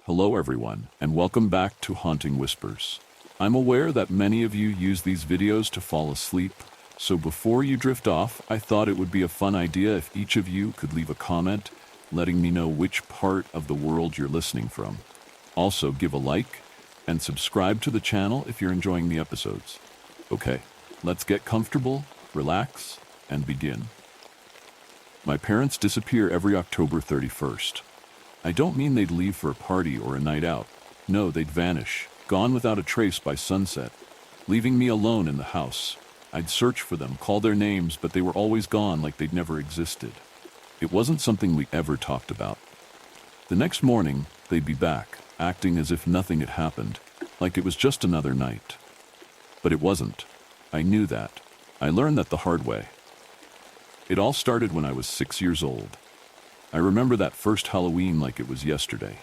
Hello everyone, and welcome back to Haunting Whispers. I'm aware that many of you use these videos to fall asleep, so before you drift off, I thought it would be a fun idea if each of you could leave a comment letting me know which part of the world you're listening from. Also, give a like and subscribe to the channel if you're enjoying the episodes. Okay, let's get comfortable, relax, and begin. My parents disappear every October 31st. I don't mean they'd leave for a party or a night out. No, they'd vanish, gone without a trace by sunset, leaving me alone in the house. I'd search for them, call their names, but they were always gone like they'd never existed. It wasn't something we ever talked about. The next morning, they'd be back, acting as if nothing had happened, like it was just another night. But it wasn't. I knew that. I learned that the hard way. It all started when I was 6 years old. I remember that first Halloween like it was yesterday.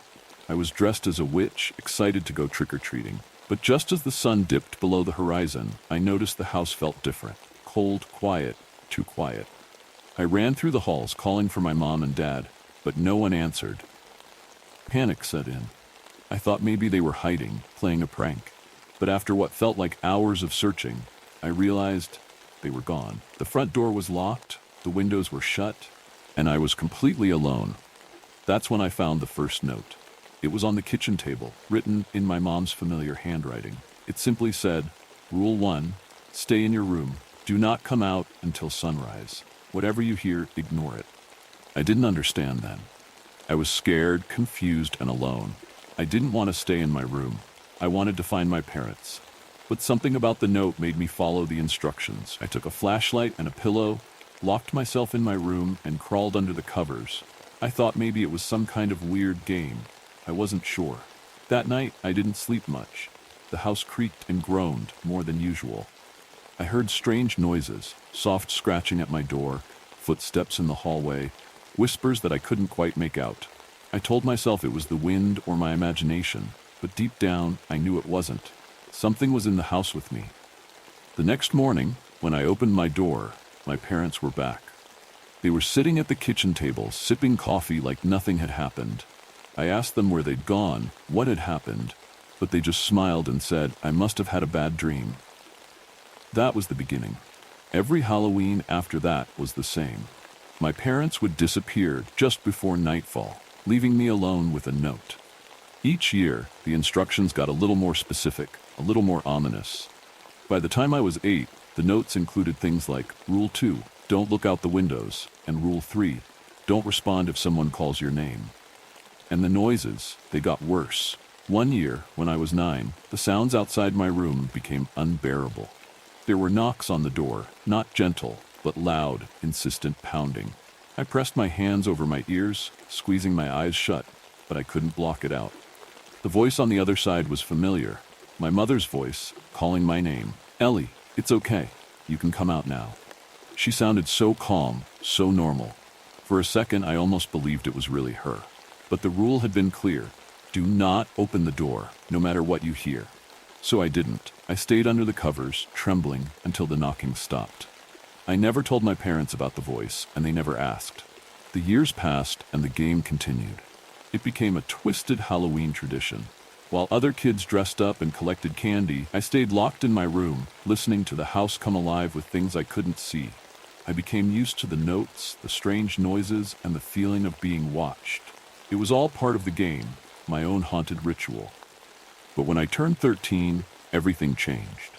I was dressed as a witch, excited to go trick-or-treating. But just as the sun dipped below the horizon, I noticed the house felt different. Cold, quiet, too quiet. I ran through the halls calling for my mom and dad, but no one answered. Panic set in. I thought maybe they were hiding, playing a prank. But after what felt like hours of searching, I realized they were gone. The front door was locked, the windows were shut, and I was completely alone. That's when I found the first note. It was on the kitchen table, written in my mom's familiar handwriting. It simply said, Rule 1, stay in your room. Do not come out until sunrise. Whatever you hear, ignore it. I didn't understand then. I was scared, confused, and alone. I didn't want to stay in my room. I wanted to find my parents. But something about the note made me follow the instructions. I took a flashlight and a pillow, locked myself in my room, and crawled under the covers. I thought maybe it was some kind of weird game. I wasn't sure. That night, I didn't sleep much. The house creaked and groaned more than usual. I heard strange noises, soft scratching at my door, footsteps in the hallway, whispers that I couldn't quite make out. I told myself it was the wind or my imagination, but deep down, I knew it wasn't. Something was in the house with me. The next morning, when I opened my door, my parents were back. They were sitting at the kitchen table, sipping coffee like nothing had happened. I asked them where they'd gone, what had happened, but they just smiled and said I must have had a bad dream. That was the beginning. Every Halloween after that was the same. My parents would disappear just before nightfall, leaving me alone with a note. Each year, the instructions got a little more specific, a little more ominous. By the time I was 8, the notes included things like Rule 2, don't look out the windows, and Rule 3, don't respond if someone calls your name. And the noises, they got worse. One year, when I was 9, the sounds outside my room became unbearable. There were knocks on the door, not gentle, but loud, insistent pounding. I pressed my hands over my ears, squeezing my eyes shut, but I couldn't block it out. The voice on the other side was familiar. My mother's voice, calling my name. Ellie, it's okay. You can come out now. She sounded so calm, so normal. For a second, I almost believed it was really her. But the rule had been clear. Do not open the door, no matter what you hear. So I didn't. I stayed under the covers, trembling, until the knocking stopped. I never told my parents about the voice, and they never asked. The years passed, and the game continued. It became a twisted Halloween tradition. While other kids dressed up and collected candy, I stayed locked in my room, listening to the house come alive with things I couldn't see. I became used to the notes, the strange noises, and the feeling of being watched. It was all part of the game, my own haunted ritual. But when I turned 13, everything changed.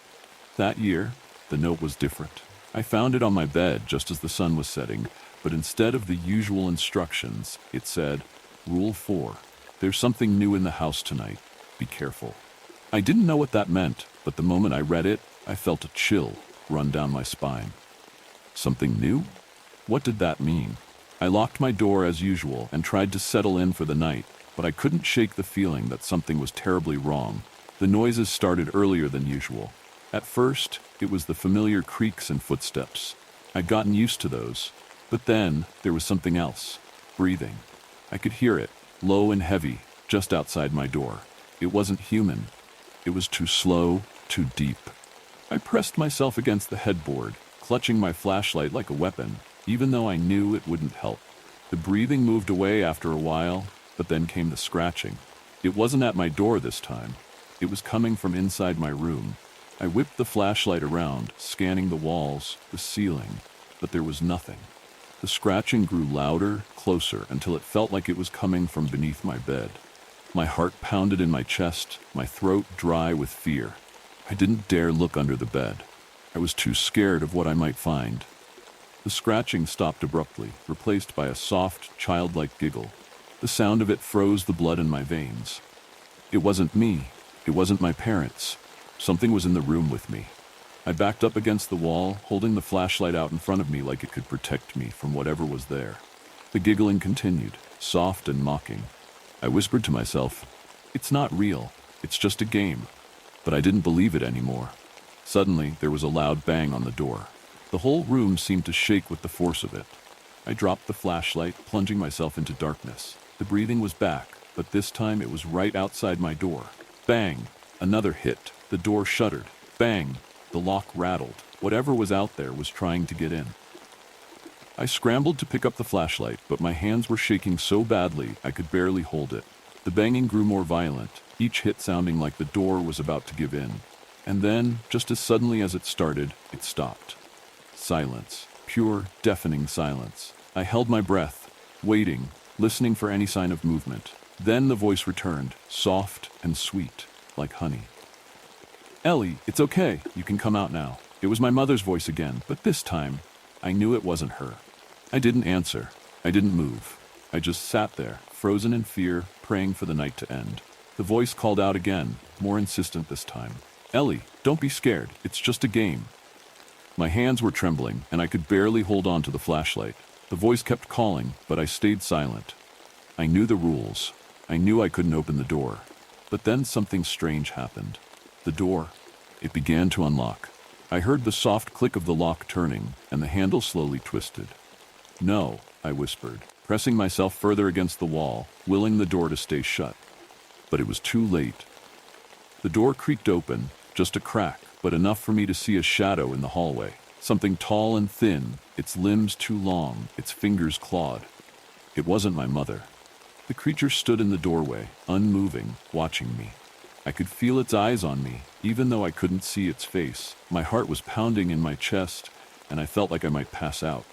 That year, the note was different. I found it on my bed just as the sun was setting, but instead of the usual instructions, it said, Rule 4, there's something new in the house tonight. Be careful. I didn't know what that meant, but the moment I read it, I felt a chill run down my spine. Something new? What did that mean? I locked my door as usual and tried to settle in for the night, but I couldn't shake the feeling that something was terribly wrong. The noises started earlier than usual. At first, it was the familiar creaks and footsteps. I'd gotten used to those, but then there was something else. Breathing. I could hear it, low and heavy, just outside my door. It wasn't human. It was too slow, too deep. I pressed myself against the headboard, clutching my flashlight like a weapon, even though I knew it wouldn't help. The breathing moved away after a while, but then came the scratching. It wasn't at my door this time. It was coming from inside my room. I whipped the flashlight around, scanning the walls, the ceiling, but there was nothing. The scratching grew louder, closer, until it felt like it was coming from beneath my bed. My heart pounded in my chest, my throat dry with fear. I didn't dare look under the bed. I was too scared of what I might find. The scratching stopped abruptly, replaced by a soft, childlike giggle. The sound of it froze the blood in my veins. It wasn't me. It wasn't my parents. Something was in the room with me. I backed up against the wall, holding the flashlight out in front of me like it could protect me from whatever was there. The giggling continued, soft and mocking. I whispered to myself, "It's not real. It's just a game." But I didn't believe it anymore. Suddenly, there was a loud bang on the door. The whole room seemed to shake with the force of it. I dropped the flashlight, plunging myself into darkness. The breathing was back, but this time it was right outside my door. Bang! Another hit. The door shuddered. Bang! The lock rattled. Whatever was out there was trying to get in. I scrambled to pick up the flashlight, but my hands were shaking so badly I could barely hold it. The banging grew more violent, each hit sounding like the door was about to give in. And then, just as suddenly as it started, it stopped. Silence. Pure, deafening silence. I held my breath, waiting, listening for any sign of movement. Then the voice returned, soft and sweet, like honey. "Ellie, it's okay. You can come out now." It was my mother's voice again, but this time, I knew it wasn't her. I didn't answer. I didn't move. I just sat there, frozen in fear, praying for the night to end. The voice called out again, more insistent this time. "Ellie, don't be scared. It's just a game." My hands were trembling, and I could barely hold on to the flashlight. The voice kept calling, but I stayed silent. I knew the rules. I knew I couldn't open the door. But then something strange happened. The door, it began to unlock. I heard the soft click of the lock turning, and the handle slowly twisted. "No," I whispered, pressing myself further against the wall, willing the door to stay shut. But it was too late. The door creaked open, just a crack, but enough for me to see a shadow in the hallway. Something tall and thin, its limbs too long, its fingers clawed. It wasn't my mother. The creature stood in the doorway, unmoving, watching me. I could feel its eyes on me, even though I couldn't see its face. My heart was pounding in my chest, and I felt like I might pass out.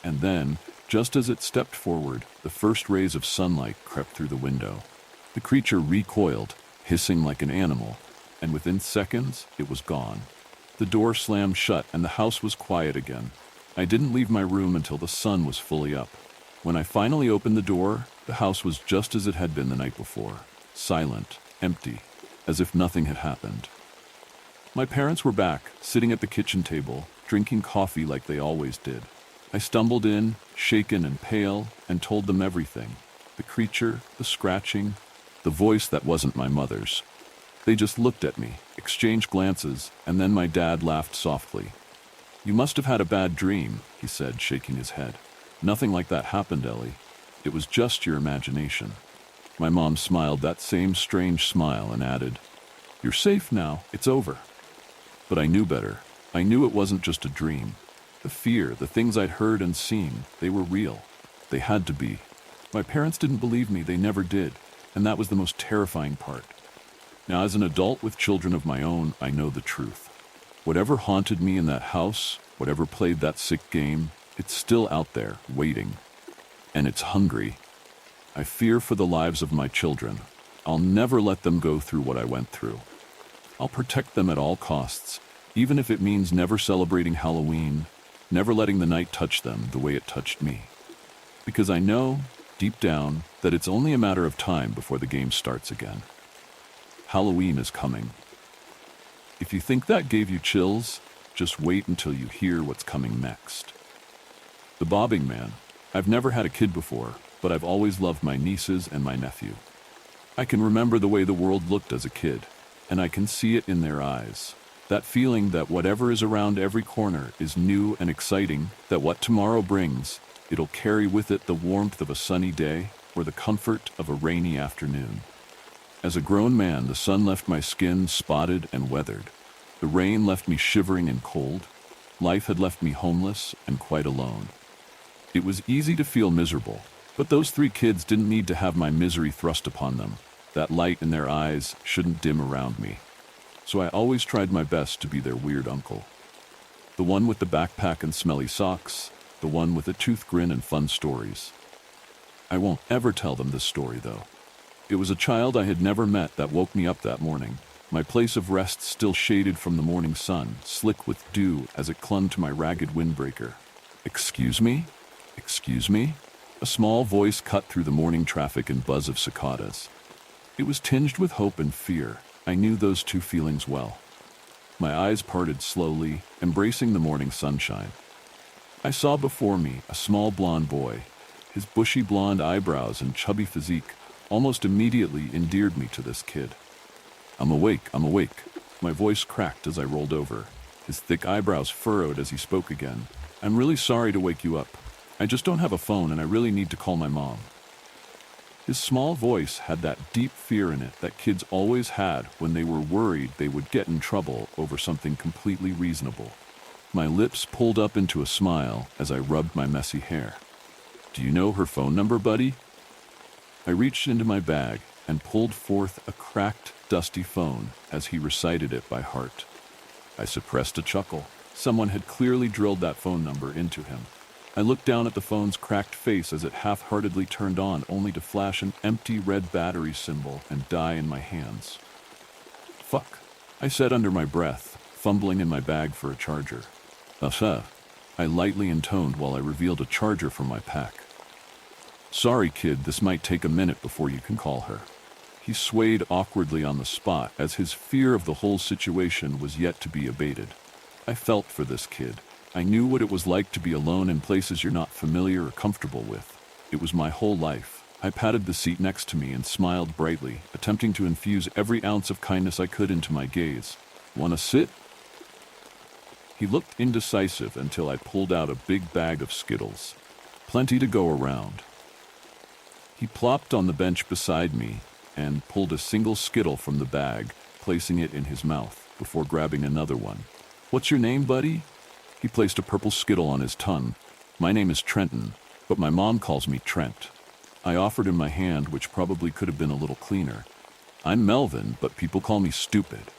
And then, just as it stepped forward, the first rays of sunlight crept through the window. The creature recoiled, hissing like an animal, and within seconds, it was gone. The door slammed shut, and the house was quiet again. I didn't leave my room until the sun was fully up. When I finally opened the door, the house was just as it had been the night before. Silent, empty, as if nothing had happened. My parents were back, sitting at the kitchen table, drinking coffee like they always did. I stumbled in, shaken and pale, and told them everything. The creature, the scratching, the voice that wasn't my mother's. They just looked at me, exchanged glances, and then my dad laughed softly. "You must have had a bad dream," he said, shaking his head. "Nothing like that happened, Ellie. It was just your imagination." My mom smiled that same strange smile and added, "You're safe now, it's over." But I knew better. I knew it wasn't just a dream. The fear, the things I'd heard and seen, they were real. They had to be. My parents didn't believe me, they never did, and that was the most terrifying part. Now, as an adult with children of my own, I know the truth. Whatever haunted me in that house, whatever played that sick game, it's still out there, waiting. And it's hungry. I fear for the lives of my children. I'll never let them go through what I went through. I'll protect them at all costs, even if it means never celebrating Halloween, never letting the night touch them the way it touched me. Because I know, deep down, that it's only a matter of time before the game starts again. Halloween is coming. If you think that gave you chills, just wait until you hear what's coming next. The Bobbing Man. I've never had a kid before, but I've always loved my nieces and my nephew. I can remember the way the world looked as a kid, and I can see it in their eyes. That feeling that whatever is around every corner is new and exciting, that what tomorrow brings, it'll carry with it the warmth of a sunny day or the comfort of a rainy afternoon. As a grown man, the sun left my skin spotted and weathered. The rain left me shivering and cold. Life had left me homeless and quite alone. It was easy to feel miserable, but those 3 kids didn't need to have my misery thrust upon them. That light in their eyes shouldn't dim around me. So I always tried my best to be their weird uncle. The one with the backpack and smelly socks, the one with a tooth grin and fun stories. I won't ever tell them this story, though. It was a child I had never met that woke me up that morning, my place of rest still shaded from the morning sun, slick with dew as it clung to my ragged windbreaker. "Excuse me? Excuse me?" A small voice cut through the morning traffic and buzz of cicadas. It was tinged with hope and fear. I knew those two feelings well. My eyes parted slowly, embracing the morning sunshine. I saw before me a small blonde boy. His bushy blonde eyebrows and chubby physique almost immediately endeared me to this kid. I'm awake. My voice cracked as I rolled over. His thick eyebrows furrowed as he spoke again. "I'm really sorry to wake you up. I just don't have a phone and I really need to call my mom." His small voice had that deep fear in it that kids always had when they were worried they would get in trouble over something completely reasonable. My lips pulled up into a smile as I rubbed my messy hair. "Do you know her phone number, buddy?" I reached into my bag and pulled forth a cracked, dusty phone as he recited it by heart. I suppressed a chuckle. Someone had clearly drilled that phone number into him. I looked down at the phone's cracked face as it half-heartedly turned on, only to flash an empty red battery symbol and die in my hands. "Fuck," I said under my breath, fumbling in my bag for a charger. I lightly intoned while I revealed a charger from my pack. "Sorry, kid, this might take a minute before you can call her." He swayed awkwardly on the spot as his fear of the whole situation was yet to be abated. I felt for this kid. I knew what it was like to be alone in places you're not familiar or comfortable with. It was my whole life. I patted the seat next to me and smiled brightly, attempting to infuse every ounce of kindness I could into my gaze. "Wanna sit?" He looked indecisive until I pulled out a big bag of Skittles. Plenty to go around. He plopped on the bench beside me and pulled a single Skittle from the bag, placing it in his mouth before grabbing another one. "What's your name, buddy?" He placed a purple Skittle on his tongue. "My name is Trenton, but my mom calls me Trent." I offered him my hand, which probably could have been a little cleaner. "I'm Melvin, but people call me stupid."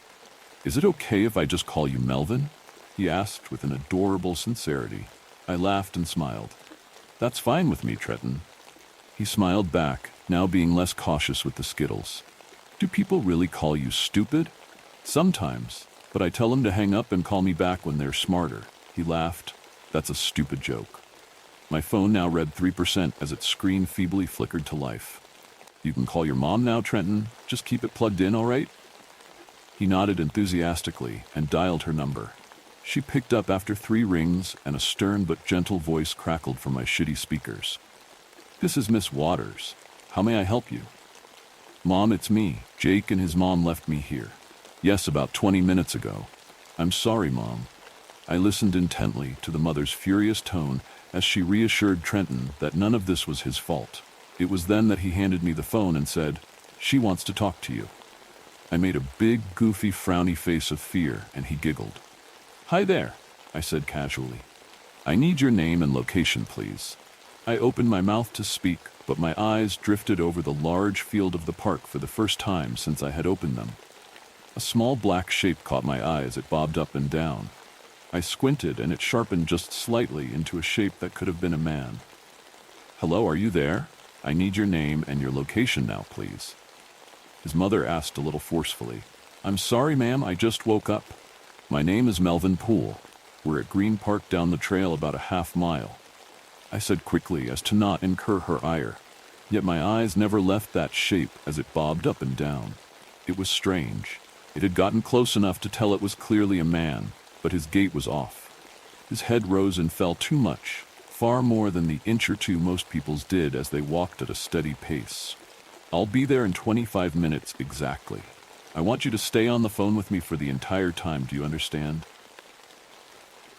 "Is it okay if I just call you Melvin?" he asked with an adorable sincerity. I laughed and smiled. "That's fine with me, Trenton." He smiled back, now being less cautious with the Skittles. "Do people really call you stupid?" "Sometimes, but I tell them to hang up and call me back when they're smarter." He laughed. "That's a stupid joke." My phone now read 3% as its screen feebly flickered to life. "You can call your mom now, Trenton. Just keep it plugged in, all right?" He nodded enthusiastically and dialed her number. She picked up after 3 rings, and a stern but gentle voice crackled from my shitty speakers. "This is Miss Waters. How may I help you?" "Mom, it's me. Jake and his mom left me here." "Yes, about 20 minutes ago." "I'm sorry, Mom." I listened intently to the mother's furious tone as she reassured Trenton that none of this was his fault. It was then that he handed me the phone and said, "She wants to talk to you." I made a big, goofy, frowny face of fear, and he giggled. "Hi there," I said casually. "I need your name and location, please." I opened my mouth to speak, but my eyes drifted over the large field of the park for the first time since I had opened them. A small black shape caught my eye as it bobbed up and down. I squinted, and it sharpened just slightly into a shape that could have been a man. "Hello, are you there? I need your name and your location now, please." His mother asked a little forcefully. "I'm sorry, ma'am, I just woke up. My name is Melvin Poole. We're at Green Park down the trail about a half-mile." I said quickly as to not incur her ire. Yet my eyes never left that shape as it bobbed up and down. It was strange. It had gotten close enough to tell it was clearly a man, but his gait was off. His head rose and fell too much, far more than the inch or two most people's did as they walked at a steady pace. "I'll be there in 25 minutes exactly. I want you to stay on the phone with me for the entire time, do you understand?"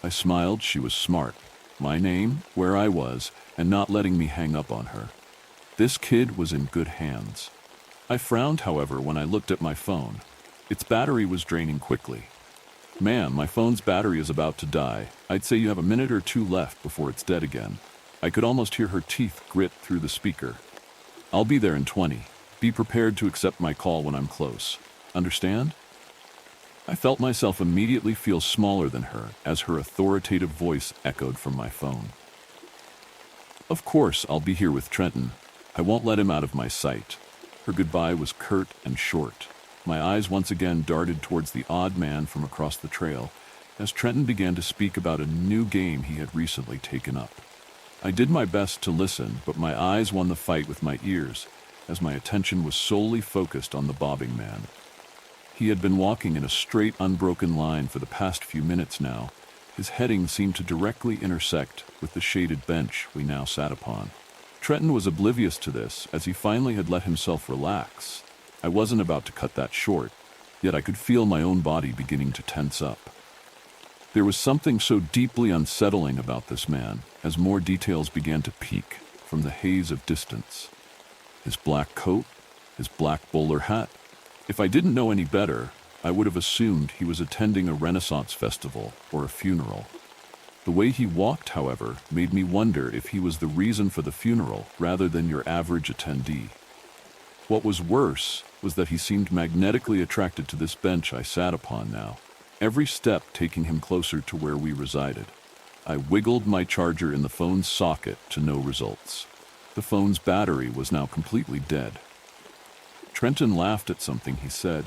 I smiled. She was smart. My name, where I was, and not letting me hang up on her. This kid was in good hands. I frowned, however, when I looked at my phone. Its battery was draining quickly. "Ma'am, my phone's battery is about to die. I'd say you have a minute or 2 left before it's dead again." I could almost hear her teeth grit through the speaker. "I'll be there in 20. Be prepared to accept my call when I'm close. Understand? I felt myself immediately feel smaller than her as her authoritative voice echoed from my phone. Of course, I'll be here with Trenton. I won't let him out of my sight. Her goodbye was curt and short. My eyes once again darted towards the odd man from across the trail as Trenton began to speak about a new game he had recently taken up. I did my best to listen, but my eyes won the fight with my ears as my attention was solely focused on the bobbing man. He had been walking in a straight, unbroken line for the past few minutes now. His heading seemed to directly intersect with the shaded bench we now sat upon. Trenton was oblivious to this as he finally had let himself relax. I wasn't about to cut that short, yet I could feel my own body beginning to tense up. There was something so deeply unsettling about this man as more details began to peek from the haze of distance. His black coat, his black bowler hat. If I didn't know any better, I would have assumed he was attending a Renaissance festival or a funeral. The way he walked, however, made me wonder if he was the reason for the funeral rather than your average attendee. What was worse was that he seemed magnetically attracted to this bench I sat upon now, every step taking him closer to where we resided. I wiggled my charger in the phone's socket to no results. The phone's battery was now completely dead. Trenton laughed at something he said,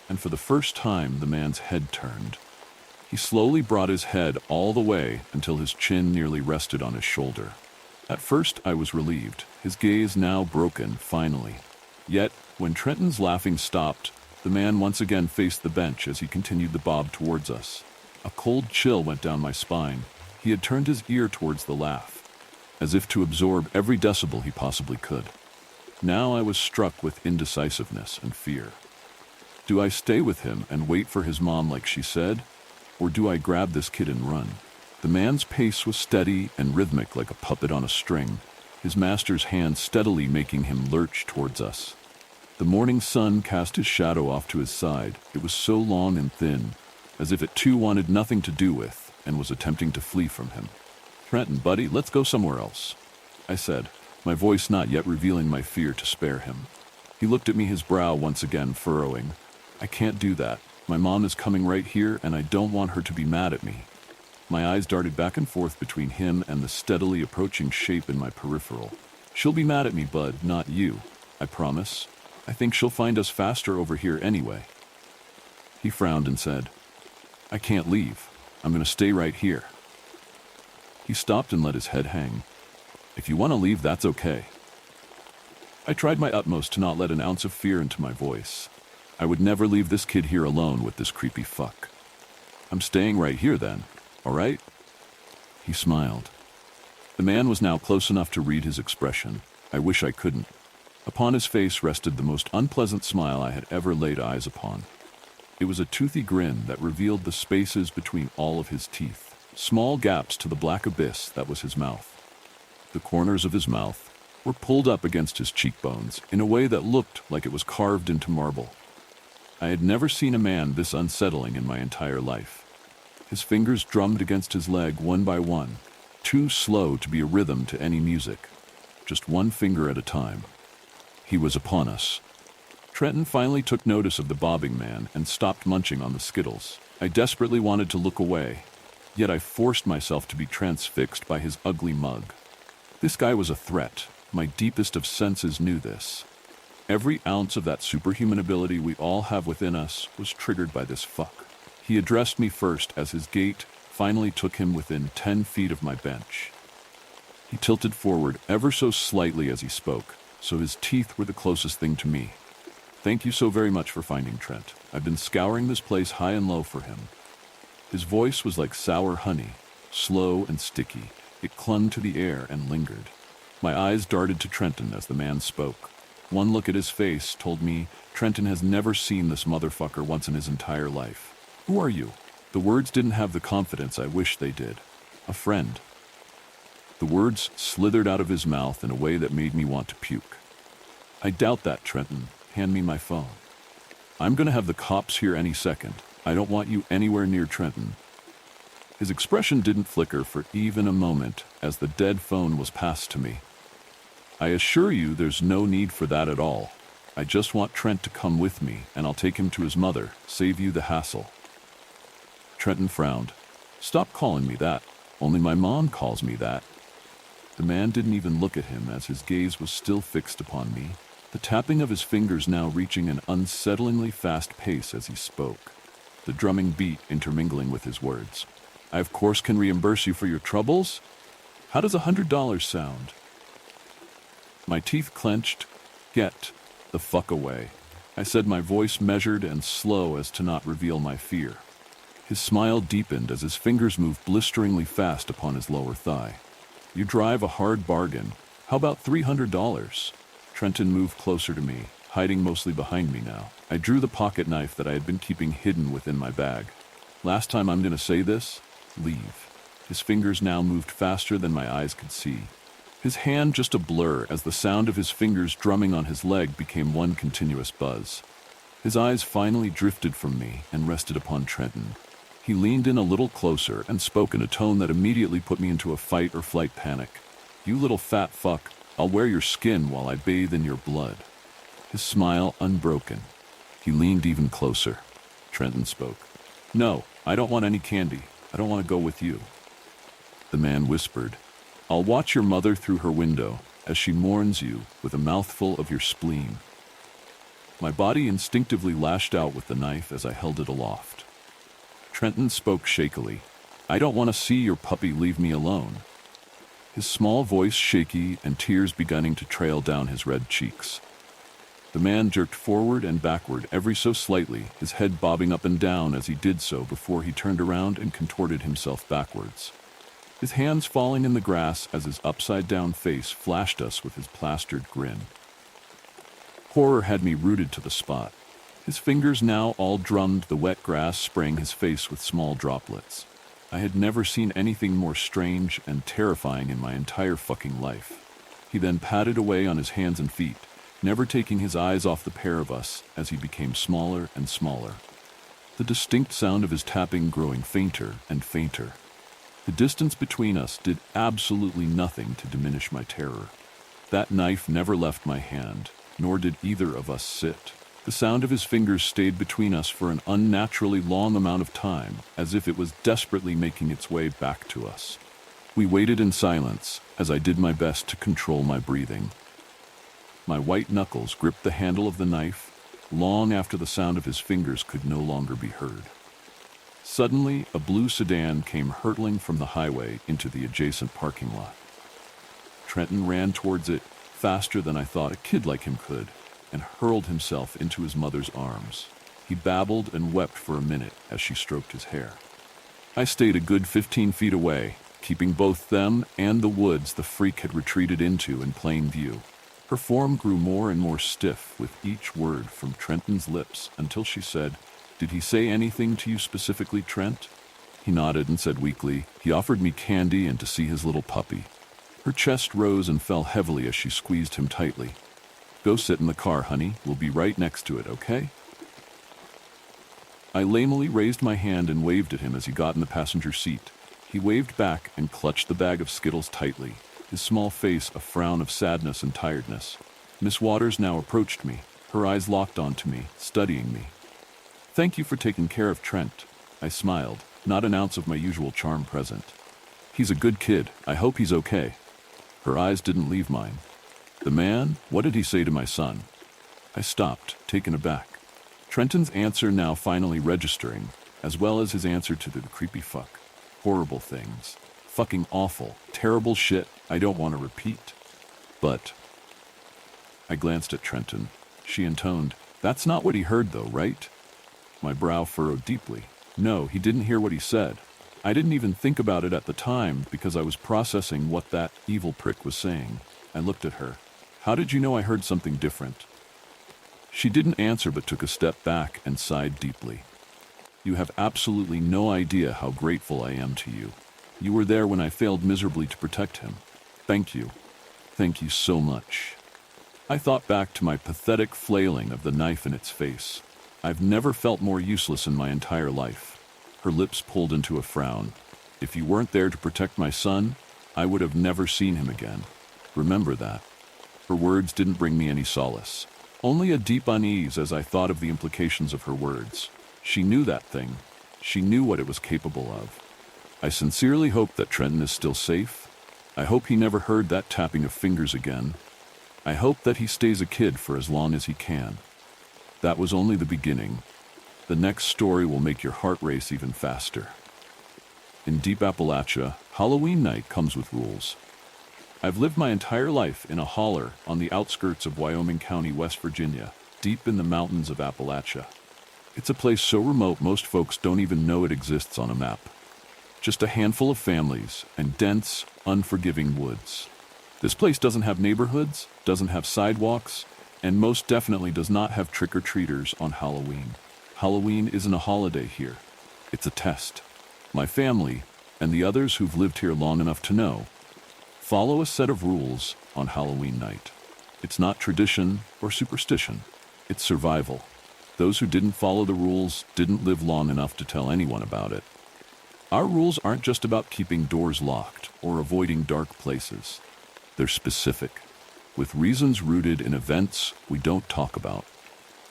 and for the first time the man's head turned. He slowly brought his head all the way until his chin nearly rested on his shoulder. At first I was relieved, his gaze now broken, finally. Yet, when Trenton's laughing stopped, the man once again faced the bench as he continued the bob towards us. A cold chill went down my spine. He had turned his ear towards the laugh, as if to absorb every decibel he possibly could. Now I was struck with indecisiveness and fear. Do I stay with him and wait for his mom like she said? Or do I grab this kid and run? The man's pace was steady and rhythmic like a puppet on a string, his master's hand steadily making him lurch towards us. The morning sun cast his shadow off to his side. It was so long and thin, as if it too wanted nothing to do with and was attempting to flee from him. "Trenton, buddy, let's go somewhere else," I said, my voice not yet revealing my fear to spare him. He looked at me, his brow once again furrowing. "I can't do that. My mom is coming right here, and I don't want her to be mad at me." My eyes darted back and forth between him and the steadily approaching shape in my peripheral. "She'll be mad at me, bud, not you. I promise. I think she'll find us faster over here anyway." He frowned and said, "I can't leave. I'm going to stay right here." He stopped and let his head hang. "If you want to leave, that's okay." I tried my utmost to not let an ounce of fear into my voice. I would never leave this kid here alone with this creepy fuck. "I'm staying right here then, all right?" He smiled. The man was now close enough to read his expression. I wish I couldn't. Upon his face rested the most unpleasant smile I had ever laid eyes upon. It was a toothy grin that revealed the spaces between all of his teeth, small gaps to the black abyss that was his mouth. The corners of his mouth were pulled up against his cheekbones in a way that looked like it was carved into marble. I had never seen a man this unsettling in my entire life. His fingers drummed against his leg one by one, too slow to be a rhythm to any music, just one finger at a time. He was upon us. Trenton finally took notice of the bobbing man and stopped munching on the Skittles. I desperately wanted to look away, yet I forced myself to be transfixed by his ugly mug. This guy was a threat. My deepest of senses knew this. Every ounce of that superhuman ability we all have within us was triggered by this fuck. He addressed me first as his gait finally took him within 10 feet of my bench. He tilted forward ever so slightly as he spoke, so his teeth were the closest thing to me. "Thank you so very much for finding Trent. I've been scouring this place high and low for him." His voice was like sour honey, slow and sticky. It clung to the air and lingered. My eyes darted to Trenton as the man spoke. One look at his face told me Trenton has never seen this motherfucker once in his entire life. "Who are you?" The words didn't have the confidence I wished they did. "A friend." The words slithered out of his mouth in a way that made me want to puke. "I doubt that, Trenton. Hand me my phone. I'm going to have the cops here any second. I don't want you anywhere near Trenton." His expression didn't flicker for even a moment as the dead phone was passed to me. "I assure you there's no need for that at all. I just want Trent to come with me, and I'll take him to his mother, save you the hassle." Trenton frowned. "Stop calling me that. Only my mom calls me that." The man didn't even look at him as his gaze was still fixed upon me, the tapping of his fingers now reaching an unsettlingly fast pace as he spoke, the drumming beat intermingling with his words. "I of course can reimburse you for your troubles. How does $100 sound?" My teeth clenched. "Get the fuck away," I said, my voice measured and slow as to not reveal my fear. His smile deepened as his fingers moved blisteringly fast upon his lower thigh. "You drive a hard bargain. How about $300? Trenton moved closer to me, hiding mostly behind me now. I drew the pocket knife that I had been keeping hidden within my bag. "Last time I'm gonna say this, leave." His fingers now moved faster than my eyes could see. His hand just a blur as the sound of his fingers drumming on his leg became one continuous buzz. His eyes finally drifted from me and rested upon Trenton. He leaned in a little closer and spoke in a tone that immediately put me into a fight or flight panic. "You little fat fuck, I'll wear your skin while I bathe in your blood." His smile unbroken. He leaned even closer. Trenton spoke. "No, I don't want any candy. I don't want to go with you." The man whispered, "I'll watch your mother through her window as she mourns you with a mouthful of your spleen." My body instinctively lashed out with the knife as I held it aloft. Trenton spoke shakily. "I don't want to see your puppy leave me alone." His small voice shaky and tears beginning to trail down his red cheeks. The man jerked forward and backward ever so slightly, his head bobbing up and down as he did so before he turned around and contorted himself backwards, his hands falling in the grass as his upside-down face flashed us with his plastered grin. Horror had me rooted to the spot. His fingers now all drummed the wet grass, spraying his face with small droplets. I had never seen anything more strange and terrifying in my entire fucking life. He then padded away on his hands and feet, never taking his eyes off the pair of us as he became smaller and smaller, the distinct sound of his tapping growing fainter and fainter. The distance between us did absolutely nothing to diminish my terror. That knife never left my hand, nor did either of us sit. The sound of his fingers stayed between us for an unnaturally long amount of time, as if it was desperately making its way back to us. We waited in silence as I did my best to control my breathing. My white knuckles gripped the handle of the knife long after the sound of his fingers could no longer be heard. Suddenly, a blue sedan came hurtling from the highway into the adjacent parking lot. Trenton ran towards it faster than I thought a kid like him could, and hurled himself into his mother's arms. He babbled and wept for a minute as she stroked his hair. I stayed a good 15 feet away, keeping both them and the woods the freak had retreated into in plain view. Her form grew more and more stiff with each word from Trenton's lips until she said, "Did he say anything to you specifically, Trent?" He nodded and said weakly, "He offered me candy and to see his little puppy." Her chest rose and fell heavily as she squeezed him tightly. "Go sit in the car, honey. We'll be right next to it, okay?" I lamely raised my hand and waved at him as he got in the passenger seat. He waved back and clutched the bag of Skittles tightly, his small face a frown of sadness and tiredness. Miss Waters now approached me, her eyes locked onto me, studying me. "Thank you for taking care of Trent." I smiled, not an ounce of my usual charm present. "He's a good kid. I hope he's okay." Her eyes didn't leave mine. "The man? What did he say to my son?" I stopped, taken aback. Trenton's answer now finally registering, as well as his answer to the creepy fuck. Horrible things. Fucking awful, terrible shit I don't want to repeat. But... I glanced at Trenton. She intoned, "That's not what he heard though, right?" My brow furrowed deeply. No, he didn't hear what he said. I didn't even think about it at the time because I was processing what that evil prick was saying. I looked at her. "How did you know I heard something different?" She didn't answer but took a step back and sighed deeply. "You have absolutely no idea how grateful I am to you. You were there when I failed miserably to protect him. Thank you. Thank you so much." I thought back to my pathetic flailing of the knife in its face. I've never felt more useless in my entire life. Her lips pulled into a frown. "If you weren't there to protect my son, I would have never seen him again. Remember that." Her words didn't bring me any solace. Only a deep unease as I thought of the implications of her words. She knew that thing. She knew what it was capable of. I sincerely hope that Trenton is still safe. I hope he never heard that tapping of fingers again. I hope that he stays a kid for as long as he can. That was only the beginning. The next story will make your heart race even faster. In deep Appalachia, Halloween night comes with rules. I've lived my entire life in a holler on the outskirts of Wyoming County, West Virginia, deep in the mountains of Appalachia. It's a place so remote most folks don't even know it exists on a map. Just a handful of families and dense, unforgiving woods. This place doesn't have neighborhoods, doesn't have sidewalks, and most definitely does not have trick-or-treaters on Halloween. Halloween isn't a holiday here. It's a test. My family, and the others who've lived here long enough to know, follow a set of rules on Halloween night. It's not tradition or superstition. It's survival. Those who didn't follow the rules didn't live long enough to tell anyone about it. Our rules aren't just about keeping doors locked or avoiding dark places. They're specific, with reasons rooted in events we don't talk about.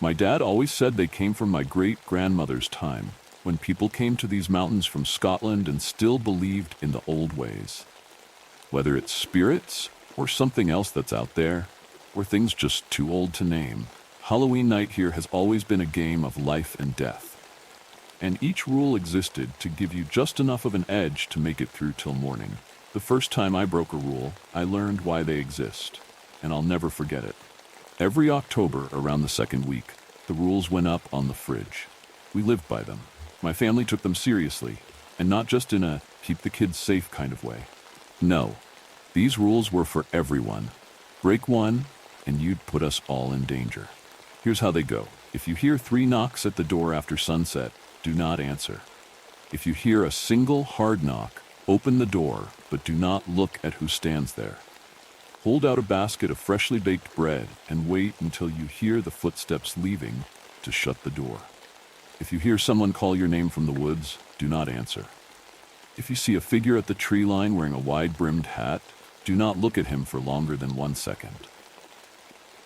My dad always said they came from my great-grandmother's time, when people came to these mountains from Scotland and still believed in the old ways. Whether it's spirits or something else that's out there, or things just too old to name, Halloween night here has always been a game of life and death. And each rule existed to give you just enough of an edge to make it through till morning. The first time I broke a rule, I learned why they exist, and I'll never forget it. Every October, around the second week, the rules went up on the fridge. We lived by them. My family took them seriously, and not just in a keep the kids safe kind of way. No, these rules were for everyone. Break one, and you'd put us all in danger. Here's how they go. If you hear 3 knocks at the door after sunset, do not answer. If you hear a single hard knock, open the door, but do not look at who stands there. Hold out a basket of freshly baked bread and wait until you hear the footsteps leaving to shut the door. If you hear someone call your name from the woods, do not answer. If you see a figure at the tree line wearing a wide-brimmed hat, do not look at him for longer than 1 second.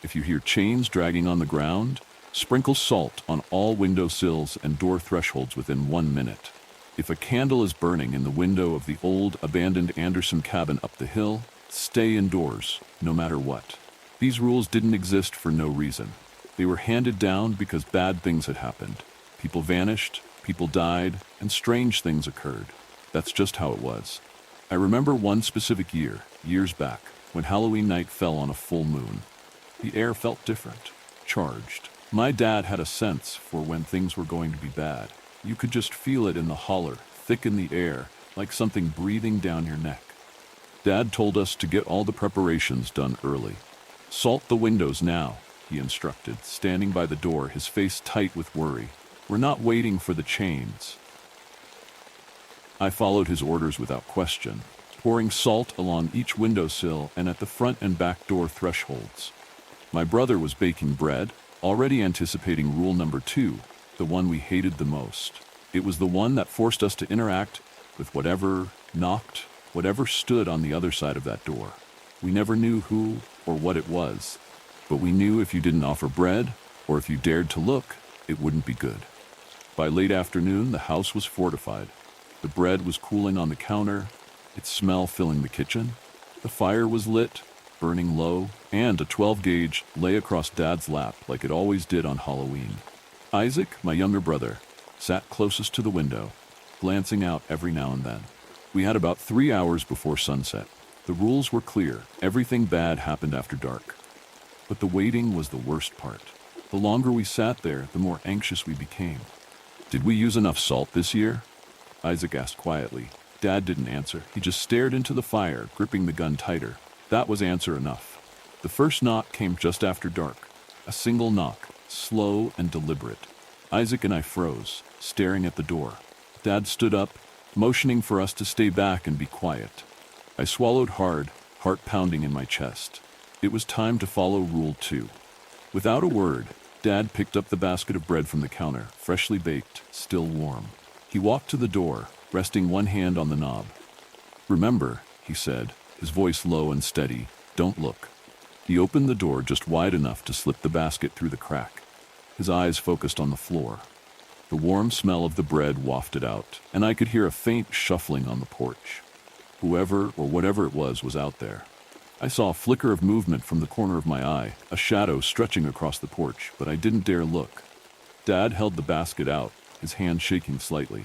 If you hear chains dragging on the ground, sprinkle salt on all windowsills and door thresholds within 1 minute. If a candle is burning in the window of the old, abandoned Anderson cabin up the hill, stay indoors, no matter what. These rules didn't exist for no reason. They were handed down because bad things had happened. People vanished, people died, and strange things occurred. That's just how it was. I remember one specific year, years back, when Halloween night fell on a full moon. The air felt different, charged. My dad had a sense for when things were going to be bad. You could just feel it in the holler, thick in the air, like something breathing down your neck. Dad told us to get all the preparations done early. Salt the windows now, he instructed, standing by the door, his face tight with worry. We're not waiting for the chains. I followed his orders without question, pouring salt along each windowsill and at the front and back door thresholds. My brother was baking bread, already anticipating rule number 2, the one we hated the most. It was the one that forced us to interact with whatever knocked, whatever stood on the other side of that door. We never knew who or what it was, but we knew if you didn't offer bread, or if you dared to look, it wouldn't be good. By late afternoon, the house was fortified. The bread was cooling on the counter, its smell filling the kitchen. The fire was lit, burning low, and a 12-gauge lay across Dad's lap like it always did on Halloween. Isaac, my younger brother, sat closest to the window, glancing out every now and then. We had about 3 hours before sunset. The rules were clear. Everything bad happened after dark. But the waiting was the worst part. The longer we sat there, the more anxious we became. Did we use enough salt this year? Isaac asked quietly. Dad didn't answer. He just stared into the fire, gripping the gun tighter. That was answer enough. The first knock came just after dark. A single knock, slow and deliberate. Isaac and I froze, staring at the door. Dad stood up, motioning for us to stay back and be quiet. I swallowed hard, heart pounding in my chest. It was time to follow Rule 2. Without a word, Dad picked up the basket of bread from the counter, freshly baked, still warm. He walked to the door, resting one hand on the knob. Remember, he said, his voice low and steady, don't look. He opened the door just wide enough to slip the basket through the crack. His eyes focused on the floor. The warm smell of the bread wafted out, and I could hear a faint shuffling on the porch. Whoever or whatever it was out there. I saw a flicker of movement from the corner of my eye, a shadow stretching across the porch, but I didn't dare look. Dad held the basket out, his hand shaking slightly.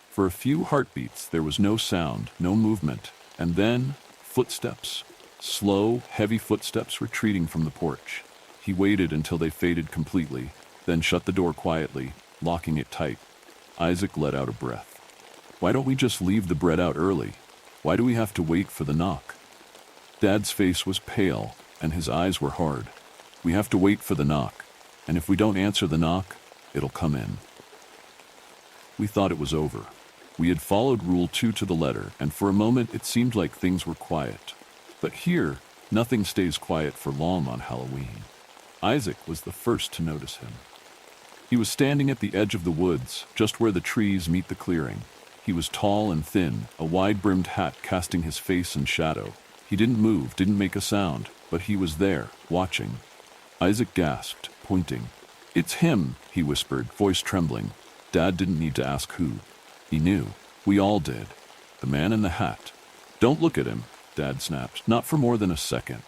For a few heartbeats, there was no sound, no movement, and then footsteps. Slow, heavy footsteps retreating from the porch. He waited until they faded completely, then shut the door quietly, locking it tight. Isaac let out a breath. Why don't we just leave the bread out early? Why do we have to wait for the knock? Dad's face was pale, and his eyes were hard. We have to wait for the knock, and if we don't answer the knock, it'll come in. We thought it was over. We had followed Rule 2 to the letter, and for a moment it seemed like things were quiet. But here, nothing stays quiet for long on Halloween. Isaac was the first to notice him. He was standing at the edge of the woods, just where the trees meet the clearing. He was tall and thin, a wide-brimmed hat casting his face in shadow. He didn't move, didn't make a sound, but he was there, watching. Isaac gasped, pointing. "It's him," he whispered, voice trembling. Dad didn't need to ask who. He knew. We all did. The man in the hat. "Don't look at him," Dad snapped, not for more than a second.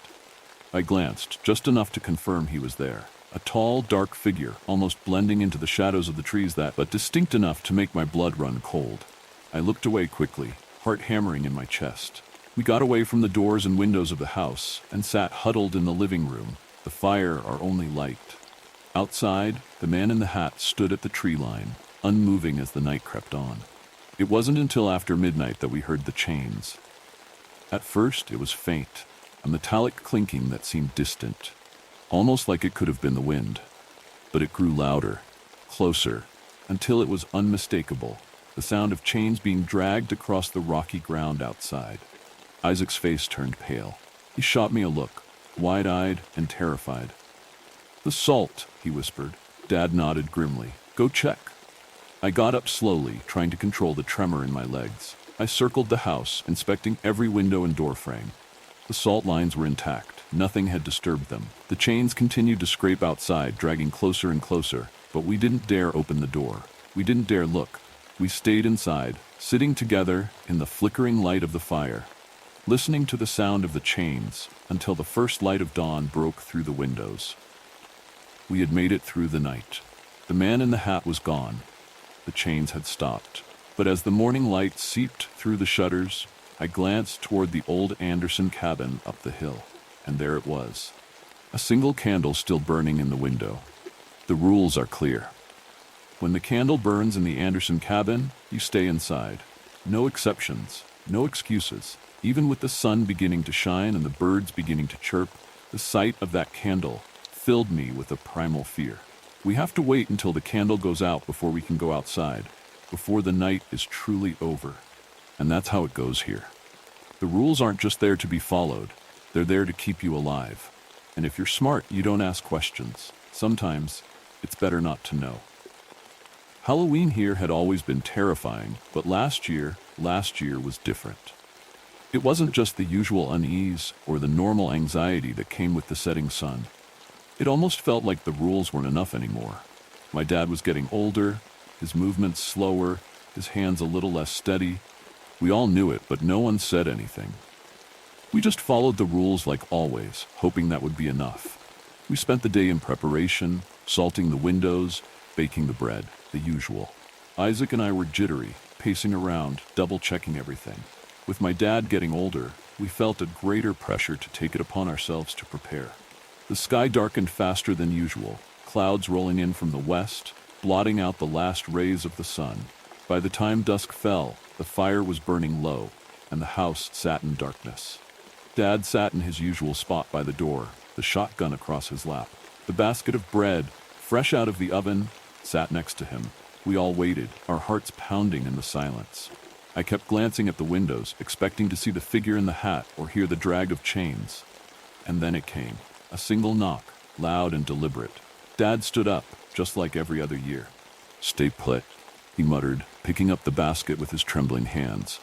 I glanced, just enough to confirm he was there. A tall, dark figure, almost blending into the shadows of the trees but distinct enough to make my blood run cold. I looked away quickly, heart hammering in my chest. We got away from the doors and windows of the house and sat huddled in the living room, the fire our only light. Outside, the man in the hat stood at the tree line, unmoving as the night crept on. It wasn't until after midnight that we heard the chains. At first, it was faint, a metallic clinking that seemed distant, almost like it could have been the wind. But it grew louder, closer, until it was unmistakable, the sound of chains being dragged across the rocky ground outside. Isaac's face turned pale. He shot me a look, wide-eyed and terrified. "The salt," he whispered. Dad nodded grimly. "Go check." I got up slowly, trying to control the tremor in my legs. I circled the house, inspecting every window and door frame. The salt lines were intact. Nothing had disturbed them. The chains continued to scrape outside, dragging closer and closer, but we didn't dare open the door. We didn't dare look. We stayed inside, sitting together in the flickering light of the fire, listening to the sound of the chains until the first light of dawn broke through the windows. We had made it through the night. The man in the hat was gone. The chains had stopped. But as the morning light seeped through the shutters, I glanced toward the old Anderson cabin up the hill, and there it was. A single candle still burning in the window. The rules are clear. When the candle burns in the Anderson cabin, you stay inside. No exceptions, no excuses. Even with the sun beginning to shine and the birds beginning to chirp, the sight of that candle filled me with a primal fear. We have to wait until the candle goes out before we can go outside, before the night is truly over. And that's how it goes here. The rules aren't just there to be followed, they're there to keep you alive. And if you're smart, you don't ask questions. Sometimes, it's better not to know. Halloween here had always been terrifying, but last year was different. It wasn't just the usual unease or the normal anxiety that came with the setting sun. It almost felt like the rules weren't enough anymore. My dad was getting older, his movements slower, his hands a little less steady. We all knew it, but no one said anything. We just followed the rules like always, hoping that would be enough. We spent the day in preparation, salting the windows, baking the bread, the usual. Isaac and I were jittery, pacing around, double-checking everything. With my dad getting older, we felt a greater pressure to take it upon ourselves to prepare. The sky darkened faster than usual, clouds rolling in from the west, blotting out the last rays of the sun. By the time dusk fell, the fire was burning low, and the house sat in darkness. Dad sat in his usual spot by the door, the shotgun across his lap. The basket of bread, fresh out of the oven, sat next to him. We all waited, our hearts pounding in the silence. I kept glancing at the windows, expecting to see the figure in the hat or hear the drag of chains. And then it came. A single knock, loud and deliberate. Dad stood up, just like every other year. "Stay put," he muttered, picking up the basket with his trembling hands.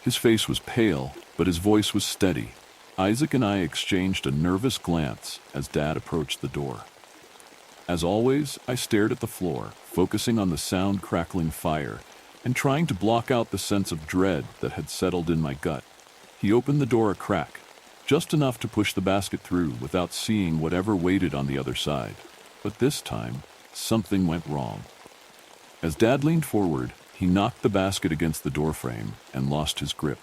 His face was pale, but his voice was steady. Isaac and I exchanged a nervous glance as Dad approached the door. As always, I stared at the floor, focusing on the sound crackling fire and trying to block out the sense of dread that had settled in my gut. He opened the door a crack, just enough to push the basket through without seeing whatever waited on the other side. But this time, something went wrong. As Dad leaned forward, he knocked the basket against the doorframe and lost his grip.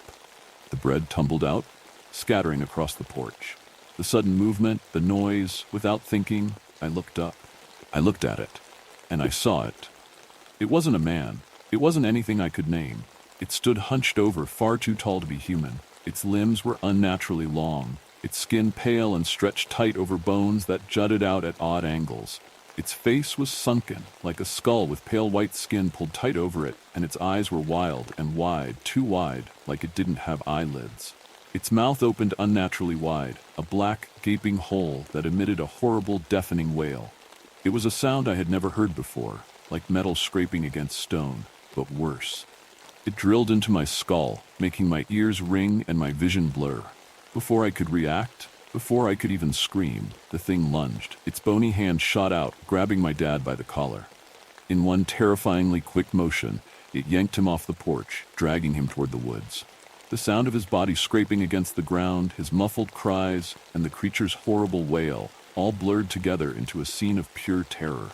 The bread tumbled out, scattering across the porch. The sudden movement, the noise, without thinking, I looked up. I looked at it, and I saw it. It wasn't a man. It wasn't anything I could name. It stood hunched over, far too tall to be human. Its limbs were unnaturally long, its skin pale and stretched tight over bones that jutted out at odd angles. Its face was sunken, like a skull with pale white skin pulled tight over it, and its eyes were wild and wide, too wide, like it didn't have eyelids. Its mouth opened unnaturally wide, a black, gaping hole that emitted a horrible, deafening wail. It was a sound I had never heard before, like metal scraping against stone, but worse. It drilled into my skull, making my ears ring and my vision blur. Before I could react, before I could even scream, the thing lunged. Its bony hand shot out, grabbing my dad by the collar. In one terrifyingly quick motion, it yanked him off the porch, dragging him toward the woods. The sound of his body scraping against the ground, his muffled cries, and the creature's horrible wail all blurred together into a scene of pure terror.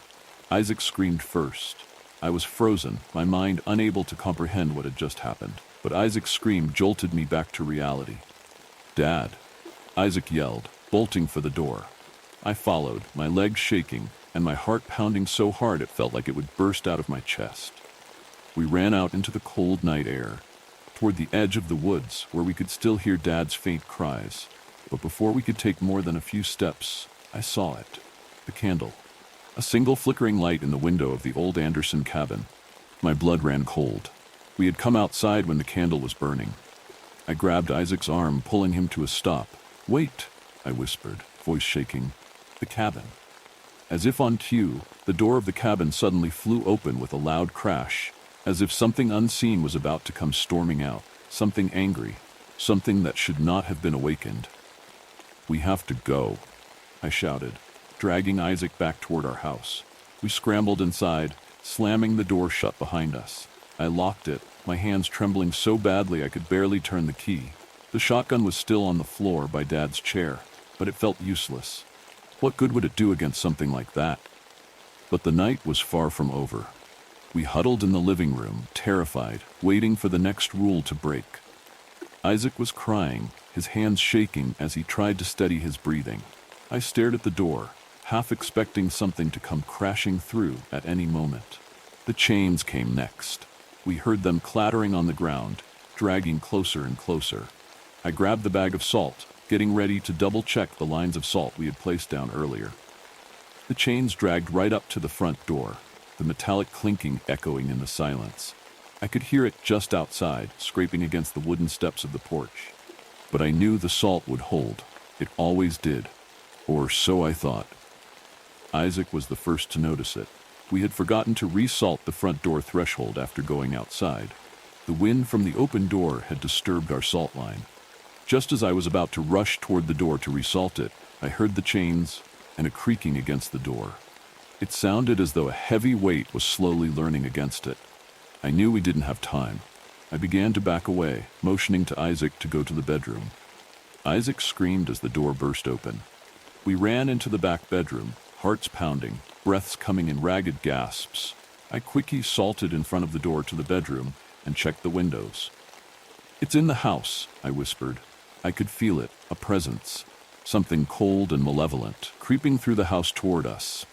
Isaac screamed first. I was frozen, my mind unable to comprehend what had just happened. But Isaac's scream jolted me back to reality. "Dad!" Isaac yelled, bolting for the door. I followed, my legs shaking, and my heart pounding so hard it felt like it would burst out of my chest. We ran out into the cold night air, toward the edge of the woods, where we could still hear Dad's faint cries. But before we could take more than a few steps, I saw it. The candle. A single flickering light in the window of the old Anderson cabin. My blood ran cold. We had come outside when the candle was burning. I grabbed Isaac's arm, pulling him to a stop. "Wait," I whispered, voice shaking. "The cabin." As if on cue, the door of the cabin suddenly flew open with a loud crash, as if something unseen was about to come storming out, something angry, something that should not have been awakened. "We have to go," I shouted, dragging Isaac back toward our house. We scrambled inside, slamming the door shut behind us. I locked it, my hands trembling so badly I could barely turn the key. The shotgun was still on the floor by Dad's chair, but it felt useless. What good would it do against something like that? But the night was far from over. We huddled in the living room, terrified, waiting for the next rule to break. Isaac was crying, his hands shaking as he tried to steady his breathing. I stared at the door, half expecting something to come crashing through at any moment. The chains came next. We heard them clattering on the ground, dragging closer and closer. I grabbed the bag of salt, getting ready to double-check the lines of salt we had placed down earlier. The chains dragged right up to the front door, the metallic clinking echoing in the silence. I could hear it just outside, scraping against the wooden steps of the porch. But I knew the salt would hold. It always did. Or so I thought. Isaac was the first to notice it. We had forgotten to re-salt the front door threshold after going outside. The wind from the open door had disturbed our salt line. Just as I was about to rush toward the door to re-salt it, I heard the chains and a creaking against the door. It sounded as though a heavy weight was slowly leaning against it. I knew we didn't have time. I began to back away, motioning to Isaac to go to the bedroom. Isaac screamed as the door burst open. We ran into the back bedroom, hearts pounding, breaths coming in ragged gasps. I quickly salted in front of the door to the bedroom and checked the windows. "It's in the house," I whispered. I could feel it, a presence, something cold and malevolent, creeping through the house toward us.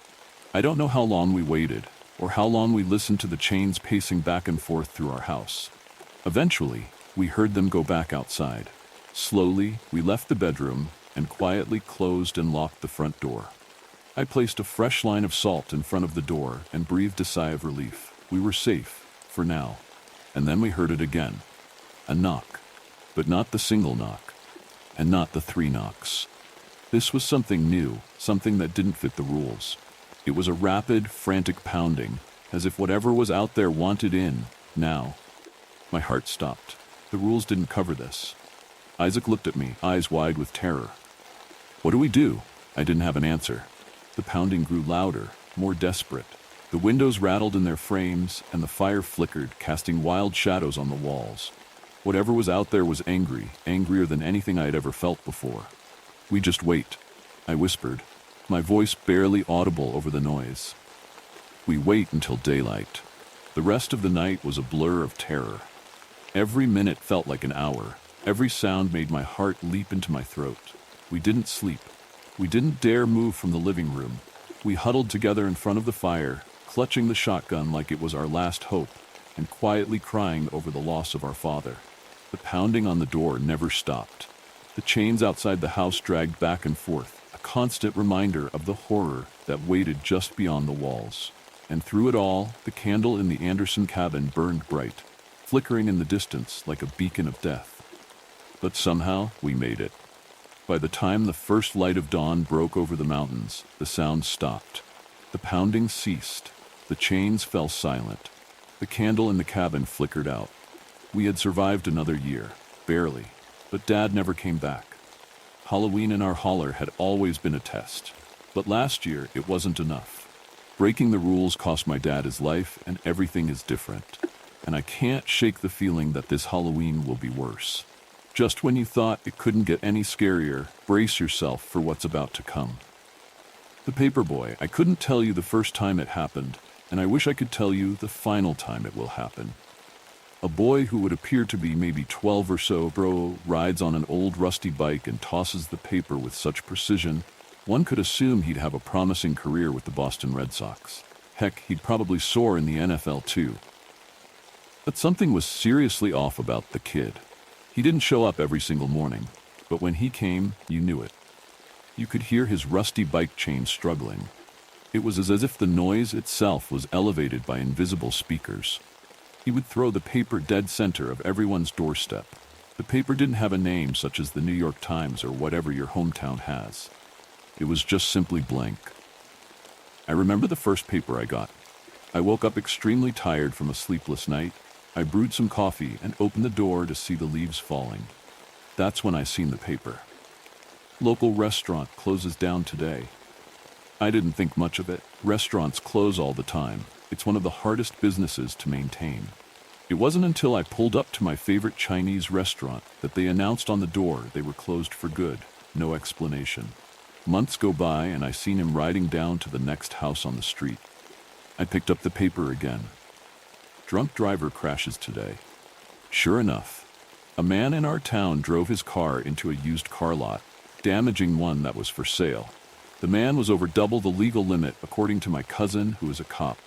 I don't know how long we waited, or how long we listened to the chains pacing back and forth through our house. Eventually, we heard them go back outside. Slowly, we left the bedroom and quietly closed and locked the front door. I placed a fresh line of salt in front of the door and breathed a sigh of relief. We were safe, for now. And then we heard it again. A knock. But not the single knock. And not the 3 knocks. This was something new, something that didn't fit the rules. It was a rapid, frantic pounding, as if whatever was out there wanted in, now. My heart stopped. The rules didn't cover this. Isaac looked at me, eyes wide with terror. What do we do? I didn't have an answer. The pounding grew louder, more desperate. The windows rattled in their frames, and the fire flickered, casting wild shadows on the walls. Whatever was out there was angry, angrier than anything I had ever felt before. We just wait, I whispered, my voice barely audible over the noise. We wait until daylight. The rest of the night was a blur of terror. Every minute felt like an hour. Every sound made my heart leap into my throat. We didn't sleep. We didn't dare move from the living room. We huddled together in front of the fire, clutching the shotgun like it was our last hope, and quietly crying over the loss of our father. The pounding on the door never stopped. The chains outside the house dragged back and forth, a constant reminder of the horror that waited just beyond the walls. And through it all, the candle in the Anderson cabin burned bright, flickering in the distance like a beacon of death. But somehow, we made it. By the time the first light of dawn broke over the mountains, the sound stopped. The pounding ceased. The chains fell silent. The candle in the cabin flickered out. We had survived another year, barely, but Dad never came back. Halloween in our holler had always been a test, but last year it wasn't enough. Breaking the rules cost my dad his life, and everything is different. And I can't shake the feeling that this Halloween will be worse. Just when you thought it couldn't get any scarier, brace yourself for what's about to come. The Paperboy, I couldn't tell you the first time it happened, and I wish I could tell you the final time it will happen. A boy who would appear to be maybe 12 or so, rides on an old rusty bike and tosses the paper with such precision, one could assume he'd have a promising career with the Boston Red Sox. Heck, he'd probably soar in the NFL too. But something was seriously off about the kid. He didn't show up every single morning, but when he came, you knew it. You could hear his rusty bike chain struggling. It was as if the noise itself was elevated by invisible speakers. He would throw the paper dead center of everyone's doorstep. The paper didn't have a name such as the New York Times or whatever your hometown has. It was just simply blank. I remember the first paper I got. I woke up extremely tired from a sleepless night. I brewed some coffee and opened the door to see the leaves falling. That's when I seen the paper. Local restaurant closes down today. I didn't think much of it. Restaurants close all the time. It's one of the hardest businesses to maintain. It wasn't until I pulled up to my favorite Chinese restaurant that they announced on the door they were closed for good. No explanation. Months go by and I seen him riding down to the next house on the street. I picked up the paper again. Drunk driver crashes today. Sure enough, a man in our town drove his car into a used car lot, damaging one that was for sale. The man was over double the legal limit, according to my cousin, who is a cop.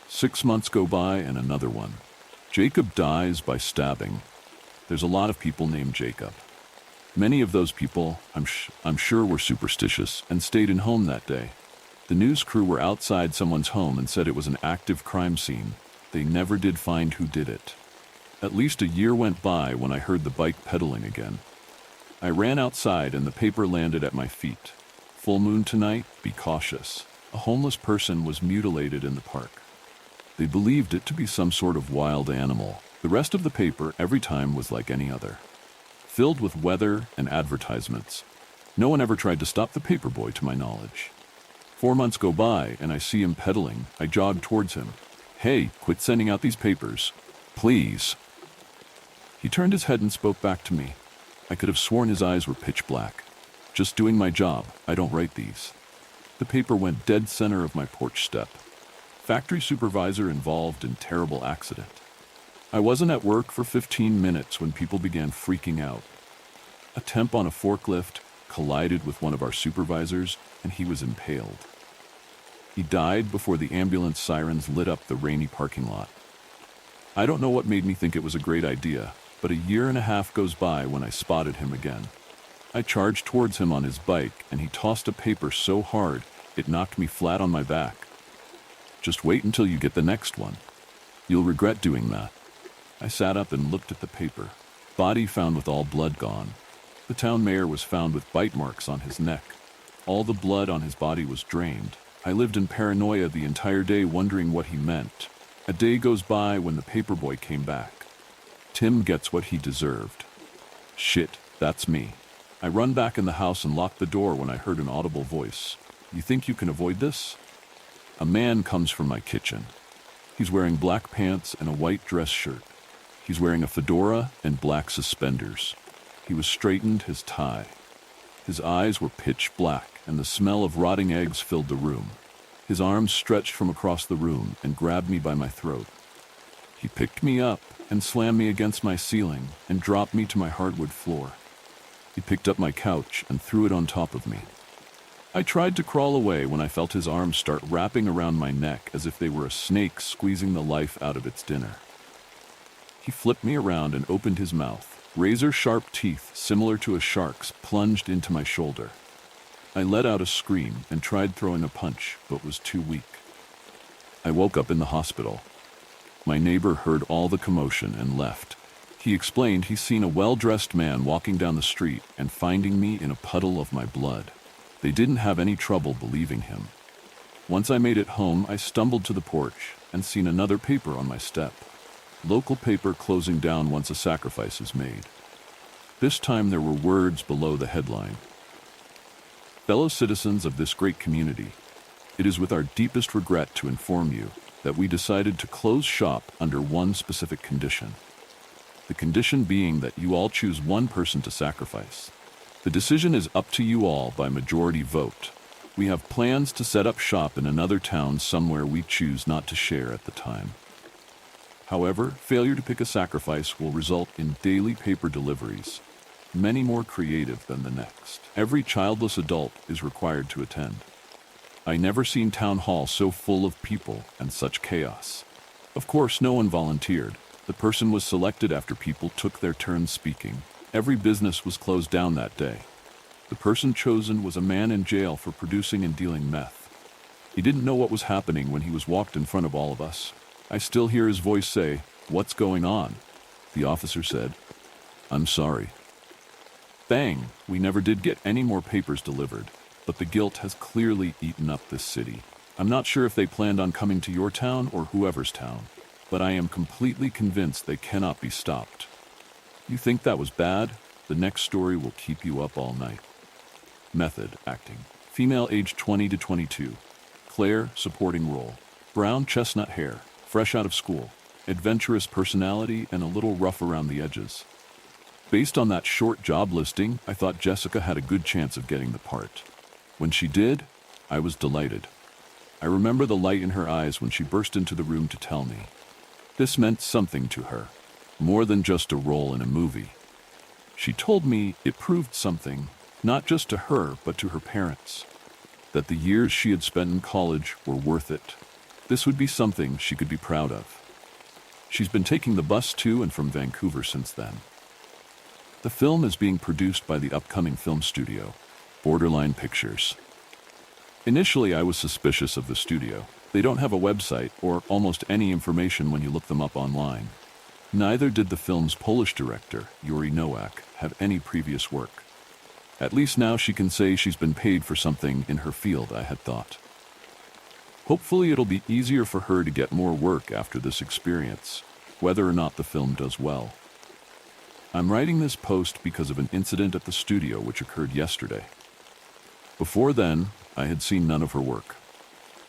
6 months go by and another one. Jacob dies by stabbing. There's a lot of people named Jacob. Many of those people, I'm sure, were superstitious and stayed in home that day. The news crew were outside someone's home and said it was an active crime scene. They never did find who did it. At least a year went by when I heard the bike pedaling again. I ran outside and the paper landed at my feet. Full moon tonight, be cautious. A homeless person was mutilated in the park. They believed it to be some sort of wild animal. The rest of the paper every time was like any other, filled with weather and advertisements. No one ever tried to stop the Paperboy to my knowledge. 4 months go by and I see him pedaling. I jog towards him. Hey, quit sending out these papers. Please. He turned his head and spoke back to me. I could have sworn his eyes were pitch black. Just doing my job. I don't write these. The paper went dead center of my porch step. Factory supervisor involved in terrible accident. I wasn't at work for 15 minutes when people began freaking out. A temp on a forklift collided with one of our supervisors and he was impaled. He died before the ambulance sirens lit up the rainy parking lot. I don't know what made me think it was a great idea, but a year and a half goes by when I spotted him again. I charged towards him on his bike and he tossed a paper so hard it knocked me flat on my back. Just wait until you get the next one. You'll regret doing that. I sat up and looked at the paper. Body found with all blood gone. The town mayor was found with bite marks on his neck. All the blood on his body was drained. I lived in paranoia the entire day wondering what he meant. A day goes by when the Paperboy came back. Tim gets what he deserved. Shit, That's me. I run back in the house and lock the door when I heard an audible voice. You think you can avoid this? A man comes from my kitchen. He's wearing black pants and a white dress shirt. He's wearing a fedora and black suspenders. He was straightened his tie. His eyes were pitch black, and the smell of rotting eggs filled the room. His arms stretched from across the room and grabbed me by my throat. He picked me up and slammed me against my ceiling and dropped me to my hardwood floor. He picked up my couch and threw it on top of me. I tried to crawl away when I felt his arms start wrapping around my neck as if they were a snake squeezing the life out of its dinner. He flipped me around and opened his mouth. Razor-sharp teeth, similar to a shark's, plunged into my shoulder. I let out a scream and tried throwing a punch, but was too weak. I woke up in the hospital. My neighbor heard all the commotion and left. He explained he's seen a well-dressed man walking down the street and finding me in a puddle of my blood. They didn't have any trouble believing him. Once I made it home, I stumbled to the porch and seen another paper on my step. Local paper closing down once a sacrifice is made. This time there were words below the headline. Fellow citizens of this great community, it is with our deepest regret to inform you that we decided to close shop under one specific condition. The condition being that you all choose one person to sacrifice. The decision is up to you all by majority vote. We have plans to set up shop in another town somewhere we choose not to share at the time. However, failure to pick a sacrifice will result in daily paper deliveries, many more creative than the next. Every childless adult is required to attend. I never seen town hall so full of people and such chaos. Of course, no one volunteered. The person was selected after people took their turns speaking. Every business was closed down that day. The person chosen was a man in jail for producing and dealing meth. He didn't know what was happening when he was walked in front of all of us. I still hear his voice say, "What's going on?" The officer said, "I'm sorry." Bang! We never did get any more papers delivered, but the guilt has clearly eaten up this city. I'm not sure if they planned on coming to your town or whoever's town, but I am completely convinced they cannot be stopped. You think that was bad? The next story will keep you up all night. Method: acting. Female, age 20 to 22. Claire, supporting role. Brown chestnut hair, fresh out of school. Adventurous personality and a little rough around the edges. Based on that short job listing, I thought Jessica had a good chance of getting the part. When she did, I was delighted. I remember the light in her eyes when she burst into the room to tell me. This meant something to her, more than just a role in a movie. She told me it proved something, not just to her, but to her parents, that the years she had spent in college were worth it. This would be something she could be proud of. She's been taking the bus to and from Vancouver since then. The film is being produced by the upcoming film studio, Borderline Pictures. Initially, I was suspicious of the studio. They don't have a website or almost any information when you look them up online. Neither did the film's Polish director, Yuri Nowak, have any previous work. At least now she can say she's been paid for something in her field, I had thought. Hopefully it'll be easier for her to get more work after this experience, whether or not the film does well. I'm writing this post because of an incident at the studio which occurred yesterday. Before then, I had seen none of her work.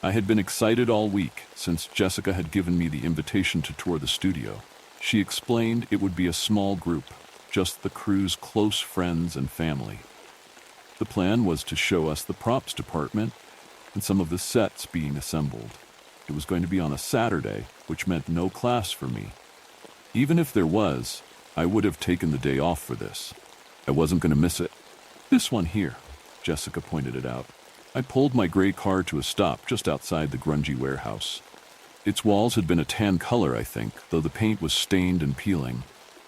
I had been excited all week since Jessica had given me the invitation to tour the studio. She explained it would be a small group, just the crew's close friends and family. The plan was to show us the props department and some of the sets being assembled. It was going to be on a Saturday, which meant no class for me. Even if there was, I would have taken the day off for this. I wasn't going to miss it. This one here, Jessica pointed it out. I pulled my gray car to a stop just outside the grungy warehouse. Its walls had been a tan color, I think, though the paint was stained and peeling.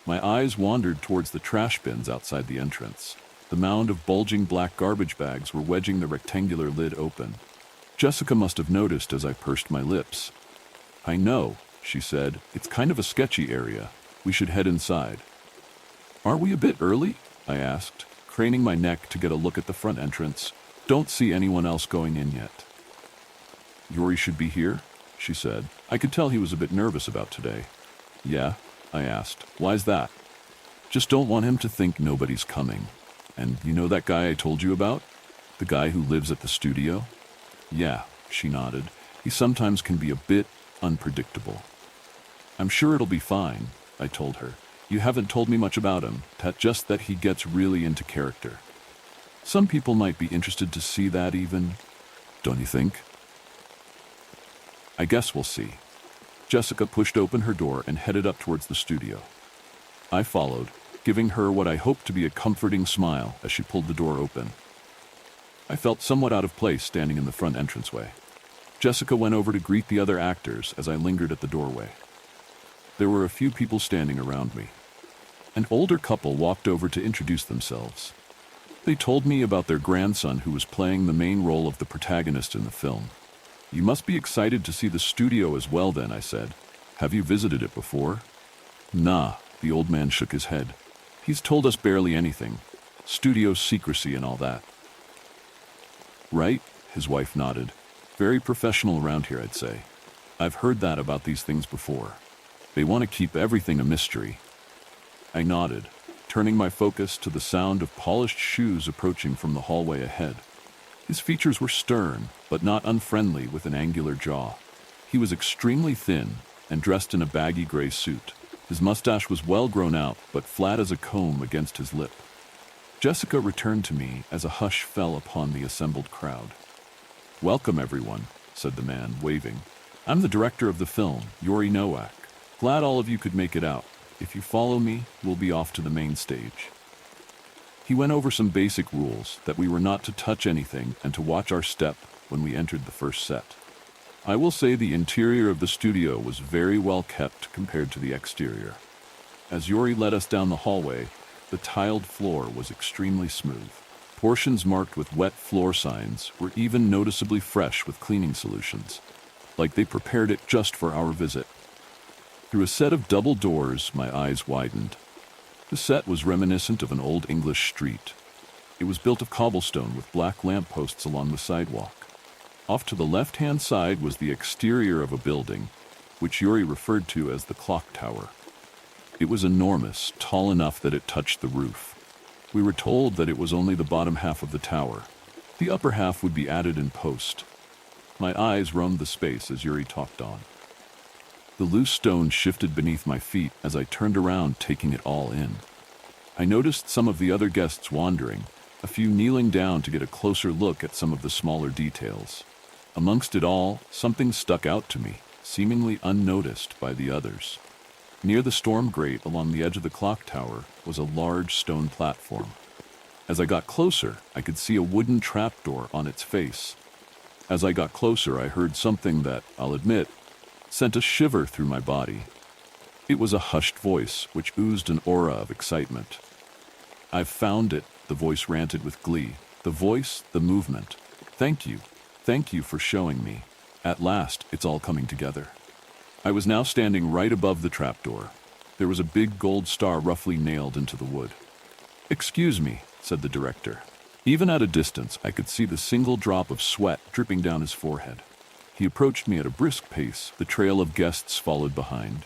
My eyes wandered towards the trash bins outside the entrance. The mound of bulging black garbage bags were wedging the rectangular lid open. Jessica must have noticed as I pursed my lips. "I know," she said. "It's kind of a sketchy area. We should head inside." "Aren't we a bit early?" I asked, craning my neck to get a look at the front entrance. "Don't see anyone else going in yet." "Yuri should be here," she said. I could tell he was a bit nervous about today. "Yeah?" I asked. "Why's that?" Just don't want him to think nobody's coming. And you know that guy I told you about? The guy who lives at the studio? Yeah, she nodded. He sometimes can be a bit unpredictable. I'm sure it'll be fine, I told her. You haven't told me much about him, just that he gets really into character. Some people might be interested to see that even, don't you think? I guess we'll see. Jessica pushed open her door and headed up towards the studio. I followed, giving her what I hoped to be a comforting smile as she pulled the door open. I felt somewhat out of place standing in the front entranceway. Jessica went over to greet the other actors as I lingered at the doorway. There were a few people standing around me. An older couple walked over to introduce themselves. They told me about their grandson who was playing the main role of the protagonist in the film. You must be excited to see the studio as well then, I said. Have you visited it before? Nah, the old man shook his head. He's told us barely anything. Studio secrecy and all that. Right? His wife nodded. Very professional around here, I'd say. I've heard that about these things before. They want to keep everything a mystery. I nodded, turning my focus to the sound of polished shoes approaching from the hallway ahead. His features were stern, but not unfriendly, with an angular jaw. He was extremely thin and dressed in a baggy gray suit. His mustache was well grown out, but flat as a comb against his lip. Jessica returned to me as a hush fell upon the assembled crowd. Welcome, everyone, said the man, waving. I'm the director of the film, Yuri Nowak. Glad all of you could make it out. If you follow me, we'll be off to the main stage. He went over some basic rules, that we were not to touch anything and to watch our step when we entered the first set. I will say the interior of the studio was very well kept compared to the exterior. As Yuri led us down the hallway, the tiled floor was extremely smooth. Portions marked with wet floor signs were even noticeably fresh with cleaning solutions, like they prepared it just for our visit. Through a set of double doors, my eyes widened. The set was reminiscent of an old English street. It was built of cobblestone with black lampposts along the sidewalk. Off to the left-hand side was the exterior of a building, which Yuri referred to as the clock tower. It was enormous, tall enough that it touched the roof. We were told that it was only the bottom half of the tower. The upper half would be added in post. My eyes roamed the space as Yuri talked on. The loose stone shifted beneath my feet as I turned around, taking it all in. I noticed some of the other guests wandering, a few kneeling down to get a closer look at some of the smaller details. Amongst it all, something stuck out to me, seemingly unnoticed by the others. Near the storm grate along the edge of the clock tower was a large stone platform. As I got closer, I could see a wooden trapdoor on its face. As I got closer, I heard something that, I'll admit, sent a shiver through my body. It was a hushed voice which oozed an aura of excitement. I've found it, the voice ranted with glee. The voice, the movement. Thank you for showing me. At last, it's all coming together. I was now standing right above the trapdoor. There was a big gold star roughly nailed into the wood. Excuse me, said the director. Even at a distance, I could see the single drop of sweat dripping down his forehead. He approached me at a brisk pace. The trail of guests followed behind.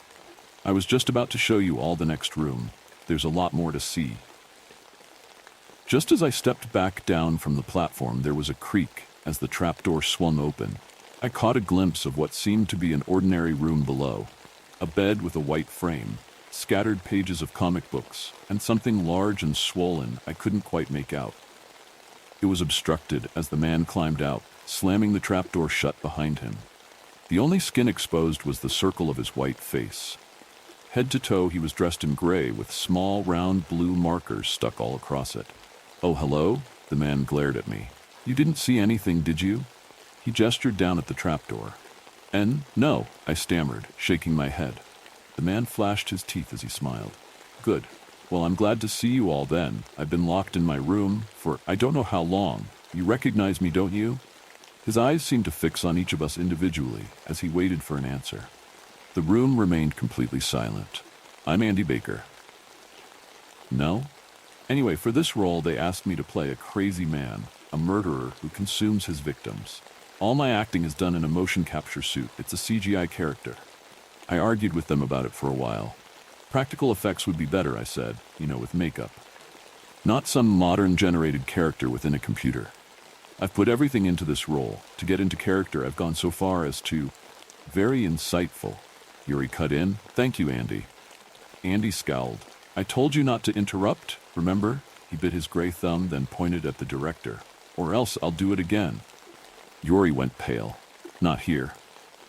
I was just about to show you all the next room. There's a lot more to see. Just as I stepped back down from the platform, there was a creak as the trapdoor swung open. I caught a glimpse of what seemed to be an ordinary room below. A bed with a white frame, scattered pages of comic books, and something large and swollen I couldn't quite make out. It was obstructed as the man climbed out, slamming the trapdoor shut behind him. The only skin exposed was the circle of his white face. Head to toe, he was dressed in gray with small, round blue markers stuck all across it. Oh, hello? The man glared at me. You didn't see anything, did you? He gestured down at the trapdoor. No, I stammered, shaking my head. The man flashed his teeth as he smiled. Good. Well, I'm glad to see you all then. I've been locked in my room for I don't know how long. You recognize me, don't you? His eyes seemed to fix on each of us individually as he waited for an answer. The room remained completely silent. I'm Andy Baker. No? Anyway, for this role, they asked me to play a crazy man, a murderer who consumes his victims. All my acting is done in a motion capture suit. It's a CGI character. I argued with them about it for a while. Practical effects would be better, I said, with makeup. Not some modern-generated character within a computer. I've put everything into this role. To get into character, I've gone so far as to... Very insightful. Yuri cut in. Thank you, Andy. Andy scowled. I told you not to interrupt, remember? He bit his gray thumb, then pointed at the director. Or else I'll do it again. Yuri went pale. Not here.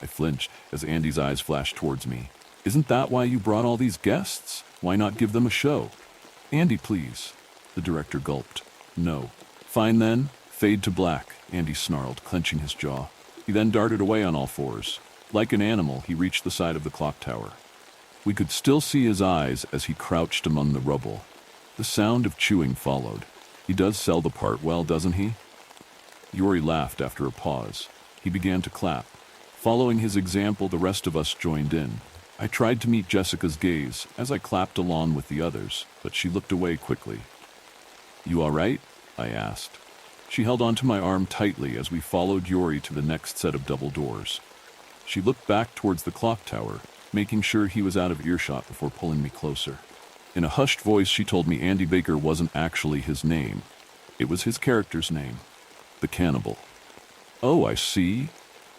I flinched as Andy's eyes flashed towards me. Isn't that why you brought all these guests? Why not give them a show? Andy, please. The director gulped. No. Fine then. Fade to black, Andy snarled, clenching his jaw. He then darted away on all fours. Like an animal, he reached the side of the clock tower. We could still see his eyes as he crouched among the rubble. The sound of chewing followed. He does sell the part well, doesn't he? Yuri laughed after a pause. He began to clap. Following his example, the rest of us joined in. I tried to meet Jessica's gaze as I clapped along with the others, but she looked away quickly. You all right? I asked. She held onto my arm tightly as we followed Yuri to the next set of double doors. She looked back towards the clock tower, making sure he was out of earshot before pulling me closer. In a hushed voice, she told me Andy Baker wasn't actually his name. It was his character's name. The Cannibal. Oh, I see.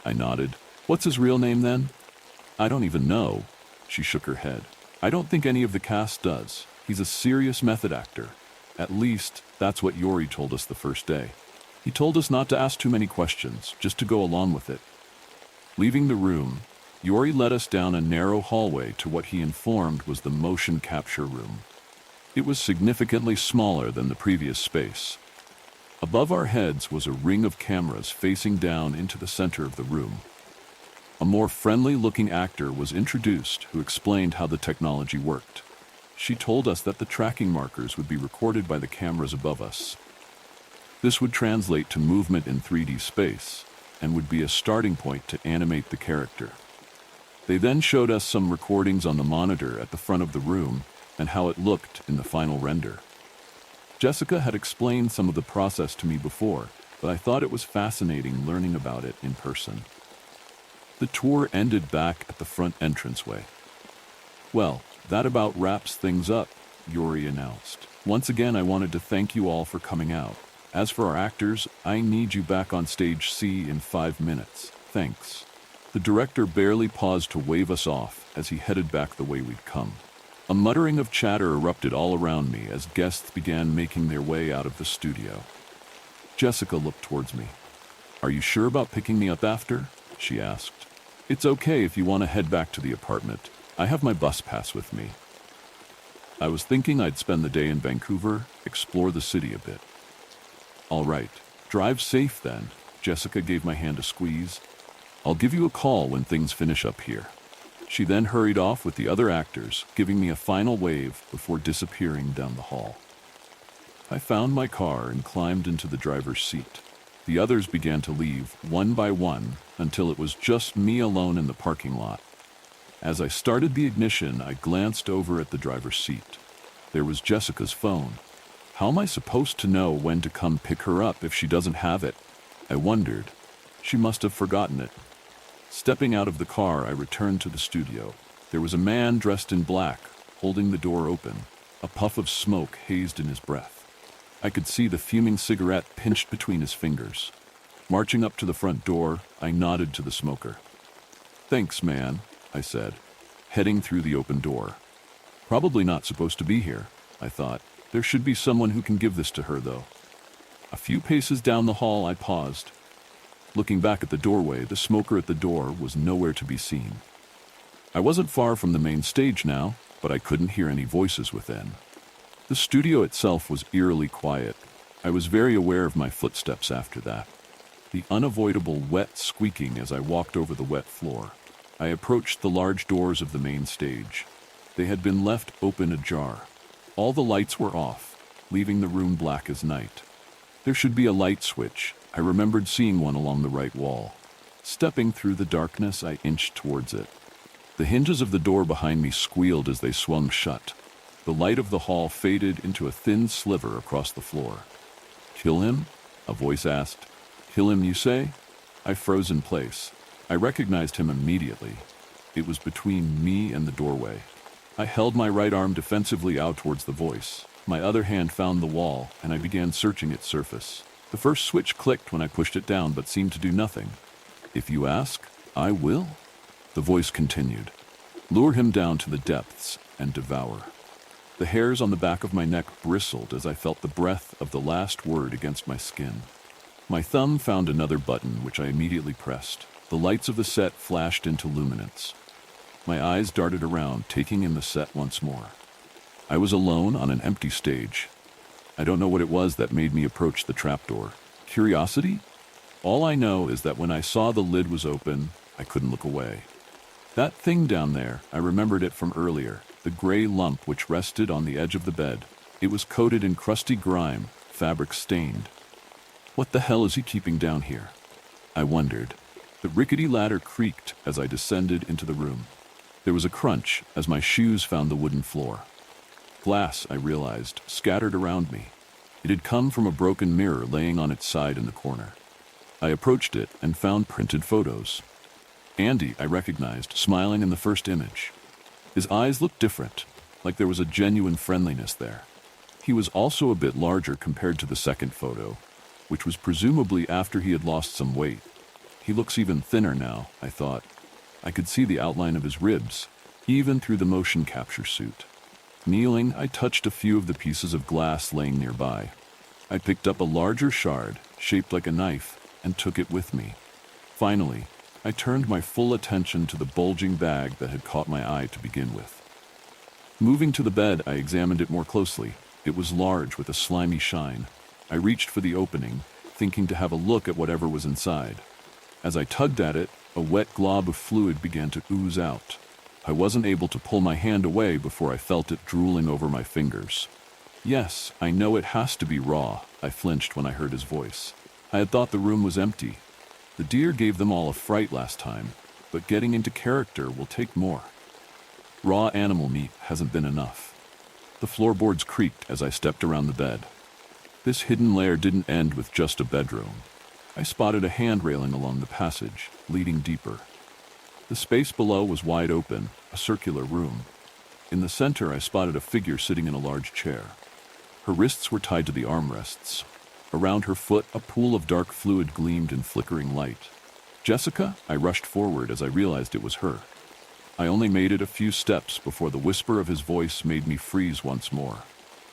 I nodded. What's his real name then? I don't even know. She shook her head. I don't think any of the cast does. He's a serious method actor. At least, that's what Yuri told us the first day. He told us not to ask too many questions, just to go along with it. Leaving the room, Yuri led us down a narrow hallway to what he informed was the motion capture room. It was significantly smaller than the previous space. Above our heads was a ring of cameras facing down into the center of the room. A more friendly-looking actor was introduced who explained how the technology worked. She told us that the tracking markers would be recorded by the cameras above us. This would translate to movement in 3D space and would be a starting point to animate the character. They then showed us some recordings on the monitor at the front of the room and how it looked in the final render. Jessica had explained some of the process to me before, but I thought it was fascinating learning about it in person. The tour ended back at the front entranceway. Well, that about wraps things up, Yuri announced. Once again, I wanted to thank you all for coming out. As for our actors, I need you back on stage C in 5 minutes. Thanks. The director barely paused to wave us off as he headed back the way we'd come. A muttering of chatter erupted all around me as guests began making their way out of the studio. Jessica looked towards me. Are you sure about picking me up after? She asked. It's okay if you want to head back to the apartment. I have my bus pass with me. I was thinking I'd spend the day in Vancouver, explore the city a bit. All right, drive safe then. Jessica gave my hand a squeeze. I'll give you a call when things finish up here. She then hurried off with the other actors, giving me a final wave before disappearing down the hall. I found my car and climbed into the driver's seat. The others began to leave, one by one, until it was just me alone in the parking lot. As I started the ignition, I glanced over at the driver's seat. There was Jessica's phone. How am I supposed to know when to come pick her up if she doesn't have it? I wondered. She must have forgotten it. Stepping out of the car, I returned to the studio. There was a man dressed in black, holding the door open. A puff of smoke hazed in his breath. I could see the fuming cigarette pinched between his fingers. Marching up to the front door, I nodded to the smoker. Thanks, man, I said, heading through the open door. Probably not supposed to be here, I thought. There should be someone who can give this to her, though. A few paces down the hall, I paused. Looking back at the doorway, the smoker at the door was nowhere to be seen. I wasn't far from the main stage now, but I couldn't hear any voices within. The studio itself was eerily quiet. I was very aware of my footsteps after that. The unavoidable wet squeaking as I walked over the wet floor. I approached the large doors of the main stage. They had been left open ajar. All the lights were off, leaving the room black as night. There should be a light switch. I remembered seeing one along the right wall. Stepping through the darkness, I inched towards it. The hinges of the door behind me squealed as they swung shut. The light of the hall faded into a thin sliver across the floor. Kill him? A voice asked. Kill him, you say? I froze in place. I recognized him immediately. It was between me and the doorway. I held my right arm defensively out towards the voice. My other hand found the wall, and I began searching its surface. The first switch clicked when I pushed it down, but seemed to do nothing. "If you ask, I will," the voice continued. "Lure him down to the depths and devour." The hairs on the back of my neck bristled as I felt the breath of the last word against my skin. My thumb found another button, which I immediately pressed. The lights of the set flashed into luminance. My eyes darted around, taking in the set once more. I was alone on an empty stage. I don't know what it was that made me approach the trapdoor. Curiosity? All I know is that when I saw the lid was open, I couldn't look away. That thing down there, I remembered it from earlier, the gray lump which rested on the edge of the bed. It was coated in crusty grime, fabric stained. What the hell is he keeping down here? I wondered. The rickety ladder creaked as I descended into the room. There was a crunch as my shoes found the wooden floor. Glass, I realized, scattered around me. It had come from a broken mirror laying on its side in the corner. I approached it and found printed photos. Andy, I recognized, smiling in the first image. His eyes looked different, like there was a genuine friendliness there. He was also a bit larger compared to the second photo, which was presumably after he had lost some weight. He looks even thinner now, I thought. I could see the outline of his ribs, even through the motion capture suit. Kneeling, I touched a few of the pieces of glass laying nearby. I picked up a larger shard, shaped like a knife, and took it with me. Finally, I turned my full attention to the bulging bag that had caught my eye to begin with. Moving to the bed, I examined it more closely. It was large with a slimy shine. I reached for the opening, thinking to have a look at whatever was inside. As I tugged at it, a wet glob of fluid began to ooze out. I wasn't able to pull my hand away before I felt it drooling over my fingers. "Yes, I know it has to be raw," I flinched when I heard his voice. I had thought the room was empty. The deer gave them all a fright last time, but getting into character will take more. Raw animal meat hasn't been enough. The floorboards creaked as I stepped around the bed. This hidden lair didn't end with just a bedroom. I spotted a hand railing along the passage, leading deeper. The space below was wide open, a circular room. In the center, I spotted a figure sitting in a large chair. Her wrists were tied to the armrests. Around her foot, a pool of dark fluid gleamed in flickering light. "Jessica?" I rushed forward as I realized it was her. I only made it a few steps before the whisper of his voice made me freeze once more.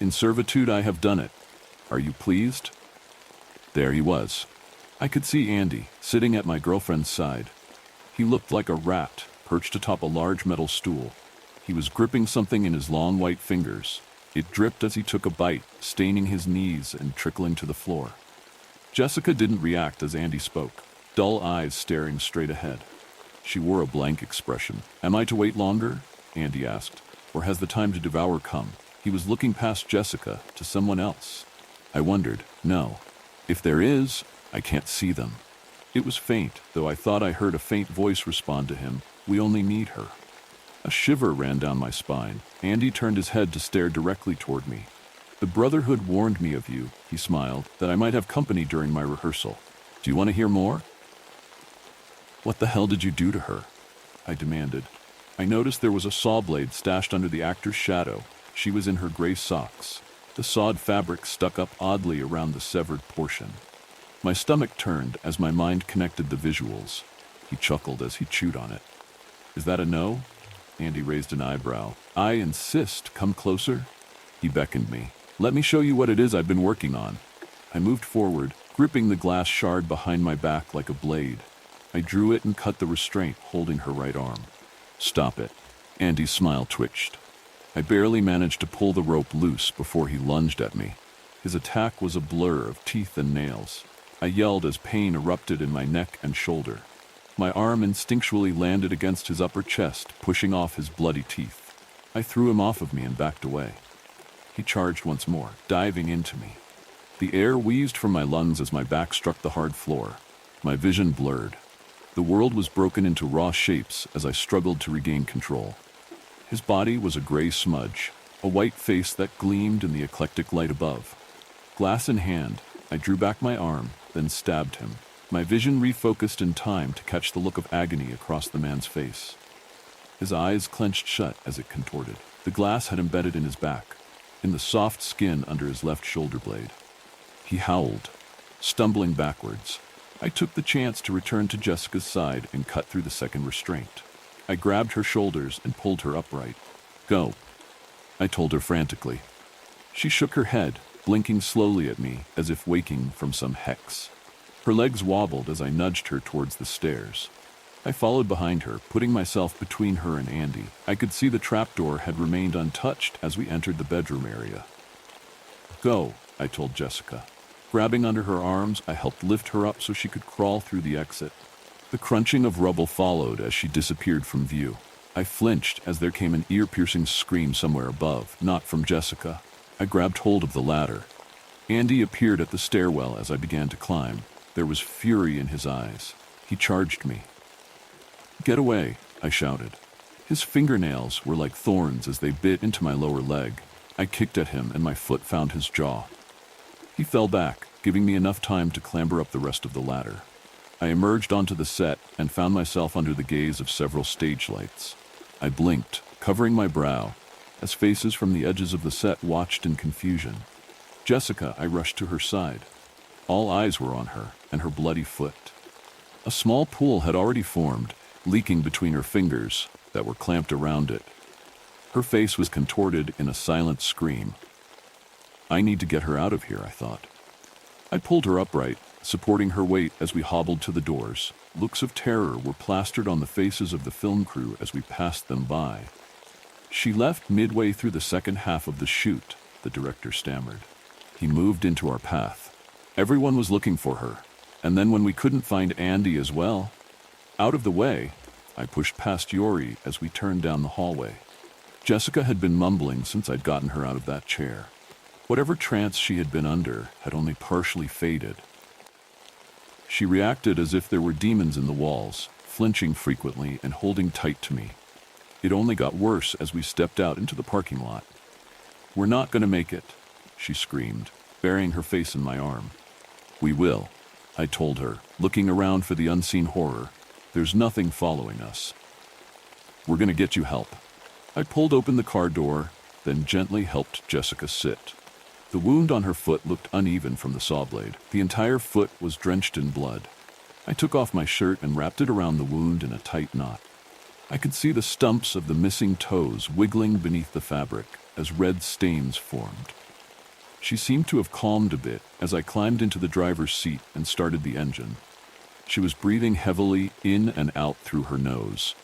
"In servitude I have done it. Are you pleased?" There he was. I could see Andy, sitting at my girlfriend's side. He looked like a rat, perched atop a large metal stool. He was gripping something in his long white fingers. It dripped as he took a bite, staining his knees and trickling to the floor. Jessica didn't react as Andy spoke, dull eyes staring straight ahead. She wore a blank expression. "Am I to wait longer?" Andy asked. "Or has the time to devour come?" He was looking past Jessica to someone else. I wondered. No. If there is, I can't see them. It was faint, though I thought I heard a faint voice respond to him. "We only need her." A shiver ran down my spine. Andy turned his head to stare directly toward me. "The Brotherhood warned me of you," he smiled, "that I might have company during my rehearsal. Do you want to hear more?" "What the hell did you do to her?" I demanded. I noticed there was a saw blade stashed under the actor's shadow. She was in her gray socks. The sawed fabric stuck up oddly around the severed portion. My stomach turned as my mind connected the visuals. He chuckled as he chewed on it. "Is that a no?" Andy raised an eyebrow. "I insist. Come closer." He beckoned me. "Let me show you what it is I've been working on." I moved forward, gripping the glass shard behind my back like a blade. I drew it and cut the restraint, holding her right arm. "Stop it." Andy's smile twitched. I barely managed to pull the rope loose before he lunged at me. His attack was a blur of teeth and nails. I yelled as pain erupted in my neck and shoulder. My arm instinctually landed against his upper chest, pushing off his bloody teeth. I threw him off of me and backed away. He charged once more, diving into me. The air wheezed from my lungs as my back struck the hard floor. My vision blurred. The world was broken into raw shapes as I struggled to regain control. His body was a gray smudge, a white face that gleamed in the eclectic light above. Glass in hand, I drew back my arm, then stabbed him. My vision refocused in time to catch the look of agony across the man's face. His eyes clenched shut as it contorted. The glass had embedded in his back, in the soft skin under his left shoulder blade. He howled, stumbling backwards. I took the chance to return to Jessica's side and cut through the second restraint. I grabbed her shoulders and pulled her upright. "Go," I told her frantically. She shook her head, blinking slowly at me as if waking from some hex. Her legs wobbled as I nudged her towards the stairs. I followed behind her, putting myself between her and Andy. I could see the trapdoor had remained untouched as we entered the bedroom area. "Go," I told Jessica. Grabbing under her arms, I helped lift her up so she could crawl through the exit. The crunching of rubble followed as she disappeared from view. I flinched as there came an ear-piercing scream somewhere above, not from Jessica. I grabbed hold of the ladder. Andy appeared at the stairwell as I began to climb. There was fury in his eyes. He charged me. "Get away," I shouted. His fingernails were like thorns as they bit into my lower leg. I kicked at him and my foot found his jaw. He fell back, giving me enough time to clamber up the rest of the ladder. I emerged onto the set and found myself under the gaze of several stage lights. I blinked, covering my brow, as faces from the edges of the set watched in confusion. "Jessica," I rushed to her side. All eyes were on her and her bloody foot. A small pool had already formed, leaking between her fingers that were clamped around it. Her face was contorted in a silent scream. I need to get her out of here, I thought. I pulled her upright, supporting her weight as we hobbled to the doors. Looks of terror were plastered on the faces of the film crew as we passed them by. "She left midway through the second half of the shoot," the director stammered. He moved into our path. Everyone was looking for her, and then when we couldn't find Andy as well, out of the way, I pushed past Yori as we turned down the hallway. Jessica had been mumbling since I'd gotten her out of that chair. Whatever trance she had been under had only partially faded. She reacted as if there were demons in the walls, flinching frequently and holding tight to me. It only got worse as we stepped out into the parking lot. "We're not going to make it," she screamed, burying her face in my arm. "We will," I told her, looking around for the unseen horror. "There's nothing following us. We're going to get you help." I pulled open the car door, then gently helped Jessica sit. The wound on her foot looked uneven from the saw blade. The entire foot was drenched in blood. I took off my shirt and wrapped it around the wound in a tight knot. I could see the stumps of the missing toes wiggling beneath the fabric as red stains formed. She seemed to have calmed a bit as I climbed into the driver's seat and started the engine. She was breathing heavily in and out through her nose.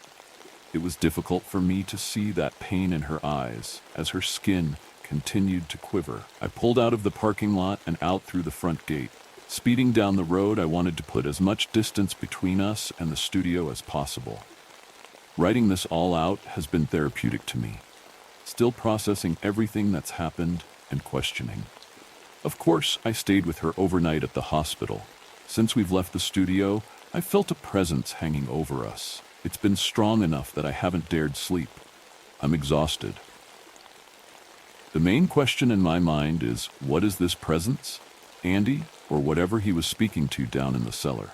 It was difficult for me to see that pain in her eyes as her skin continued to quiver. I pulled out of the parking lot and out through the front gate. Speeding down the road, I wanted to put as much distance between us and the studio as possible. Writing this all out has been therapeutic to me, still processing everything that's happened and questioning. Of course, I stayed with her overnight at the hospital. Since we've left the studio, I felt a presence hanging over us. It's been strong enough that I haven't dared sleep. I'm exhausted. The main question in my mind is, what is this presence? Andy, or whatever he was speaking to down in the cellar?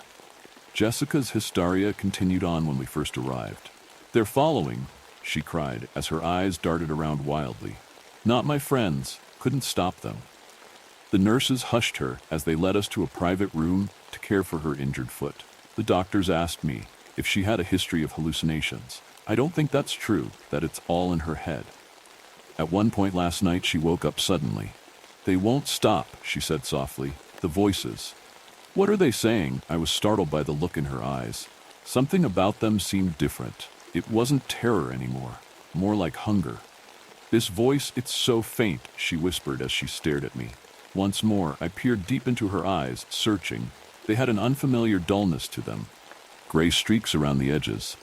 Jessica's hysteria continued on when we first arrived. "They're following," she cried as her eyes darted around wildly. "Not my friends. Couldn't stop them." The nurses hushed her as they led us to a private room to care for her injured foot. The doctors asked me if she had a history of hallucinations. I don't think that's true, that it's all in her head. At one point last night, she woke up suddenly. "They won't stop," she said softly. "The voices. What are they saying?" I was startled by the look in her eyes. Something about them seemed different. It wasn't terror anymore, more like hunger. "This voice, it's so faint," she whispered as she stared at me. Once more, I peered deep into her eyes, searching. They had an unfamiliar dullness to them, gray streaks around the edges.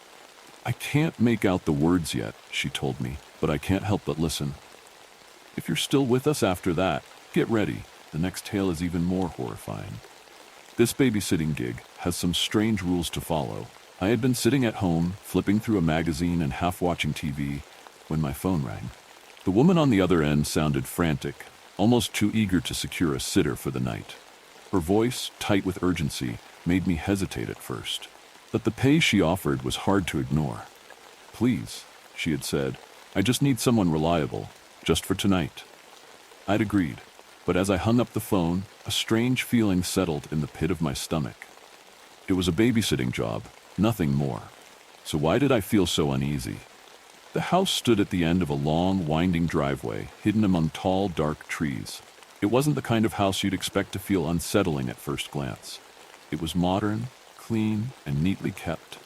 "I can't make out the words yet," she told me, "but I can't help but listen. If you're still with us after that, get ready. The next tale is even more horrifying." This babysitting gig has some strange rules to follow. I had been sitting at home, flipping through a magazine and half watching TV, when my phone rang. The woman on the other end sounded frantic, almost too eager to secure a sitter for the night. Her voice, tight with urgency, made me hesitate at first. But the pay she offered was hard to ignore. "Please," she had said, I just need someone reliable, just for tonight. I'd agreed, but as I hung up the phone, a strange feeling settled in the pit of my stomach. It was a babysitting job, nothing more. So why did I feel so uneasy? The house stood at the end of a long, winding driveway, hidden among tall, dark trees. It wasn't the kind of house you'd expect to feel unsettling at first glance. It was modern, clean, and neatly kept.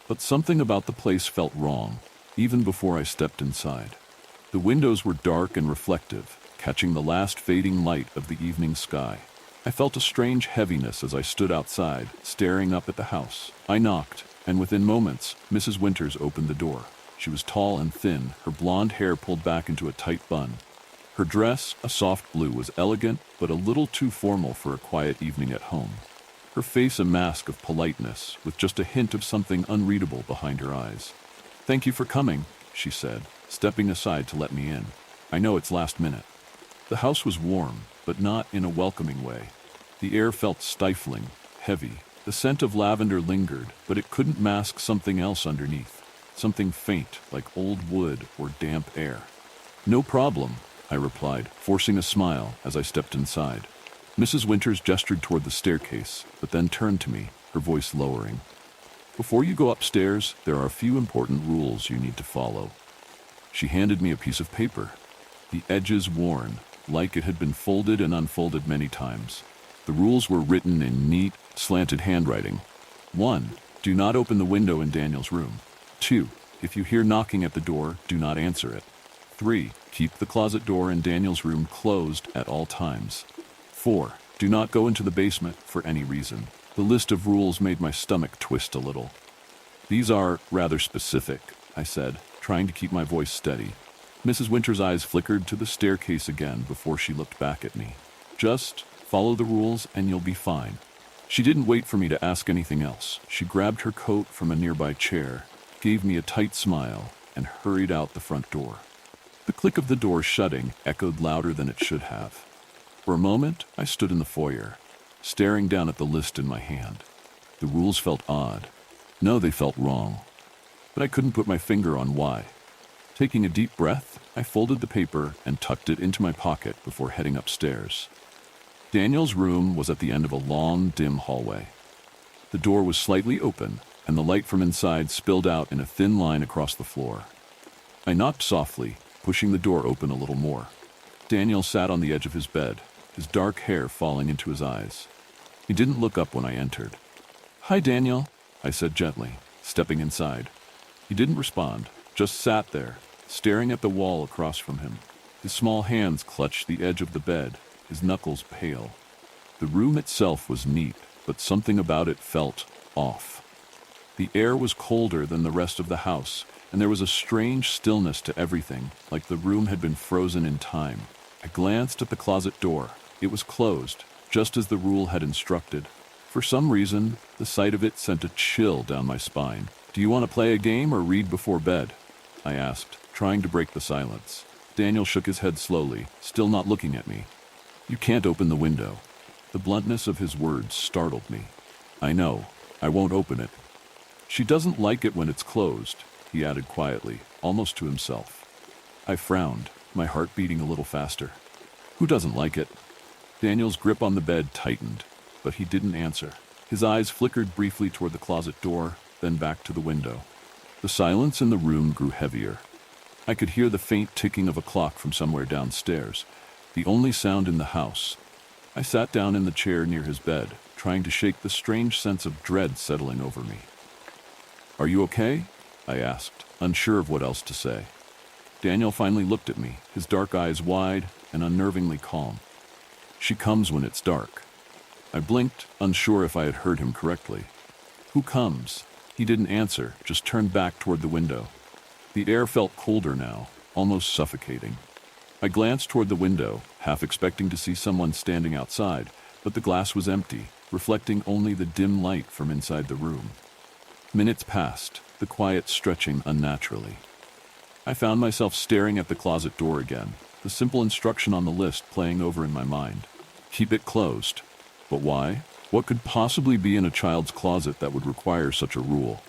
But something about the place felt wrong, even before I stepped inside. The windows were dark and reflective, catching the last fading light of the evening sky. I felt a strange heaviness as I stood outside, staring up at the house. I knocked, and within moments, Mrs. Winters opened the door. She was tall and thin, her blonde hair pulled back into a tight bun. Her dress, a soft blue, was elegant, but a little too formal for a quiet evening at home. Her face a mask of politeness, with just a hint of something unreadable behind her eyes. "Thank you for coming," she said, stepping aside to let me in. "I know it's last minute." The house was warm, but not in a welcoming way. The air felt stifling, heavy. The scent of lavender lingered, but it couldn't mask something else underneath. Something faint, like old wood or damp air. "No problem," I replied, forcing a smile as I stepped inside. Mrs. Winters gestured toward the staircase, but then turned to me, her voice lowering. "Before you go upstairs, there are a few important rules you need to follow." She handed me a piece of paper, the edges worn, like it had been folded and unfolded many times. The rules were written in neat, slanted handwriting. 1. Do not open the window in Daniel's room. 2. If you hear knocking at the door, do not answer it. 3. Keep the closet door in Daniel's room closed at all times. 4. Do not go into the basement for any reason. The list of rules made my stomach twist a little. "These are rather specific," I said, trying to keep my voice steady. Mrs. Winters' eyes flickered to the staircase again before she looked back at me. "Just follow the rules and you'll be fine." She didn't wait for me to ask anything else. She grabbed her coat from a nearby chair, gave me a tight smile, and hurried out the front door. The click of the door shutting echoed louder than it should have. For a moment, I stood in the foyer, staring down at the list in my hand. The rules felt odd. No, they felt wrong. But I couldn't put my finger on why. Taking a deep breath, I folded the paper and tucked it into my pocket before heading upstairs. Daniel's room was at the end of a long, dim hallway. The door was slightly open, and the light from inside spilled out in a thin line across the floor. I knocked softly, pushing the door open a little more. Daniel sat on the edge of his bed, his dark hair falling into his eyes. He didn't look up when I entered. "Hi, Daniel," I said gently, stepping inside. He didn't respond, just sat there, staring at the wall across from him. His small hands clutched the edge of the bed, his knuckles pale. The room itself was neat, but something about it felt off. The air was colder than the rest of the house, and there was a strange stillness to everything, like the room had been frozen in time. I glanced at the closet door. It was closed, just as the rule had instructed. For some reason, the sight of it sent a chill down my spine. "Do you want to play a game or read before bed?" I asked, trying to break the silence. Daniel shook his head slowly, still not looking at me. "You can't open the window." The bluntness of his words startled me. "I know. I won't open it." "She doesn't like it when it's closed," he added quietly, almost to himself. I frowned, my heart beating a little faster. "Who doesn't like it?" Daniel's grip on the bed tightened, but he didn't answer. His eyes flickered briefly toward the closet door, then back to the window. The silence in the room grew heavier. I could hear the faint ticking of a clock from somewhere downstairs, the only sound in the house. I sat down in the chair near his bed, trying to shake the strange sense of dread settling over me. "Are you okay?" I asked, unsure of what else to say. Daniel finally looked at me, his dark eyes wide and unnervingly calm. "She comes when it's dark." I blinked, unsure if I had heard him correctly. "Who comes?" He didn't answer, just turned back toward the window. The air felt colder now, almost suffocating. I glanced toward the window, half expecting to see someone standing outside, but the glass was empty, reflecting only the dim light from inside the room. Minutes passed, the quiet stretching unnaturally. I found myself staring at the closet door again, the simple instruction on the list playing over in my mind. Keep it closed. But why? What could possibly be in a child's closet that would require such a rule?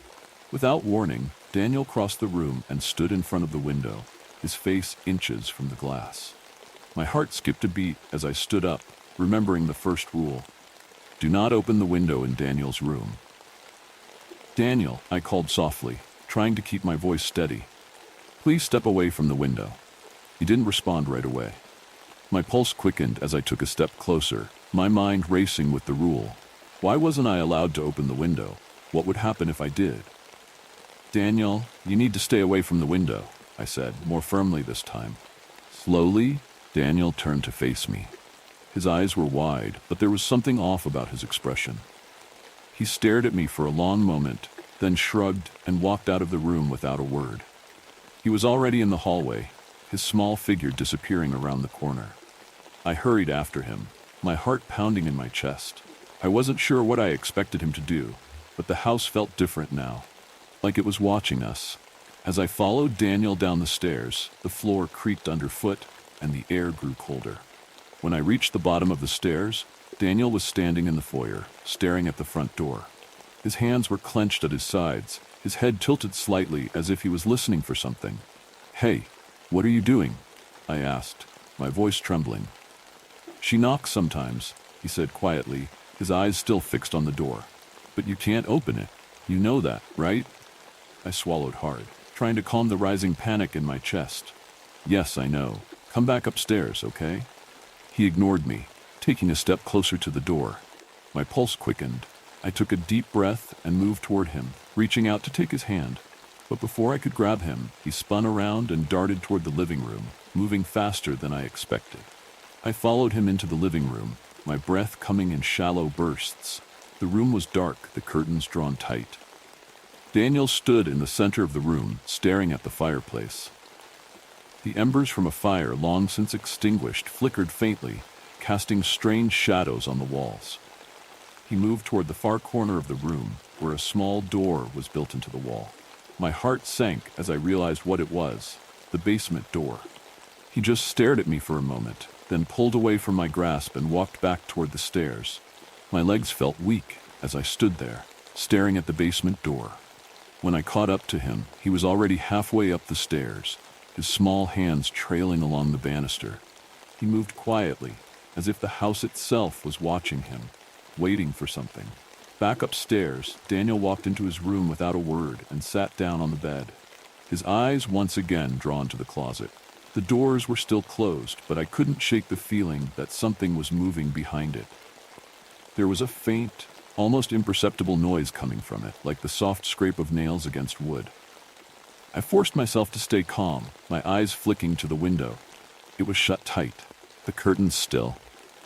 Without warning, Daniel crossed the room and stood in front of the window. his face inches from the glass. My heart skipped a beat as I stood up, remembering the first rule. Do not open the window in Daniel's room. Daniel, I called softly, trying to keep my voice steady. Please step away from the window. He didn't respond right away. My pulse quickened as I took a step closer, my mind racing with the rule. Why wasn't I allowed to open the window? What would happen if I did? Daniel, you need to stay away from the window, I said, more firmly this time. Slowly, Daniel turned to face me. His eyes were wide, but there was something off about his expression. He stared at me for a long moment, then shrugged and walked out of the room without a word. He was already in the hallway, his small figure disappearing around the corner. I hurried after him, my heart pounding in my chest. I wasn't sure what I expected him to do, but the house felt different now, like it was watching us. As I followed Daniel down the stairs, the floor creaked underfoot and the air grew colder. When I reached the bottom of the stairs, Daniel was standing in the foyer, staring at the front door. His hands were clenched at his sides, his head tilted slightly as if he was listening for something. Hey, what are you doing? I asked, my voice trembling. She knocks sometimes, he said quietly, his eyes still fixed on the door. But you can't open it. You know that, right? I swallowed hard, trying to calm the rising panic in my chest. Yes, I know. Come back upstairs, okay? He ignored me, taking a step closer to the door. My pulse quickened. I took a deep breath and moved toward him, reaching out to take his hand. But before I could grab him, he spun around and darted toward the living room, moving faster than I expected. I followed him into the living room, my breath coming in shallow bursts. The room was dark, the curtains drawn tight. Daniel stood in the center of the room, staring at the fireplace. The embers from a fire long since extinguished flickered faintly, casting strange shadows on the walls. He moved toward the far corner of the room, where a small door was built into the wall. My heart sank as I realized what it was, the basement door. He just stared at me for a moment, then pulled away from my grasp and walked back toward the stairs. My legs felt weak as I stood there, staring at the basement door. When I caught up to him, he was already halfway up the stairs, his small hands trailing along the banister. He moved quietly, as if the house itself was watching him, waiting for something. Back upstairs, Daniel walked into his room without a word and sat down on the bed, his eyes once again drawn to the closet. The doors were still closed, but I couldn't shake the feeling that something was moving behind it. There was a faint, almost imperceptible noise coming from it, like the soft scrape of nails against wood. I forced myself to stay calm, my eyes flicking to the window. It was shut tight, the curtains still.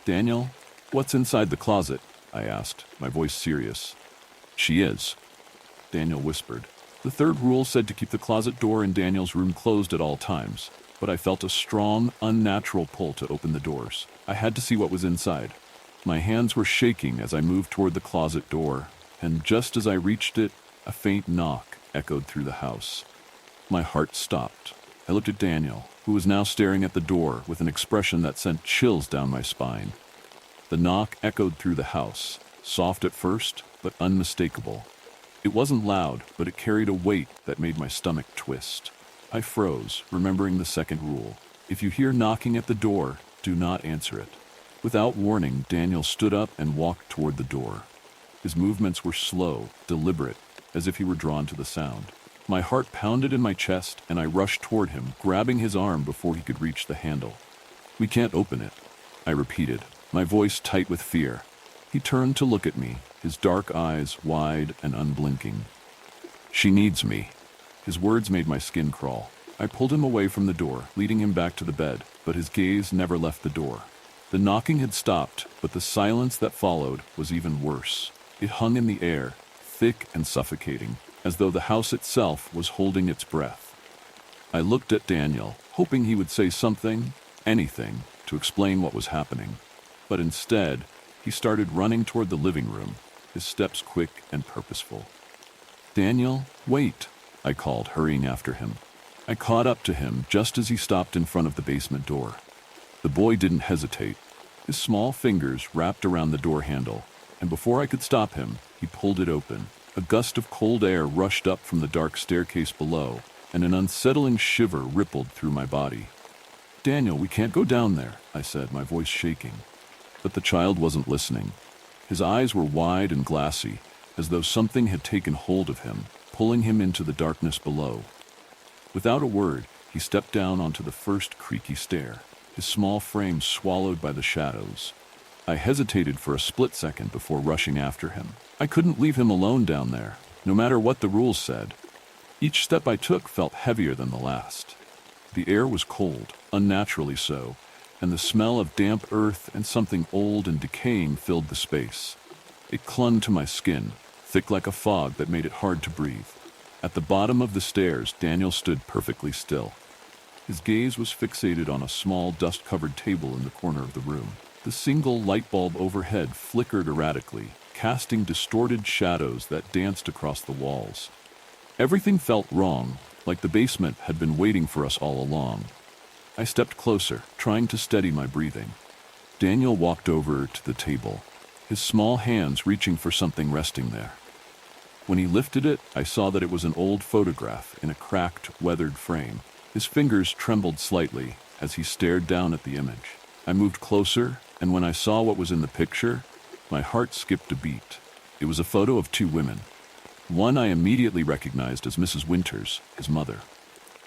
Daniel, what's inside the closet? I asked, my voice serious. She is, Daniel whispered. The third rule said to keep the closet door in Daniel's room closed at all times, but I felt a strong, unnatural pull to open the doors. I had to see what was inside. My hands were shaking as I moved toward the closet door, and just as I reached it, a faint knock echoed through the house. My heart stopped. I looked at Daniel, who was now staring at the door with an expression that sent chills down my spine. The knock echoed through the house, soft at first, but unmistakable. It wasn't loud, but it carried a weight that made my stomach twist. I froze, remembering the second rule. If you hear knocking at the door, do not answer it. Without warning, Daniel stood up and walked toward the door. His movements were slow, deliberate, as if he were drawn to the sound. My heart pounded in my chest, and I rushed toward him, grabbing his arm before he could reach the handle. We can't open it, I repeated, my voice tight with fear. He turned to look at me, his dark eyes wide and unblinking. She needs me. His words made my skin crawl. I pulled him away from the door, leading him back to the bed, but his gaze never left the door. The knocking had stopped, but the silence that followed was even worse. It hung in the air, thick and suffocating, as though the house itself was holding its breath. I looked at Daniel, hoping he would say something, anything, to explain what was happening. But instead, he started running toward the living room, his steps quick and purposeful. Daniel, wait, I called, hurrying after him. I caught up to him just as he stopped in front of the basement door. The boy didn't hesitate. His small fingers wrapped around the door handle, and before I could stop him, he pulled it open. A gust of cold air rushed up from the dark staircase below, and an unsettling shiver rippled through my body. "Daniel, we can't go down there," I said, my voice shaking. But the child wasn't listening. His eyes were wide and glassy, as though something had taken hold of him, pulling him into the darkness below. Without a word, he stepped down onto the first creaky stair, his small frame swallowed by the shadows. I hesitated for a split second before rushing after him. I couldn't leave him alone down there, no matter what the rules said. Each step I took felt heavier than the last. The air was cold, unnaturally so, and the smell of damp earth and something old and decaying filled the space. It clung to my skin, thick like a fog that made it hard to breathe. At the bottom of the stairs, Daniel stood perfectly still. His gaze was fixated on a small, dust-covered table in the corner of the room. The single light bulb overhead flickered erratically, casting distorted shadows that danced across the walls. Everything felt wrong, like the basement had been waiting for us all along. I stepped closer, trying to steady my breathing. Daniel walked over to the table, his small hands reaching for something resting there. When he lifted it, I saw that it was an old photograph in a cracked, weathered frame. His fingers trembled slightly as he stared down at the image. I moved closer, and when I saw what was in the picture, my heart skipped a beat. It was a photo of two women. One I immediately recognized as Mrs. Winters, his mother.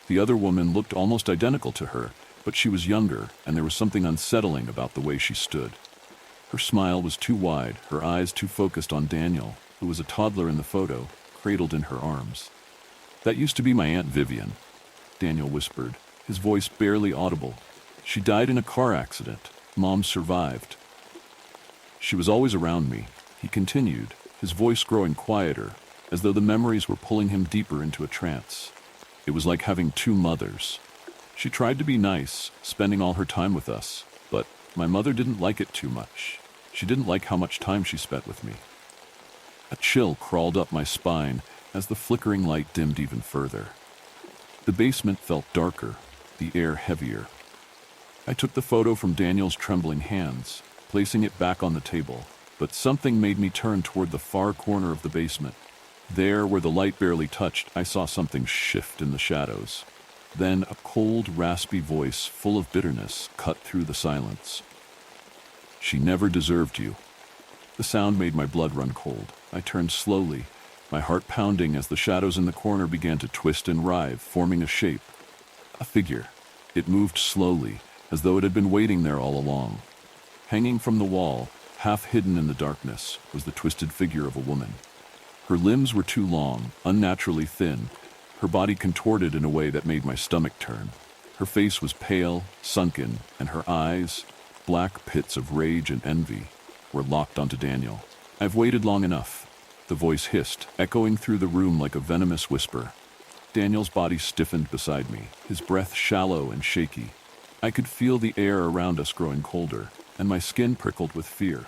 The other woman looked almost identical to her, but she was younger, and there was something unsettling about the way she stood. Her smile was too wide, her eyes too focused on Daniel, who was a toddler in the photo, cradled in her arms. "That used to be my Aunt Vivian," Daniel whispered, his voice barely audible. "She died in a car accident. Mom survived." "She was always around me," he continued, his voice growing quieter, as though the memories were pulling him deeper into a trance. It was like having two mothers. She tried to be nice, spending all her time with us, but my mother didn't like it too much. She didn't like how much time she spent with me. A chill crawled up my spine as the flickering light dimmed even further. The basement felt darker, the air heavier. I took the photo from Daniel's trembling hands, placing it back on the table, but something made me turn toward the far corner of the basement. There, where the light barely touched, I saw something shift in the shadows. Then a cold, raspy voice, full of bitterness, cut through the silence. "She never deserved you." The sound made my blood run cold. I turned slowly, my heart pounding as the shadows in the corner began to twist and writhe, forming a shape. A figure. It moved slowly, as though it had been waiting there all along. Hanging from the wall, half hidden in the darkness, was the twisted figure of a woman. Her limbs were too long, unnaturally thin, her body contorted in a way that made my stomach turn. Her face was pale, sunken, and her eyes, black pits of rage and envy, were locked onto Daniel. "I've waited long enough," the voice hissed, echoing through the room like a venomous whisper. Daniel's body stiffened beside me, his breath shallow and shaky. I could feel the air around us growing colder, and my skin prickled with fear.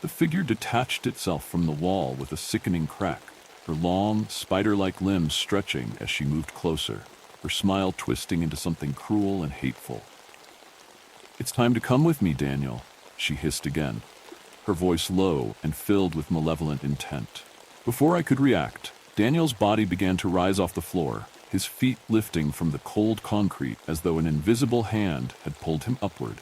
The figure detached itself from the wall with a sickening crack, her long, spider-like limbs stretching as she moved closer, her smile twisting into something cruel and hateful. "It's time to come with me, Daniel," she hissed again, her voice low and filled with malevolent intent. Before I could react, Daniel's body began to rise off the floor, his feet lifting from the cold concrete as though an invisible hand had pulled him upward.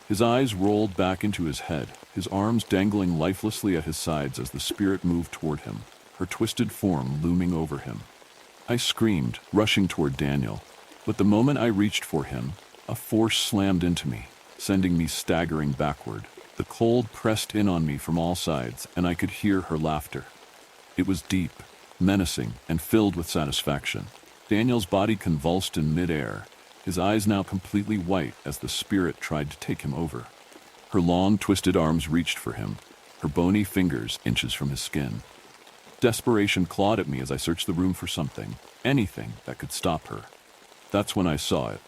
His eyes rolled back into his head, his arms dangling lifelessly at his sides as the spirit moved toward him, her twisted form looming over him. I screamed, rushing toward Daniel, but the moment I reached for him, a force slammed into me, sending me staggering backward. The cold pressed in on me from all sides, and I could hear her laughter. It was deep, menacing, and filled with satisfaction. Daniel's body convulsed in midair, his eyes now completely white as the spirit tried to take him over. Her long, twisted arms reached for him, her bony fingers inches from his skin. Desperation clawed at me as I searched the room for something, anything that could stop her. That's when I saw it.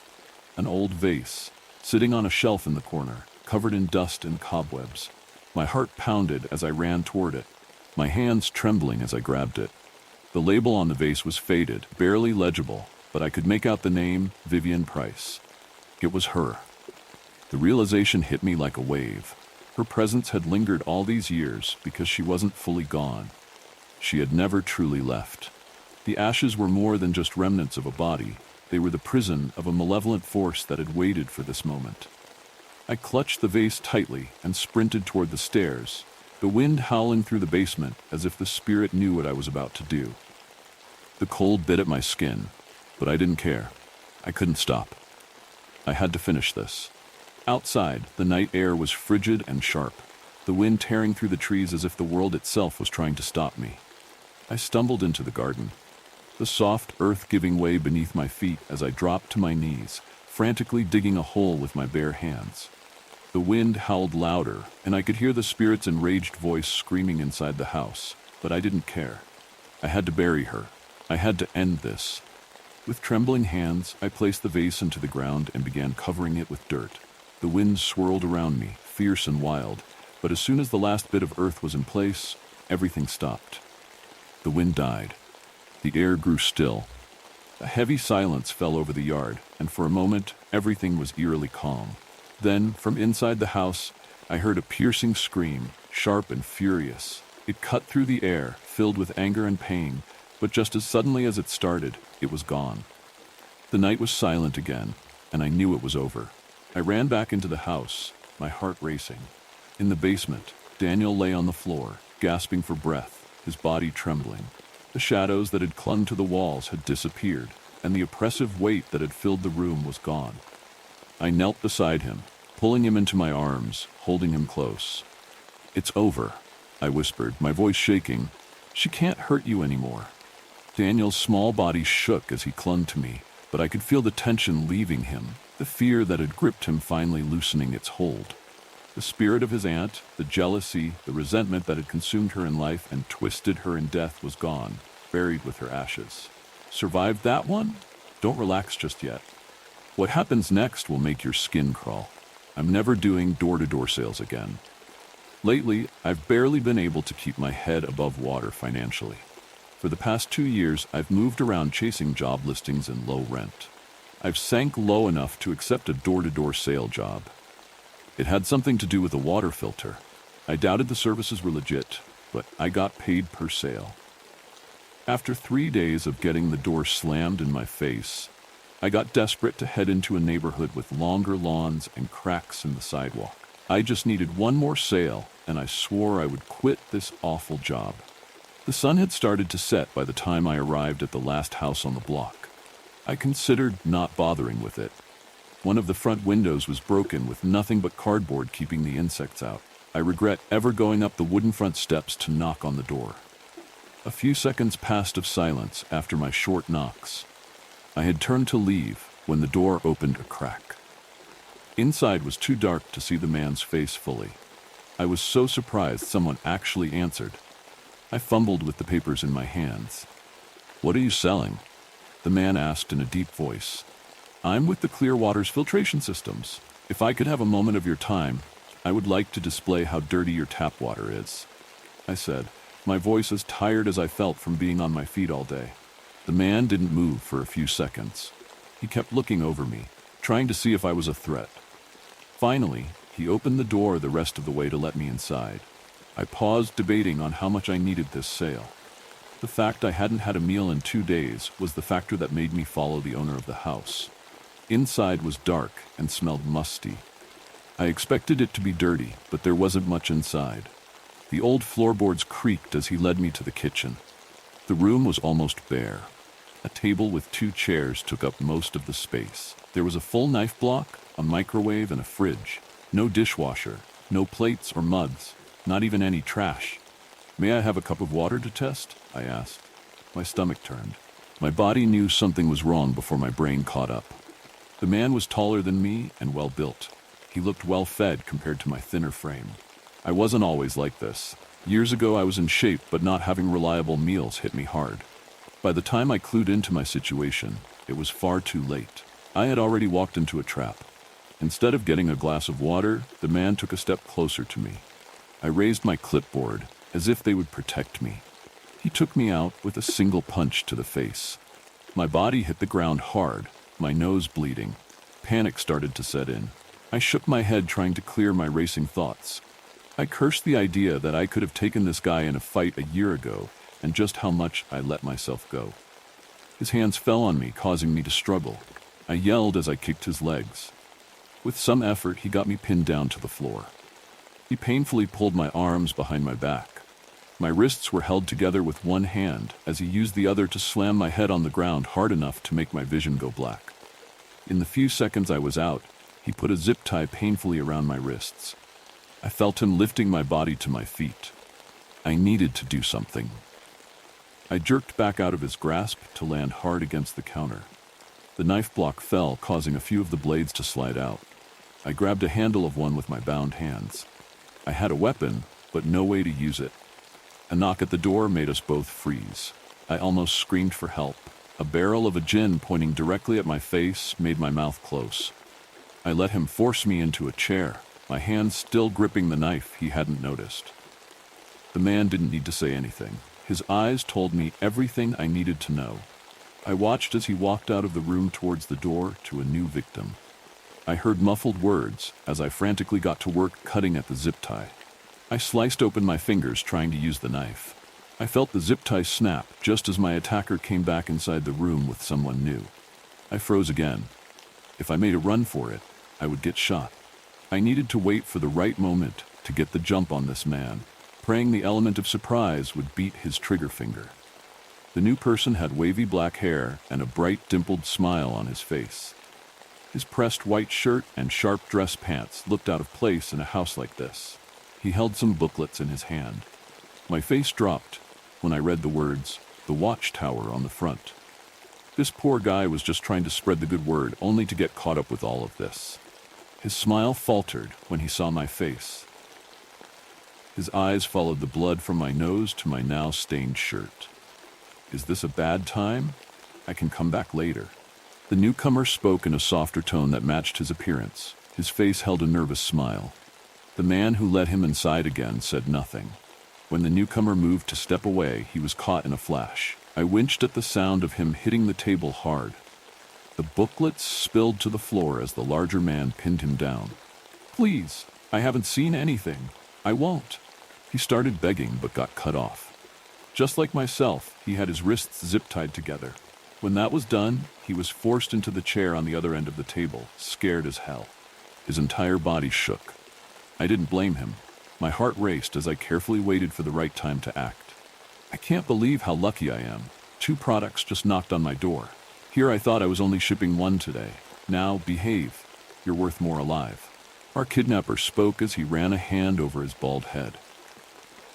An old vase, sitting on a shelf in the corner, covered in dust and cobwebs. My heart pounded as I ran toward it, my hands trembling as I grabbed it. The label on the vase was faded, barely legible, but I could make out the name, Vivian Price. It was her. The realization hit me like a wave. Her presence had lingered all these years because she wasn't fully gone. She had never truly left. The ashes were more than just remnants of a body. They were the prison of a malevolent force that had waited for this moment. I clutched the vase tightly and sprinted toward the stairs, the wind howling through the basement as if the spirit knew what I was about to do. The cold bit at my skin, but I didn't care. I couldn't stop. I had to finish this. Outside, the night air was frigid and sharp, the wind tearing through the trees as if the world itself was trying to stop me. I stumbled into the garden, the soft earth giving way beneath my feet as I dropped to my knees, frantically digging a hole with my bare hands. The wind howled louder, and I could hear the spirit's enraged voice screaming inside the house, but I didn't care. I had to bury her. I had to end this. With trembling hands, I placed the vase into the ground and began covering it with dirt. The wind swirled around me, fierce and wild, but as soon as the last bit of earth was in place, everything stopped. The wind died. The air grew still. A heavy silence fell over the yard, and for a moment, everything was eerily calm. Then, from inside the house, I heard a piercing scream, sharp and furious. It cut through the air, filled with anger and pain, but just as suddenly as it started, it was gone. The night was silent again, and I knew it was over. I ran back into the house, my heart racing. In the basement, Daniel lay on the floor, gasping for breath, his body trembling. The shadows that had clung to the walls had disappeared, and the oppressive weight that had filled the room was gone. I knelt beside him, pulling him into my arms, holding him close. "It's over," I whispered, my voice shaking. "She can't hurt you anymore." Daniel's small body shook as he clung to me, but I could feel the tension leaving him, the fear that had gripped him finally loosening its hold. The spirit of his aunt, the jealousy, the resentment that had consumed her in life and twisted her in death was gone, buried with her ashes. Survived that one? Don't relax just yet. What happens next will make your skin crawl. I'm never doing door-to-door sales again. Lately, I've barely been able to keep my head above water financially. For the past 2 years, I've moved around chasing job listings and low rent. I've sank low enough to accept a door-to-door sale job. It had something to do with a water filter. I doubted the services were legit, but I got paid per sale. After 3 days of getting the door slammed in my face, I got desperate to head into a neighborhood with longer lawns and cracks in the sidewalk. I just needed one more sale, and I swore I would quit this awful job. The sun had started to set by the time I arrived at the last house on the block. I considered not bothering with it. One of the front windows was broken with nothing but cardboard keeping the insects out. I regret ever going up the wooden front steps to knock on the door. A few seconds passed of silence after my short knocks. I had turned to leave when the door opened a crack. Inside was too dark to see the man's face fully. I was so surprised someone actually answered. I fumbled with the papers in my hands. "What are you selling?" the man asked in a deep voice. "I'm with the Clear Waters Filtration Systems. If I could have a moment of your time, I would like to display how dirty your tap water is," I said, my voice as tired as I felt from being on my feet all day. The man didn't move for a few seconds. He kept looking over me, trying to see if I was a threat. Finally, he opened the door the rest of the way to let me inside. I paused, debating on how much I needed this sale. The fact I hadn't had a meal in 2 days was the factor that made me follow the owner of the house. Inside was dark and smelled musty. I expected it to be dirty, but there wasn't much inside. The old floorboards creaked as he led me to the kitchen. The room was almost bare. A table with 2 chairs took up most of the space. There was a full knife block, a microwave, and a fridge. No dishwasher, no plates or mugs, not even any trash. "May I have a cup of water to test?" I asked. My stomach turned. My body knew something was wrong before my brain caught up. The man was taller than me and well-built. He looked well-fed compared to my thinner frame. I wasn't always like this. Years ago I was in shape, but not having reliable meals hit me hard. By the time I clued into my situation, it was far too late. I had already walked into a trap. Instead of getting a glass of water, the man took a step closer to me. I raised my clipboard, as if they would protect me. He took me out with a single punch to the face. My body hit the ground hard, my nose bleeding. Panic started to set in. I shook my head, trying to clear my racing thoughts. I cursed the idea that I could have taken this guy in a fight a year ago, and just how much I let myself go. His hands fell on me, causing me to struggle. I yelled as I kicked his legs. With some effort, he got me pinned down to the floor. He painfully pulled my arms behind my back. My wrists were held together with one hand as he used the other to slam my head on the ground hard enough to make my vision go black. In the few seconds I was out, he put a zip tie painfully around my wrists. I felt him lifting my body to my feet. I needed to do something. I jerked back out of his grasp to land hard against the counter. The knife block fell, causing a few of the blades to slide out. I grabbed a handle of one with my bound hands. I had a weapon, but no way to use it. A knock at the door made us both freeze. I almost screamed for help. A barrel of a gin pointing directly at my face made my mouth close. I let him force me into a chair, my hands still gripping the knife he hadn't noticed. The man didn't need to say anything. His eyes told me everything I needed to know. I watched as he walked out of the room towards the door to a new victim. I heard muffled words as I frantically got to work cutting at the zip tie. I sliced open my fingers trying to use the knife. I felt the zip tie snap just as my attacker came back inside the room with someone new. I froze again. If I made a run for it, I would get shot. I needed to wait for the right moment to get the jump on this man, praying the element of surprise would beat his trigger finger. The new person had wavy black hair and a bright dimpled smile on his face. His pressed white shirt and sharp dress pants looked out of place in a house like this. He held some booklets in his hand. My face dropped when I read the words, "The Watchtower" on the front. This poor guy was just trying to spread the good word, only to get caught up with all of this. His smile faltered when he saw my face. His eyes followed the blood from my nose to my now stained shirt. Is this a bad time? I can come back later. The newcomer spoke in a softer tone that matched his appearance. His face held a nervous smile. The man who let him inside again said nothing. When the newcomer moved to step away, he was caught in a flash. I winced at the sound of him hitting the table hard. The booklets spilled to the floor as the larger man pinned him down. "Please, I haven't seen anything. I won't." He started begging but got cut off. Just like myself, he had his wrists zip-tied together. When that was done, he was forced into the chair on the other end of the table, scared as hell. His entire body shook. I didn't blame him. My heart raced as I carefully waited for the right time to act. I can't believe how lucky I am. 2 products just knocked on my door. Here I thought I was only shipping 1 today. Now, behave. You're worth more alive. Our kidnapper spoke as he ran a hand over his bald head.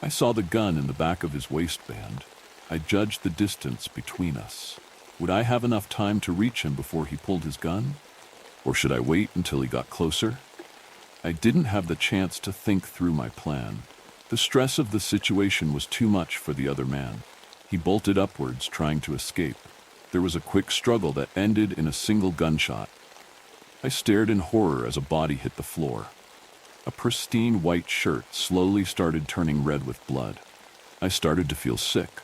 I saw the gun in the back of his waistband. I judged the distance between us. Would I have enough time to reach him before he pulled his gun? Or should I wait until he got closer? I didn't have the chance to think through my plan. The stress of the situation was too much for the other man. He bolted upwards, trying to escape. There was a quick struggle that ended in a single gunshot. I stared in horror as a body hit the floor. A pristine white shirt slowly started turning red with blood. I started to feel sick.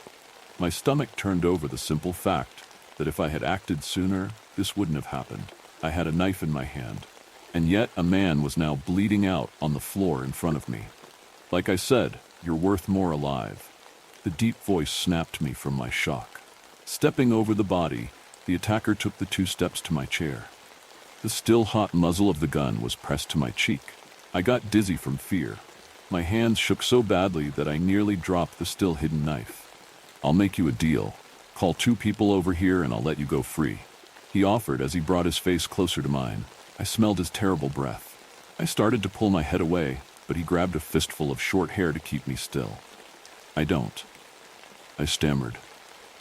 My stomach turned over the simple fact that if I had acted sooner, this wouldn't have happened. I had a knife in my hand, and yet a man was now bleeding out on the floor in front of me. Like I said, you're worth more alive. The deep voice snapped me from my shock. Stepping over the body, the attacker took the 2 steps to my chair. The still hot muzzle of the gun was pressed to my cheek. I got dizzy from fear. My hands shook so badly that I nearly dropped the still hidden knife. "I'll make you a deal. Call 2 people over here and I'll let you go free," he offered as he brought his face closer to mine. I smelled his terrible breath. I started to pull my head away, but he grabbed a fistful of short hair to keep me still. "I don't," I stammered.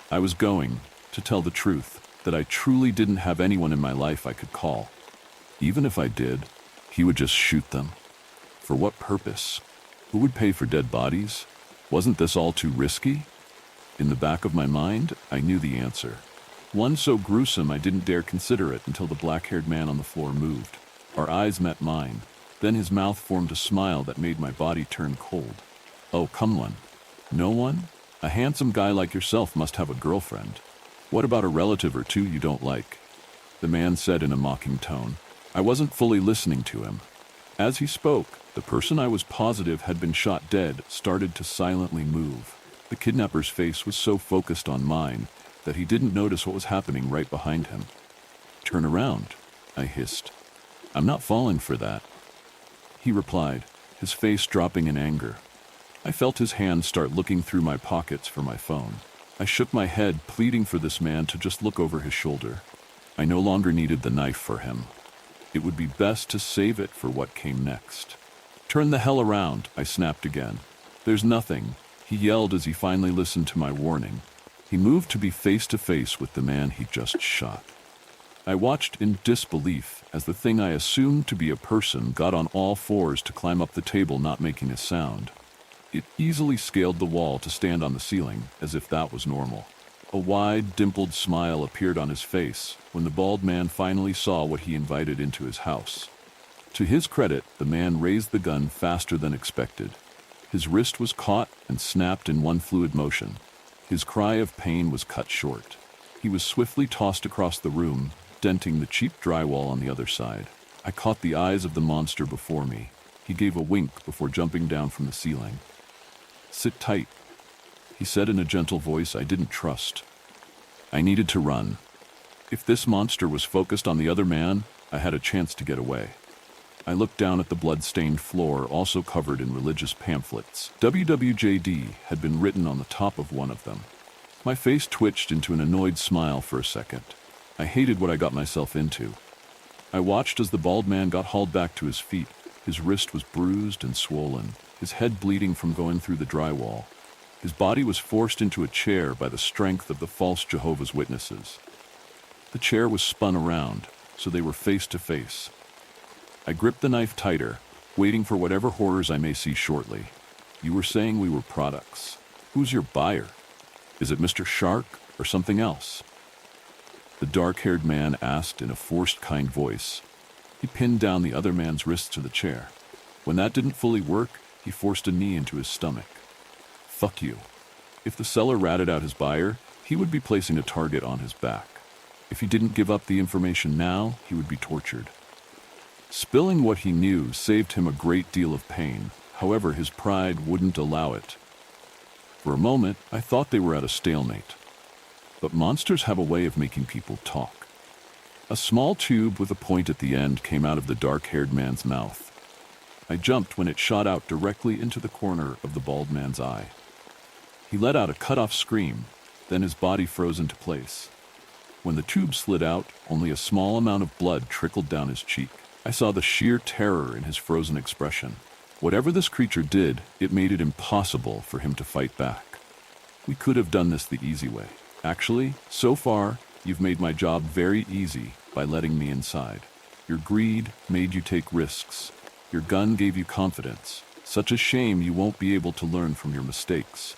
I was going to tell the truth, that I truly didn't have anyone in my life I could call. Even if I did, he would just shoot them. For what purpose? Who would pay for dead bodies? Wasn't this all too risky? In the back of my mind, I knew the answer. One so gruesome I didn't dare consider it until the black-haired man on the floor moved. Our eyes met mine. Then his mouth formed a smile that made my body turn cold. "Oh, come on. No one? A handsome guy like yourself must have a girlfriend. What about a relative or 2 you don't like?" the man said in a mocking tone. I wasn't fully listening to him. As he spoke, the person I was positive had been shot dead started to silently move. The kidnapper's face was so focused on mine that he didn't notice what was happening right behind him. "Turn around," I hissed. "I'm not falling for that." He replied, his face dropping in anger. I felt his hand start looking through my pockets for my phone. I shook my head, pleading for this man to just look over his shoulder. I no longer needed the knife for him. It would be best to save it for what came next. "Turn the hell around," I snapped again. "There's nothing," he yelled as he finally listened to my warning. He moved to be face to face with the man he just shot. I watched in disbelief as the thing I assumed to be a person got on all fours to climb up the table, not making a sound. It easily scaled the wall to stand on the ceiling, as if that was normal. A wide, dimpled smile appeared on his face when the bald man finally saw what he invited into his house. To his credit, the man raised the gun faster than expected. His wrist was caught and snapped in one fluid motion. His cry of pain was cut short. He was swiftly tossed across the room, denting the cheap drywall on the other side. I caught the eyes of the monster before me. He gave a wink before jumping down from the ceiling. "Sit tight," he said in a gentle voice I didn't trust. I needed to run. If this monster was focused on the other man, I had a chance to get away. I looked down at the blood-stained floor, also covered in religious pamphlets. WWJD had been written on the top of one of them. My face twitched into an annoyed smile for a second. I hated what I got myself into. I watched as the bald man got hauled back to his feet. His wrist was bruised and swollen, his head bleeding from going through the drywall. His body was forced into a chair by the strength of the false Jehovah's Witnesses. The chair was spun around, so they were face to face. I gripped the knife tighter, waiting for whatever horrors I may see shortly. "You were saying we were products. Who's your buyer? Is it Mr. Shark or something else?" The dark-haired man asked in a forced, kind voice. He pinned down the other man's wrist to the chair. When that didn't fully work, he forced a knee into his stomach. "Fuck you." If the seller ratted out his buyer, he would be placing a target on his back. If he didn't give up the information now, he would be tortured. Spilling what he knew saved him a great deal of pain. However, his pride wouldn't allow it. For a moment, I thought they were at a stalemate. But monsters have a way of making people talk. A small tube with a point at the end came out of the dark-haired man's mouth. I jumped when it shot out directly into the corner of the bald man's eye. He let out a cut-off scream, then his body froze into place. When the tube slid out, only a small amount of blood trickled down his cheek. I saw the sheer terror in his frozen expression. Whatever this creature did, it made it impossible for him to fight back. We could have done this the easy way. Actually, so far, you've made my job very easy by letting me inside. Your greed made you take risks. Your gun gave you confidence. Such a shame you won't be able to learn from your mistakes.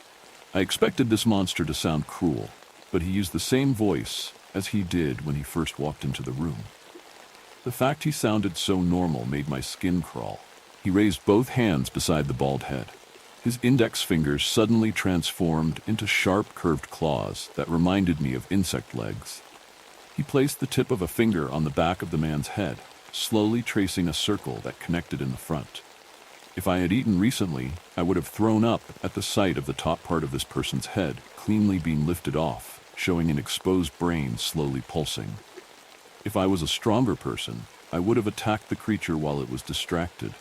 I expected this monster to sound cruel, but he used the same voice as he did when he first walked into the room. The fact he sounded so normal made my skin crawl. He raised both hands beside the bald head. His index fingers suddenly transformed into sharp, curved claws that reminded me of insect legs. He placed the tip of a finger on the back of the man's head, slowly tracing a circle that connected in the front. If I had eaten recently, I would have thrown up at the sight of the top part of this person's head cleanly being lifted off, showing an exposed brain slowly pulsing. If I was a stronger person, I would have attacked the creature while it was distracted.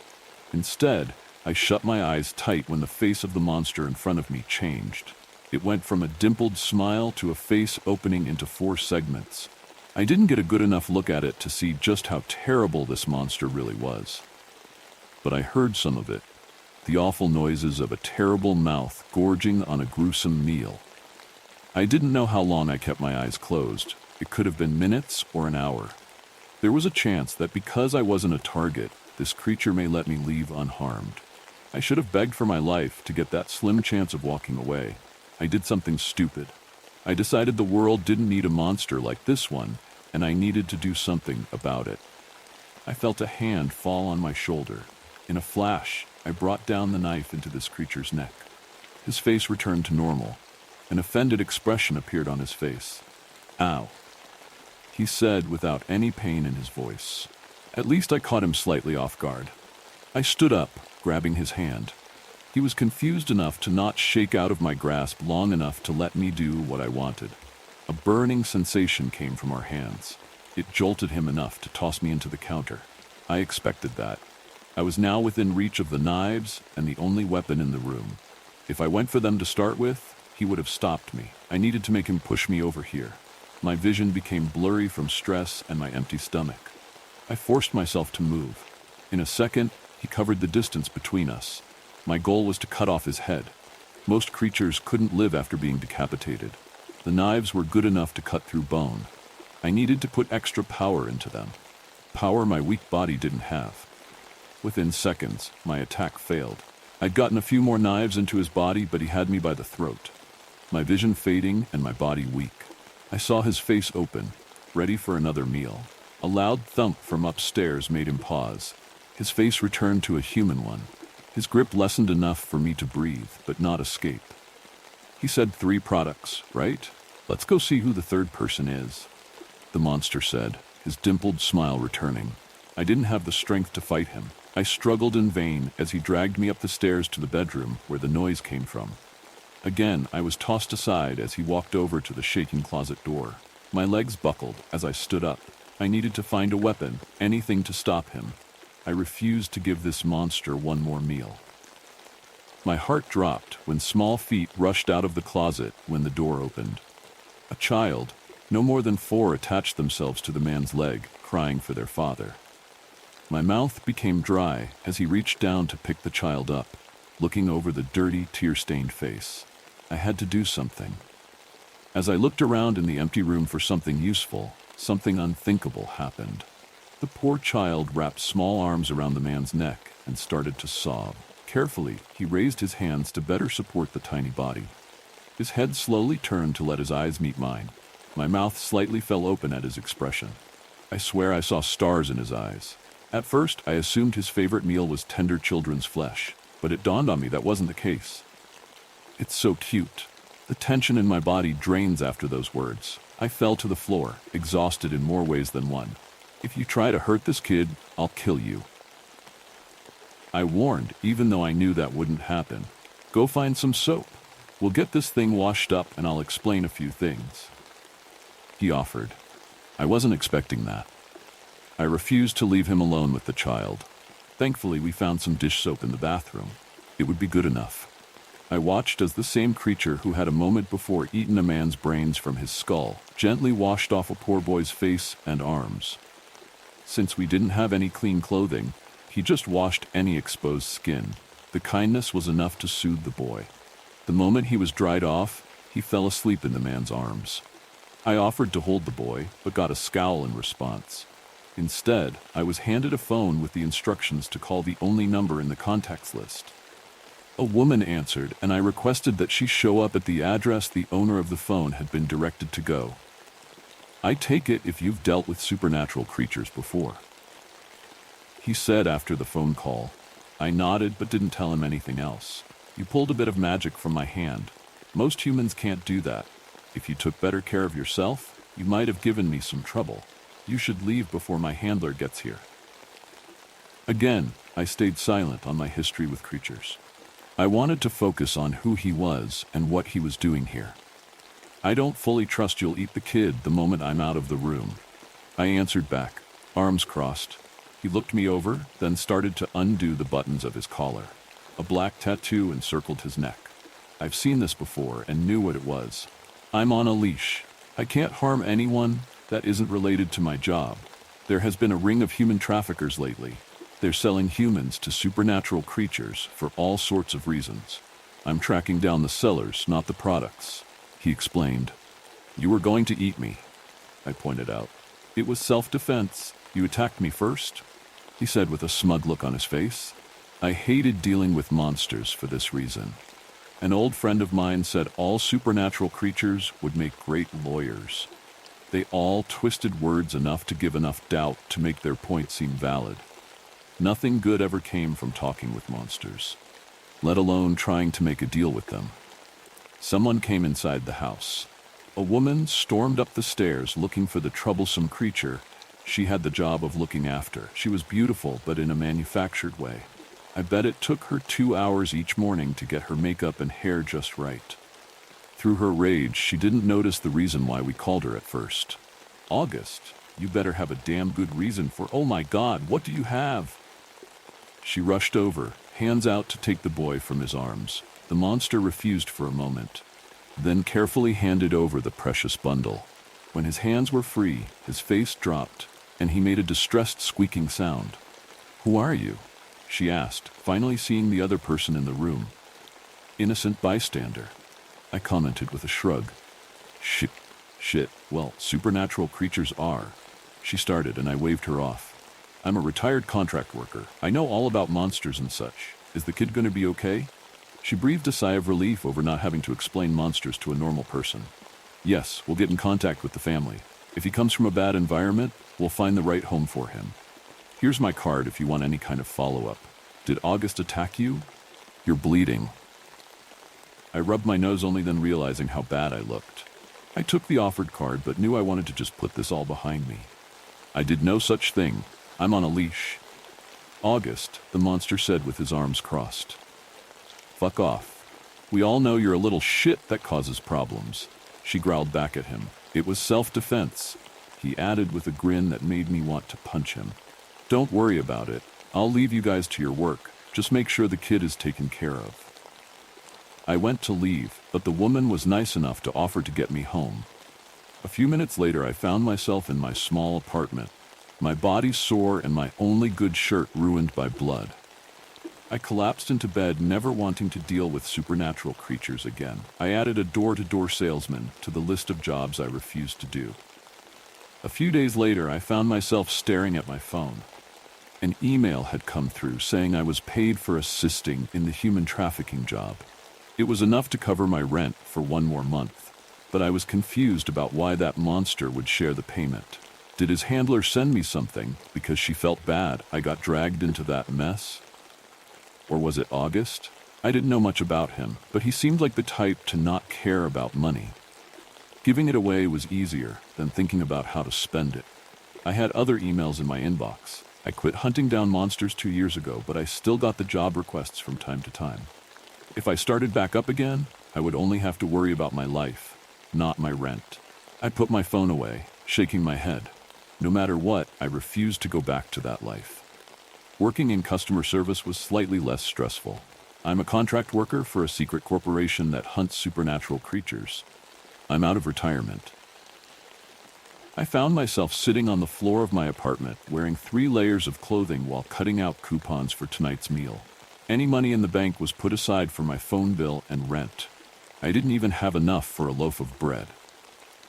Instead, I shut my eyes tight when the face of the monster in front of me changed. It went from a dimpled smile to a face opening into 4 segments. I didn't get a good enough look at it to see just how terrible this monster really was. But I heard some of it, the awful noises of a terrible mouth gorging on a gruesome meal. I didn't know how long I kept my eyes closed. It could have been minutes or an hour. There was a chance that because I wasn't a target, this creature may let me leave unharmed. I should have begged for my life to get that slim chance of walking away. I did something stupid. I decided the world didn't need a monster like this one, and I needed to do something about it. I felt a hand fall on my shoulder. In a flash, I brought down the knife into this creature's neck. His face returned to normal. An offended expression appeared on his face. "Ow," he said without any pain in his voice. At least I caught him slightly off guard. I stood up, grabbing his hand. He was confused enough to not shake out of my grasp long enough to let me do what I wanted. A burning sensation came from our hands. It jolted him enough to toss me into the counter. I expected that. I was now within reach of the knives and the only weapon in the room. If I went for them to start with, he would have stopped me. I needed to make him push me over here. My vision became blurry from stress and my empty stomach. I forced myself to move. In a second, he covered the distance between us. My goal was to cut off his head. Most creatures couldn't live after being decapitated. The knives were good enough to cut through bone. I needed to put extra power into them. Power my weak body didn't have. Within seconds, my attack failed. I'd gotten a few more knives into his body, but he had me by the throat. My vision fading and my body weak. I saw his face open, ready for another meal. A loud thump from upstairs made him pause. His face returned to a human one. His grip lessened enough for me to breathe, but not escape. He said 3 products, right? Let's go see who the third person is. The monster said, his dimpled smile returning. I didn't have the strength to fight him. I struggled in vain as he dragged me up the stairs to the bedroom where the noise came from. Again, I was tossed aside as he walked over to the shaking closet door. My legs buckled as I stood up. I needed to find a weapon, anything to stop him. I refused to give this monster one more meal. My heart dropped when small feet rushed out of the closet when the door opened. A child, no more than 4, attached themselves to the man's leg, crying for their father. My mouth became dry as he reached down to pick the child up, looking over the dirty, tear-stained face. I had to do something. As I looked around in the empty room for something useful, something unthinkable happened. The poor child wrapped small arms around the man's neck and started to sob. Carefully, he raised his hands to better support the tiny body. His head slowly turned to let his eyes meet mine. My mouth slightly fell open at his expression. I swear I saw stars in his eyes. At first, I assumed his favorite meal was tender children's flesh, but it dawned on me that wasn't the case. It's so cute. The tension in my body drains after those words. I fell to the floor, exhausted in more ways than one. If you try to hurt this kid, I'll kill you. I warned, even though I knew that wouldn't happen. Go find some soap. We'll get this thing washed up and I'll explain a few things. He offered. I wasn't expecting that. I refused to leave him alone with the child. Thankfully, we found some dish soap in the bathroom. It would be good enough. I watched as the same creature who had a moment before eaten a man's brains from his skull gently washed off a poor boy's face and arms. Since we didn't have any clean clothing, he just washed any exposed skin. The kindness was enough to soothe the boy. The moment he was dried off, he fell asleep in the man's arms. I offered to hold the boy, but got a scowl in response. Instead, I was handed a phone with the instructions to call the only number in the contacts list. A woman answered, and I requested that she show up at the address the owner of the phone had been directed to go. I take it if you've dealt with supernatural creatures before. He said after the phone call. I nodded but didn't tell him anything else. You pulled a bit of magic from my hand. Most humans can't do that. If you took better care of yourself, you might have given me some trouble. You should leave before my handler gets here. Again, I stayed silent on my history with creatures. I wanted to focus on who he was and what he was doing here. I don't fully trust you'll eat the kid the moment I'm out of the room. I answered back, arms crossed. He looked me over, then started to undo the buttons of his collar. A black tattoo encircled his neck. I've seen this before and knew what it was. I'm on a leash. I can't harm anyone that isn't related to my job. There has been a ring of human traffickers lately. They're selling humans to supernatural creatures for all sorts of reasons. I'm tracking down the sellers, not the products, he explained. You were going to eat me, I pointed out. It was self-defense. You attacked me first, he said with a smug look on his face. I hated dealing with monsters for this reason. An old friend of mine said all supernatural creatures would make great lawyers. They all twisted words enough to give enough doubt to make their point seem valid. Nothing good ever came from talking with monsters, let alone trying to make a deal with them. Someone came inside the house. A woman stormed up the stairs looking for the troublesome creature she had the job of looking after. She was beautiful, but in a manufactured way. I bet it took her 2 hours each morning to get her makeup and hair just right. Through her rage, she didn't notice the reason why we called her at first. August, you better have a damn good reason for— oh my God, what do you have? She rushed over, hands out to take the boy from his arms. The monster refused for a moment, then carefully handed over the precious bundle. When his hands were free, his face dropped, and he made a distressed squeaking sound. "Who are you?" she asked, finally seeing the other person in the room. "Innocent bystander," I commented with a shrug. Shit, well, supernatural creatures are," she started, and I waved her off. "I'm a retired contract worker. I know all about monsters and such. Is the kid gonna be okay?" She breathed a sigh of relief over not having to explain monsters to a normal person. "Yes, we'll get in contact with the family. If he comes from a bad environment, we'll find the right home for him. Here's my card if you want any kind of follow-up. Did August attack you? You're bleeding." I rubbed my nose, only then realizing how bad I looked. I took the offered card, but knew I wanted to just put this all behind me. "I did no such thing. I'm on a leash." "August," the monster said with his arms crossed. "Fuck off. We all know you're a little shit that causes problems," she growled back at him. "It was self-defense," he added with a grin that made me want to punch him. "Don't worry about it. I'll leave you guys to your work. Just make sure the kid is taken care of." I went to leave, but the woman was nice enough to offer to get me home. A few minutes later, I found myself in my small apartment, my body sore and my only good shirt ruined by blood. I collapsed into bed, never wanting to deal with supernatural creatures again. I added a door-to-door salesman to the list of jobs I refused to do. A few days later, I found myself staring at my phone. An email had come through saying I was paid for assisting in the human trafficking job. It was enough to cover my rent for one more month, but I was confused about why that monster would share the payment. Did his handler send me something because she felt bad I got dragged into that mess? Or was it August? I didn't know much about him, but he seemed like the type to not care about money. Giving it away was easier than thinking about how to spend it. I had other emails in my inbox. I quit hunting down monsters 2 years ago, but I still got the job requests from time to time. If I started back up again, I would only have to worry about my life, not my rent. I put my phone away, shaking my head. No matter what, I refused to go back to that life. Working in customer service was slightly less stressful. I'm a contract worker for a secret corporation that hunts supernatural creatures. I'm out of retirement. I found myself sitting on the floor of my apartment, wearing 3 layers of clothing while cutting out coupons for tonight's meal. Any money in the bank was put aside for my phone bill and rent. I didn't even have enough for a loaf of bread.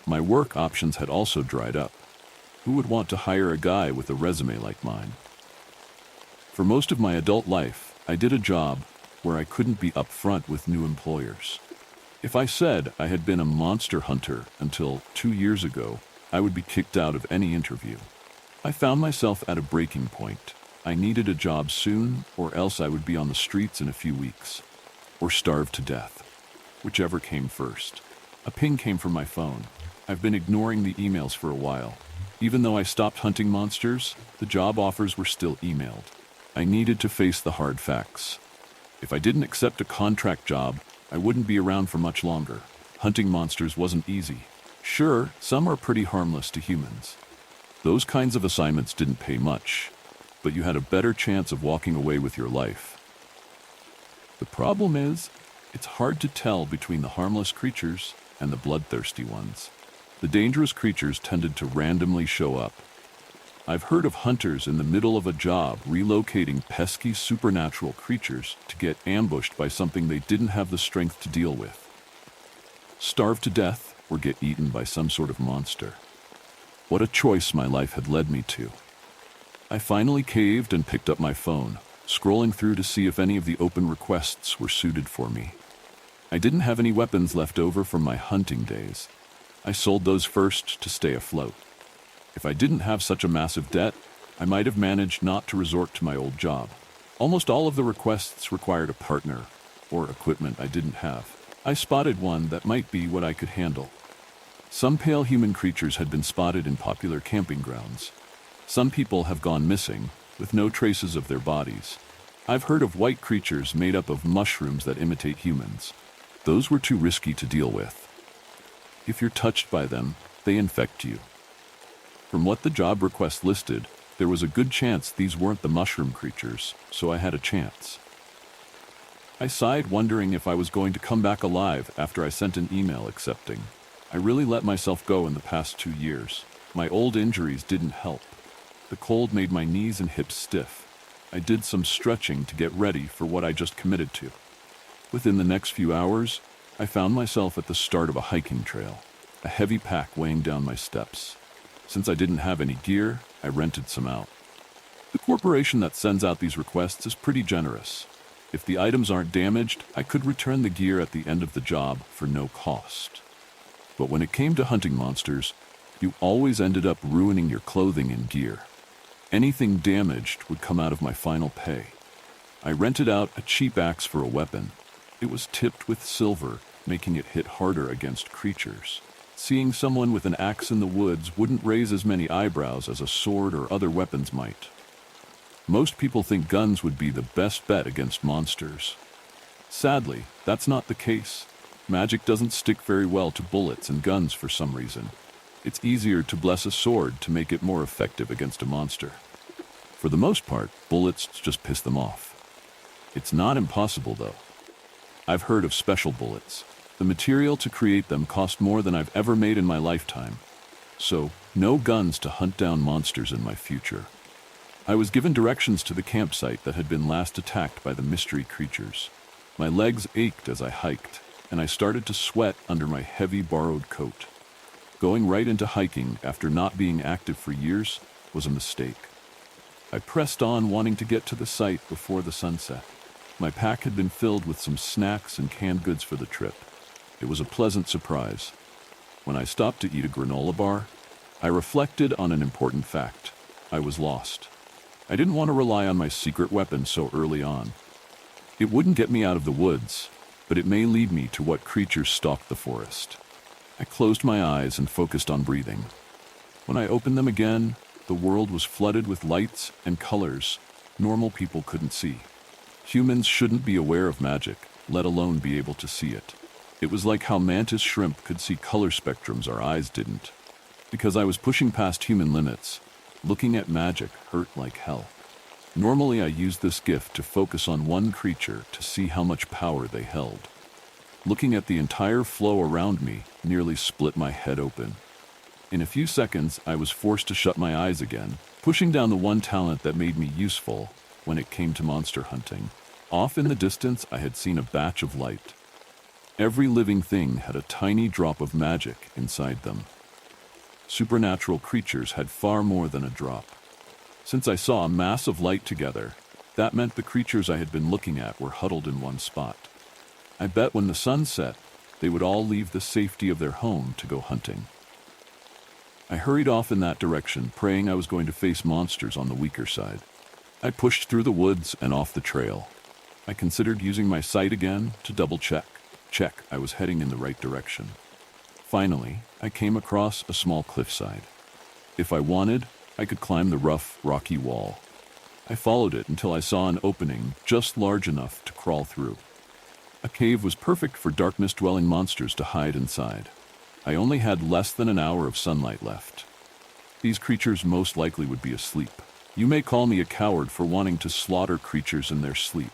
My work options had also dried up. Who would want to hire a guy with a resume like mine? For most of my adult life, I did a job where I couldn't be upfront with new employers. If I said I had been a monster hunter until 2 years ago, I would be kicked out of any interview. I found myself at a breaking point. I needed a job soon, or else I would be on the streets in a few weeks, or starve to death, whichever came first. A ping came from my phone. I've been ignoring the emails for a while. Even though I stopped hunting monsters, the job offers were still emailed. I needed to face the hard facts. If I didn't accept a contract job, I wouldn't be around for much longer. Hunting monsters wasn't easy. Sure, some are pretty harmless to humans. Those kinds of assignments didn't pay much, but you had a better chance of walking away with your life. The problem is, it's hard to tell between the harmless creatures and the bloodthirsty ones. The dangerous creatures tended to randomly show up. I've heard of hunters in the middle of a job relocating pesky supernatural creatures to get ambushed by something they didn't have the strength to deal with. Starve to death or get eaten by some sort of monster. What a choice my life had led me to. I finally caved and picked up my phone, scrolling through to see if any of the open requests were suited for me. I didn't have any weapons left over from my hunting days. I sold those first to stay afloat. If I didn't have such a massive debt, I might have managed not to resort to my old job. Almost all of the requests required a partner or equipment I didn't have. I spotted one that might be what I could handle. Some pale human creatures had been spotted in popular camping grounds. Some people have gone missing, with no traces of their bodies. I've heard of white creatures made up of mushrooms that imitate humans. Those were too risky to deal with. If you're touched by them, they infect you. From what the job request listed, there was a good chance these weren't the mushroom creatures, so I had a chance. I sighed, wondering if I was going to come back alive after I sent an email accepting. I really let myself go in the past 2 years. My old injuries didn't help. The cold made my knees and hips stiff. I did some stretching to get ready for what I just committed to. Within the next few hours, I found myself at the start of a hiking trail, a heavy pack weighing down my steps. Since I didn't have any gear, I rented some out. The corporation that sends out these requests is pretty generous. If the items aren't damaged, I could return the gear at the end of the job for no cost. But when it came to hunting monsters, you always ended up ruining your clothing and gear. Anything damaged would come out of my final pay. I rented out a cheap axe for a weapon. It was tipped with silver, making it hit harder against creatures. Seeing someone with an axe in the woods wouldn't raise as many eyebrows as a sword or other weapons might. Most people think guns would be the best bet against monsters. Sadly, that's not the case. Magic doesn't stick very well to bullets and guns for some reason. It's easier to bless a sword to make it more effective against a monster. For the most part, bullets just piss them off. It's not impossible, though. I've heard of special bullets. The material to create them cost more than I've ever made in my lifetime. So, no guns to hunt down monsters in my future. I was given directions to the campsite that had been last attacked by the mystery creatures. My legs ached as I hiked, and I started to sweat under my heavy borrowed coat. Going right into hiking after not being active for years was a mistake. I pressed on, wanting to get to the site before the sunset. My pack had been filled with some snacks and canned goods for the trip. It was a pleasant surprise. When I stopped to eat a granola bar, I reflected on an important fact. I was lost. I didn't want to rely on my secret weapon so early on. It wouldn't get me out of the woods, but it may lead me to what creatures stalked the forest. I closed my eyes and focused on breathing. When I opened them again, the world was flooded with lights and colors normal people couldn't see. Humans shouldn't be aware of magic, let alone be able to see it. It was like how mantis shrimp could see color spectrums our eyes didn't. Because I was pushing past human limits, looking at magic hurt like hell. Normally I used this gift to focus on one creature to see how much power they held. Looking at the entire flow around me nearly split my head open. In a few seconds, I was forced to shut my eyes again, pushing down the one talent that made me useful when it came to monster hunting. Off in the distance, I had seen a batch of light. Every living thing had a tiny drop of magic inside them. Supernatural creatures had far more than a drop. Since I saw a mass of light together, that meant the creatures I had been looking at were huddled in one spot. I bet when the sun set, they would all leave the safety of their home to go hunting. I hurried off in that direction, praying I was going to face monsters on the weaker side. I pushed through the woods and off the trail. I considered using my sight again to double-check. I was heading in the right direction. Finally, I came across a small cliffside. If I wanted, I could climb the rough, rocky wall. I followed it until I saw an opening just large enough to crawl through. A cave was perfect for darkness-dwelling monsters to hide inside. I only had less than an hour of sunlight left. These creatures most likely would be asleep. You may call me a coward for wanting to slaughter creatures in their sleep.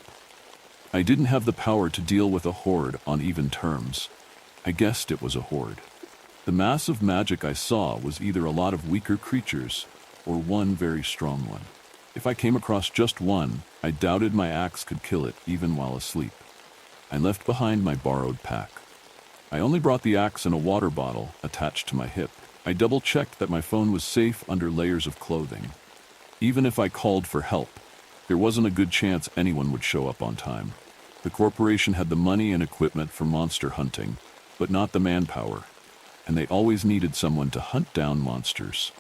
I didn't have the power to deal with a horde on even terms. I guessed it was a horde. The mass of magic I saw was either a lot of weaker creatures or one very strong one. If I came across just one, I doubted my axe could kill it even while asleep. I left behind my borrowed pack. I only brought the axe and a water bottle attached to my hip. I double-checked that my phone was safe under layers of clothing. Even if I called for help, there wasn't a good chance anyone would show up on time. The corporation had the money and equipment for monster hunting, but not the manpower, and they always needed someone to hunt down monsters.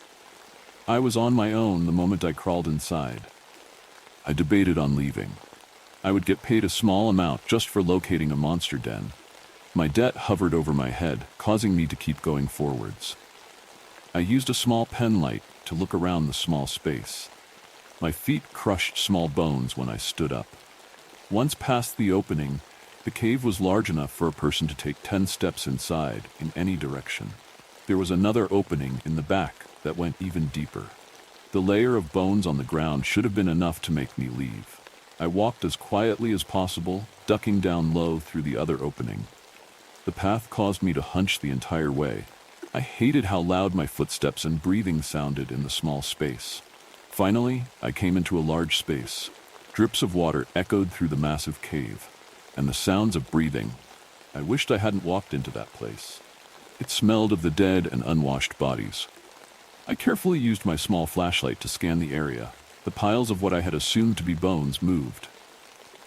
I was on my own the moment I crawled inside. I debated on leaving. I would get paid a small amount just for locating a monster den. My debt hovered over my head, causing me to keep going forwards. I used a small pen light to look around the small space. My feet crushed small bones when I stood up. Once past the opening, The cave was large enough for a person to take 10 steps inside in any direction. There was another opening in the back that went even deeper. The layer of bones on the ground should have been enough to make me leave. I walked as quietly as possible, ducking down low through the other opening. The path caused me to hunch the entire way. I hated how loud my footsteps and breathing sounded in the small space. Finally, I came into a large space. Drips of water echoed through the massive cave, and the sounds of breathing. I wished I hadn't walked into that place. It smelled of the dead and unwashed bodies. I carefully used my small flashlight to scan the area. The piles of what I had assumed to be bones moved.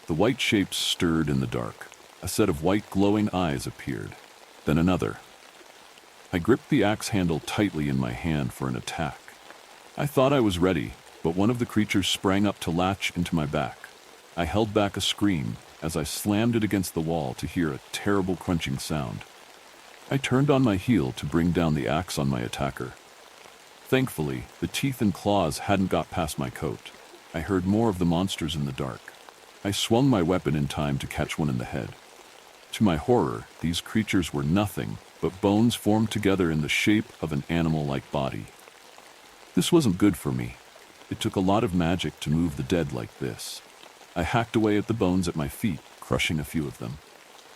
The white shapes stirred in the dark. A set of white glowing eyes appeared. Then another. I gripped the axe handle tightly in my hand for an attack. I thought I was ready, but one of the creatures sprang up to latch into my back. I held back a scream as I slammed it against the wall to hear a terrible crunching sound. I turned on my heel to bring down the axe on my attacker. Thankfully, the teeth and claws hadn't got past my coat. I heard more of the monsters in the dark. I swung my weapon in time to catch one in the head. To my horror, these creatures were nothing but bones formed together in the shape of an animal-like body. This wasn't good for me. It took a lot of magic to move the dead like this. I hacked away at the bones at my feet, crushing a few of them.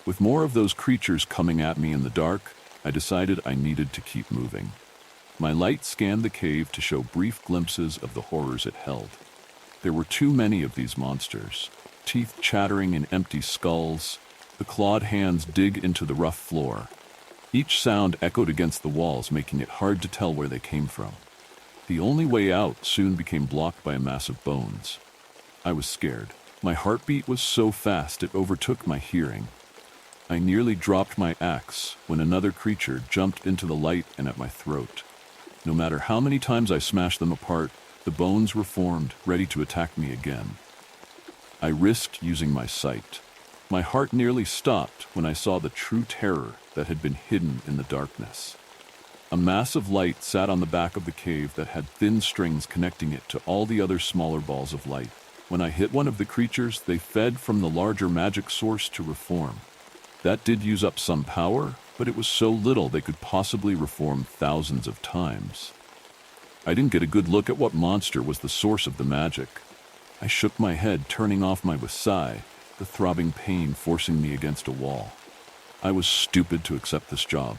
With more of those creatures coming at me in the dark, I decided I needed to keep moving. My light scanned the cave to show brief glimpses of the horrors it held. There were too many of these monsters, teeth chattering in empty skulls, the clawed hands dig into the rough floor. Each sound echoed against the walls, making it hard to tell where they came from. The only way out soon became blocked by a mass of bones. I was scared. My heartbeat was so fast it overtook my hearing. I nearly dropped my axe when another creature jumped into the light and at my throat. No matter how many times I smashed them apart, the bones reformed, ready to attack me again. I risked using my sight. My heart nearly stopped when I saw the true terror that had been hidden in the darkness. A mass of light sat on the back of the cave that had thin strings connecting it to all the other smaller balls of light. When I hit one of the creatures, they fed from the larger magic source to reform. That did use up some power, but it was so little they could possibly reform thousands of times. I didn't get a good look at what monster was the source of the magic. I shook my head, turning off my Wasai, the throbbing pain forcing me against a wall. I was stupid to accept this job.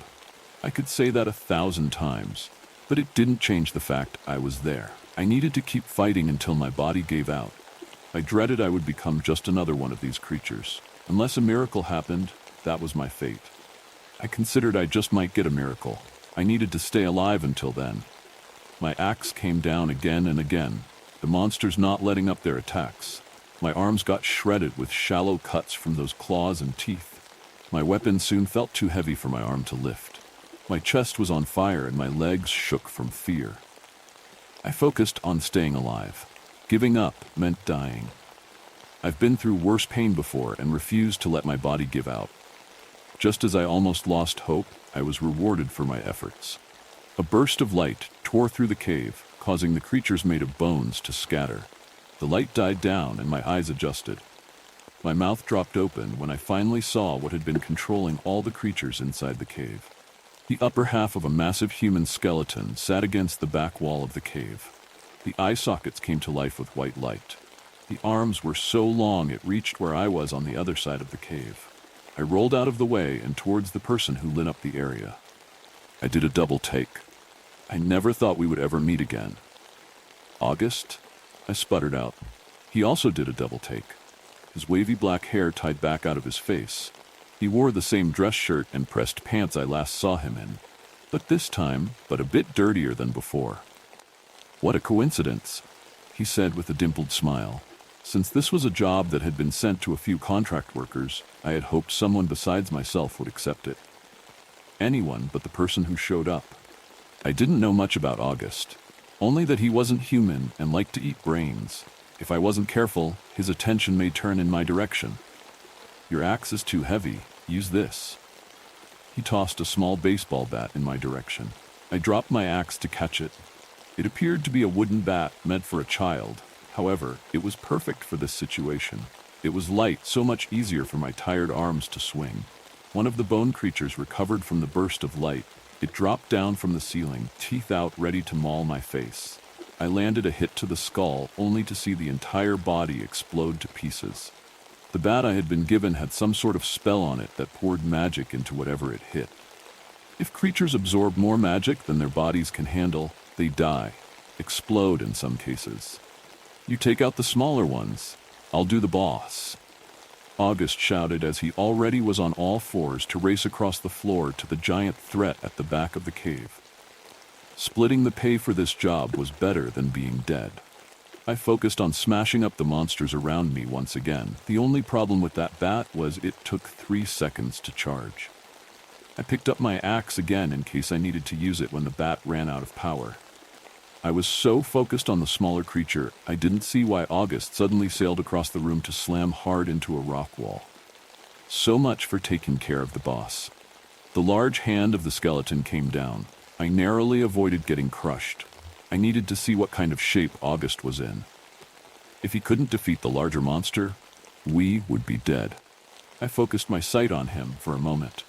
I could say that 1,000 times, but it didn't change the fact I was there. I needed to keep fighting until my body gave out. I dreaded I would become just another one of these creatures. Unless a miracle happened, that was my fate. I considered I just might get a miracle. I needed to stay alive until then. My axe came down again and again, the monsters not letting up their attacks. My arms got shredded with shallow cuts from those claws and teeth. My weapon soon felt too heavy for my arm to lift. My chest was on fire and my legs shook from fear. I focused on staying alive. Giving up meant dying. I've been through worse pain before and refused to let my body give out. Just as I almost lost hope, I was rewarded for my efforts. A burst of light tore through the cave, causing the creatures made of bones to scatter. The light died down and my eyes adjusted. My mouth dropped open when I finally saw what had been controlling all the creatures inside the cave. The upper half of a massive human skeleton sat against the back wall of the cave. The eye sockets came to life with white light. The arms were so long it reached where I was on the other side of the cave. I rolled out of the way and towards the person who lit up the area. I did a double take. I never thought we would ever meet again. August? I sputtered out. He also did a double take. His wavy black hair tied back out of his face. He wore the same dress shirt and pressed pants I last saw him in, but this time, a bit dirtier than before. What a coincidence, he said with a dimpled smile. Since this was a job that had been sent to a few contract workers, I had hoped someone besides myself would accept it. Anyone but the person who showed up. I didn't know much about August, only that he wasn't human and liked to eat brains. If I wasn't careful, his attention may turn in my direction. Your axe is too heavy. Use this. He tossed a small baseball bat in my direction. I dropped my axe to catch it. It appeared to be a wooden bat meant for a child. However, it was perfect for this situation. It was light, so much easier for my tired arms to swing. One of the bone creatures recovered from the burst of light. It dropped down from the ceiling, teeth out, ready to maul my face. I landed a hit to the skull, only to see the entire body explode to pieces. The bat I had been given had some sort of spell on it that poured magic into whatever it hit. If creatures absorb more magic than their bodies can handle, they die, explode in some cases. You take out the smaller ones. I'll do the boss. August shouted as he already was on all fours to race across the floor to the giant threat at the back of the cave. Splitting the pay for this job was better than being dead. I focused on smashing up the monsters around me once again. The only problem with that bat was it took 3 seconds to charge. I picked up my axe again in case I needed to use it when the bat ran out of power. I was so focused on the smaller creature, I didn't see why August suddenly sailed across the room to slam hard into a rock wall. So much for taking care of the boss. The large hand of the skeleton came down. I narrowly avoided getting crushed. I needed to see what kind of shape August was in. If he couldn't defeat the larger monster, we would be dead. I focused my sight on him for a moment,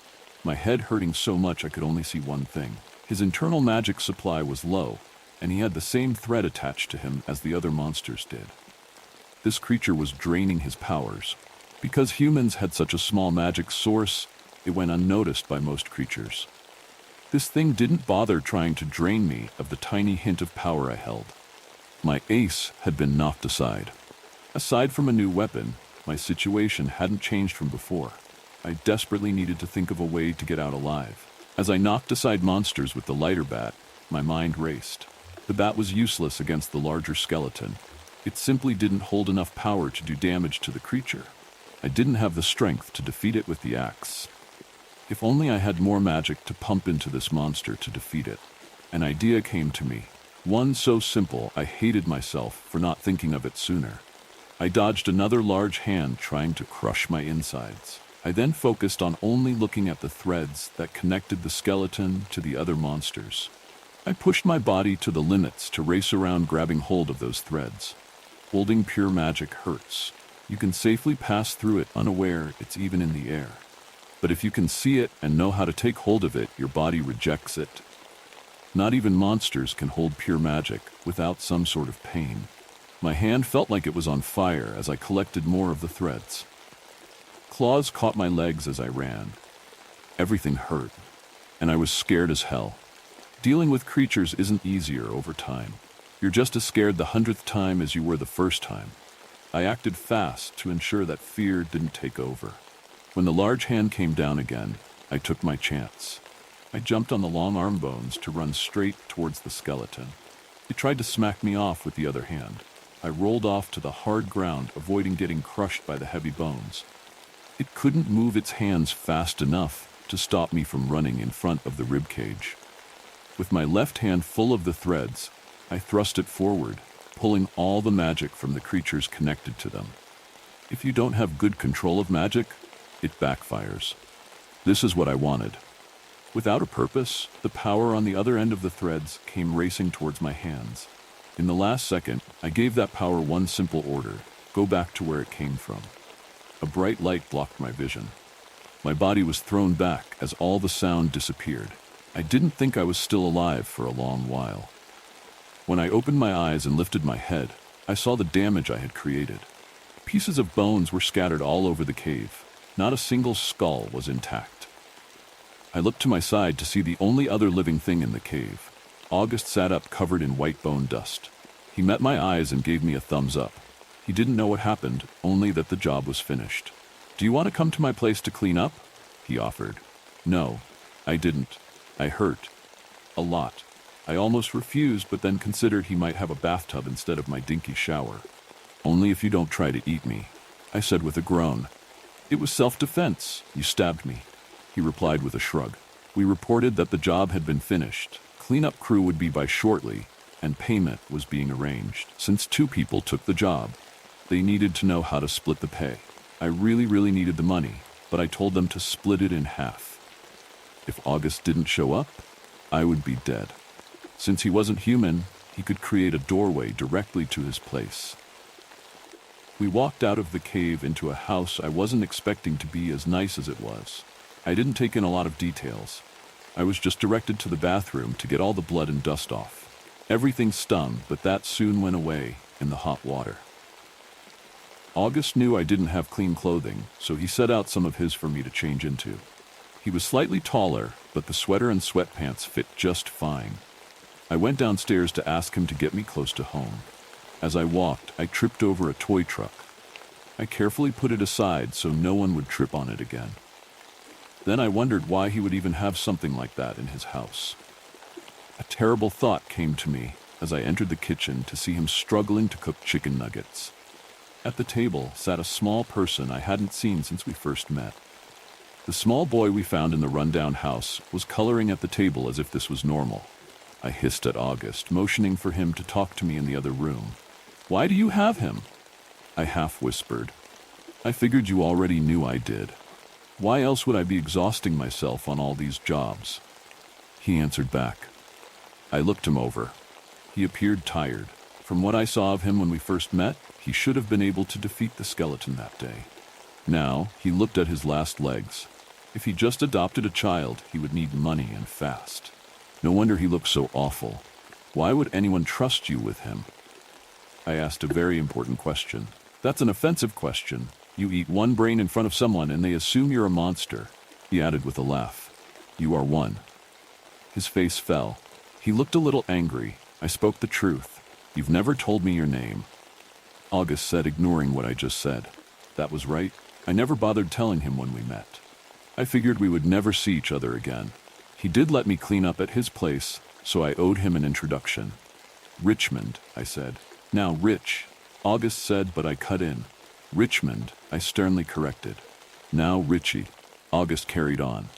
my head hurting so much I could only see one thing. His internal magic supply was low, and he had the same thread attached to him as the other monsters did. This creature was draining his powers. Because humans had such a small magic source, it went unnoticed by most creatures. This thing didn't bother trying to drain me of the tiny hint of power I held. My ace had been knocked aside. Aside from a new weapon, my situation hadn't changed from before. I desperately needed to think of a way to get out alive. As I knocked aside monsters with the lighter bat, my mind raced. The bat was useless against the larger skeleton. It simply didn't hold enough power to do damage to the creature. I didn't have the strength to defeat it with the axe. If only I had more magic to pump into this monster to defeat it. An idea came to me. One so simple I hated myself for not thinking of it sooner. I dodged another large hand trying to crush my insides. I then focused on only looking at the threads that connected the skeleton to the other monsters. I pushed my body to the limits to race around grabbing hold of those threads. Holding pure magic hurts. You can safely pass through it unaware it's even in the air. But if you can see it and know how to take hold of it, your body rejects it. Not even monsters can hold pure magic without some sort of pain. My hand felt like it was on fire as I collected more of the threads. Claws caught my legs as I ran. Everything hurt, and I was scared as hell. Dealing with creatures isn't easier over time. You're just as scared the 100th time as you were the first time. I acted fast to ensure that fear didn't take over. When the large hand came down again, I took my chance. I jumped on the long arm bones to run straight towards the skeleton. It tried to smack me off with the other hand. I rolled off to the hard ground, avoiding getting crushed by the heavy bones. It couldn't move its hands fast enough to stop me from running in front of the ribcage. With my left hand full of the threads, I thrust it forward, pulling all the magic from the creatures connected to them. If you don't have good control of magic, it backfires. This is what I wanted. Without a purpose, the power on the other end of the threads came racing towards my hands. In the last second, I gave that power one simple order: go back to where it came from. A bright light blocked my vision. My body was thrown back as all the sound disappeared. I didn't think I was still alive for a long while. When I opened my eyes and lifted my head, I saw the damage I had created. Pieces of bones were scattered all over the cave. Not a single skull was intact. I looked to my side to see the only other living thing in the cave. August sat up covered in white bone dust. He met my eyes and gave me a thumbs up. He didn't know what happened, only that the job was finished. "Do you want to come to my place to clean up?" he offered. No, I didn't. I hurt. A lot. I almost refused, but then considered he might have a bathtub instead of my dinky shower. "Only if you don't try to eat me," I said with a groan. "It was self-defense. You stabbed me," he replied with a shrug. We reported that the job had been finished. Cleanup crew would be by shortly, and payment was being arranged. Since 2 people took the job, they needed to know how to split the pay. I really needed the money, but I told them to split it in half. If August didn't show up, I would be dead. Since he wasn't human, he could create a doorway directly to his place. We walked out of the cave into a house I wasn't expecting to be as nice as it was. I didn't take in a lot of details. I was just directed to the bathroom to get all the blood and dust off. Everything stung, but that soon went away in the hot water. August knew I didn't have clean clothing, so he set out some of his for me to change into. He was slightly taller, but the sweater and sweatpants fit just fine. I went downstairs to ask him to get me close to home. As I walked, I tripped over a toy truck. I carefully put it aside so no one would trip on it again. Then I wondered why he would even have something like that in his house. A terrible thought came to me as I entered the kitchen to see him struggling to cook chicken nuggets. At the table sat a small person I hadn't seen since we first met. The small boy we found in the rundown house was coloring at the table as if this was normal. I hissed at August, motioning for him to talk to me in the other room. "Why do you have him?" I half whispered. "I figured you already knew I did. Why else would I be exhausting myself on all these jobs?" He answered back. I looked him over. He appeared tired. From what I saw of him when we first met, he should have been able to defeat the skeleton that day. Now, he looked at his last legs. If he just adopted a child, he would need money and fast. No wonder he looked so awful. Why would anyone trust you with him? I asked a very important question. That's an offensive question. You eat one brain in front of someone and they assume you're a monster. He added with a laugh. You are one. His face fell. He looked a little angry. I spoke the truth. You've never told me your name. August said, ignoring what I just said. That was right. I never bothered telling him when we met. I figured we would never see each other again. He did let me clean up at his place, so I owed him an introduction. Richmond, I said. Now Rich, August said, but I cut in. Richmond, I sternly corrected. Now Richie, August carried on.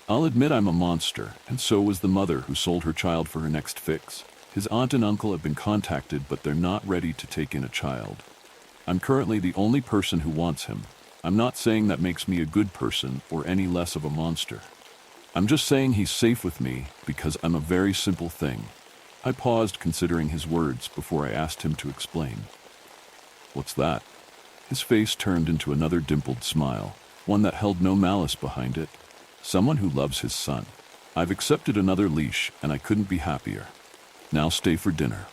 I'll admit I'm a monster, and so was the mother who sold her child for her next fix. His aunt and uncle have been contacted, but they're not ready to take in a child. I'm currently the only person who wants him. I'm not saying that makes me a good person or any less of a monster. I'm just saying he's safe with me because I'm a very simple thing. I paused, considering his words, before I asked him to explain. What's that? His face turned into another dimpled smile, one that held no malice behind it. Someone who loves his son. I've accepted another leash, and I couldn't be happier. Now stay for dinner.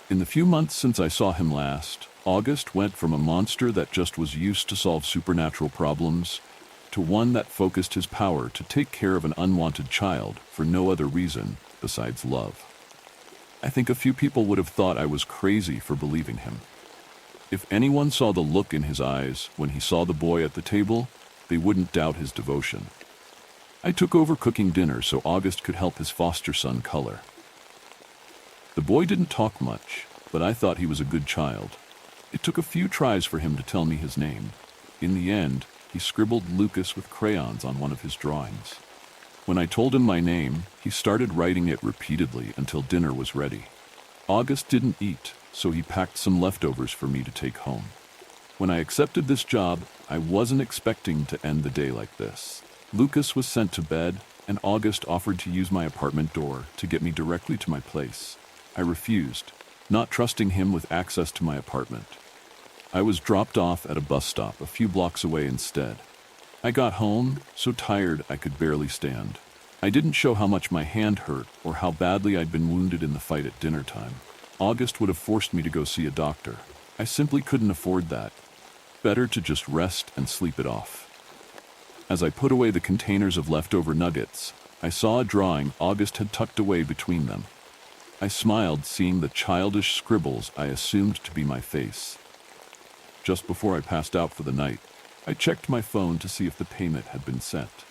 In the few months since I saw him last, August went from a monster that just was used to solve supernatural problems to one that focused his power to take care of an unwanted child for no other reason besides love. I think a few people would have thought I was crazy for believing him. If anyone saw the look in his eyes when he saw the boy at the table, they wouldn't doubt his devotion. I took over cooking dinner so August could help his foster son color. The boy didn't talk much, but I thought he was a good child. It took a few tries for him to tell me his name. In the end, he scribbled Lucas with crayons on one of his drawings. When I told him my name, he started writing it repeatedly until dinner was ready. August didn't eat, so he packed some leftovers for me to take home. When I accepted this job, I wasn't expecting to end the day like this. Lucas was sent to bed, and August offered to use my apartment door to get me directly to my place. I refused, not trusting him with access to my apartment. I was dropped off at a bus stop a few blocks away instead. I got home, so tired I could barely stand. I didn't show how much my hand hurt or how badly I'd been wounded in the fight at dinner time. August would have forced me to go see a doctor. I simply couldn't afford that. Better to just rest and sleep it off. As I put away the containers of leftover nuggets, I saw a drawing August had tucked away between them. I smiled, seeing the childish scribbles I assumed to be my face. Just before I passed out for the night, I checked my phone to see if the payment had been sent.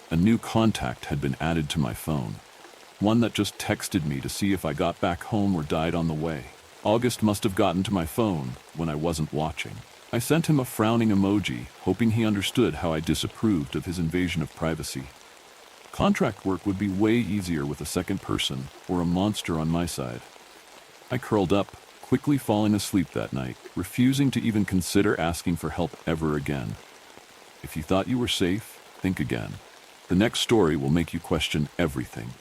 A new contact had been added to my phone, one that just texted me to see if I got back home or died on the way. August must have gotten to my phone when I wasn't watching. I sent him a frowning emoji, hoping he understood how I disapproved of his invasion of privacy. Contract work would be way easier with a second person or a monster on my side. I curled up, quickly falling asleep that night, refusing to even consider asking for help ever again. If you thought you were safe, think again. The next story will make you question everything.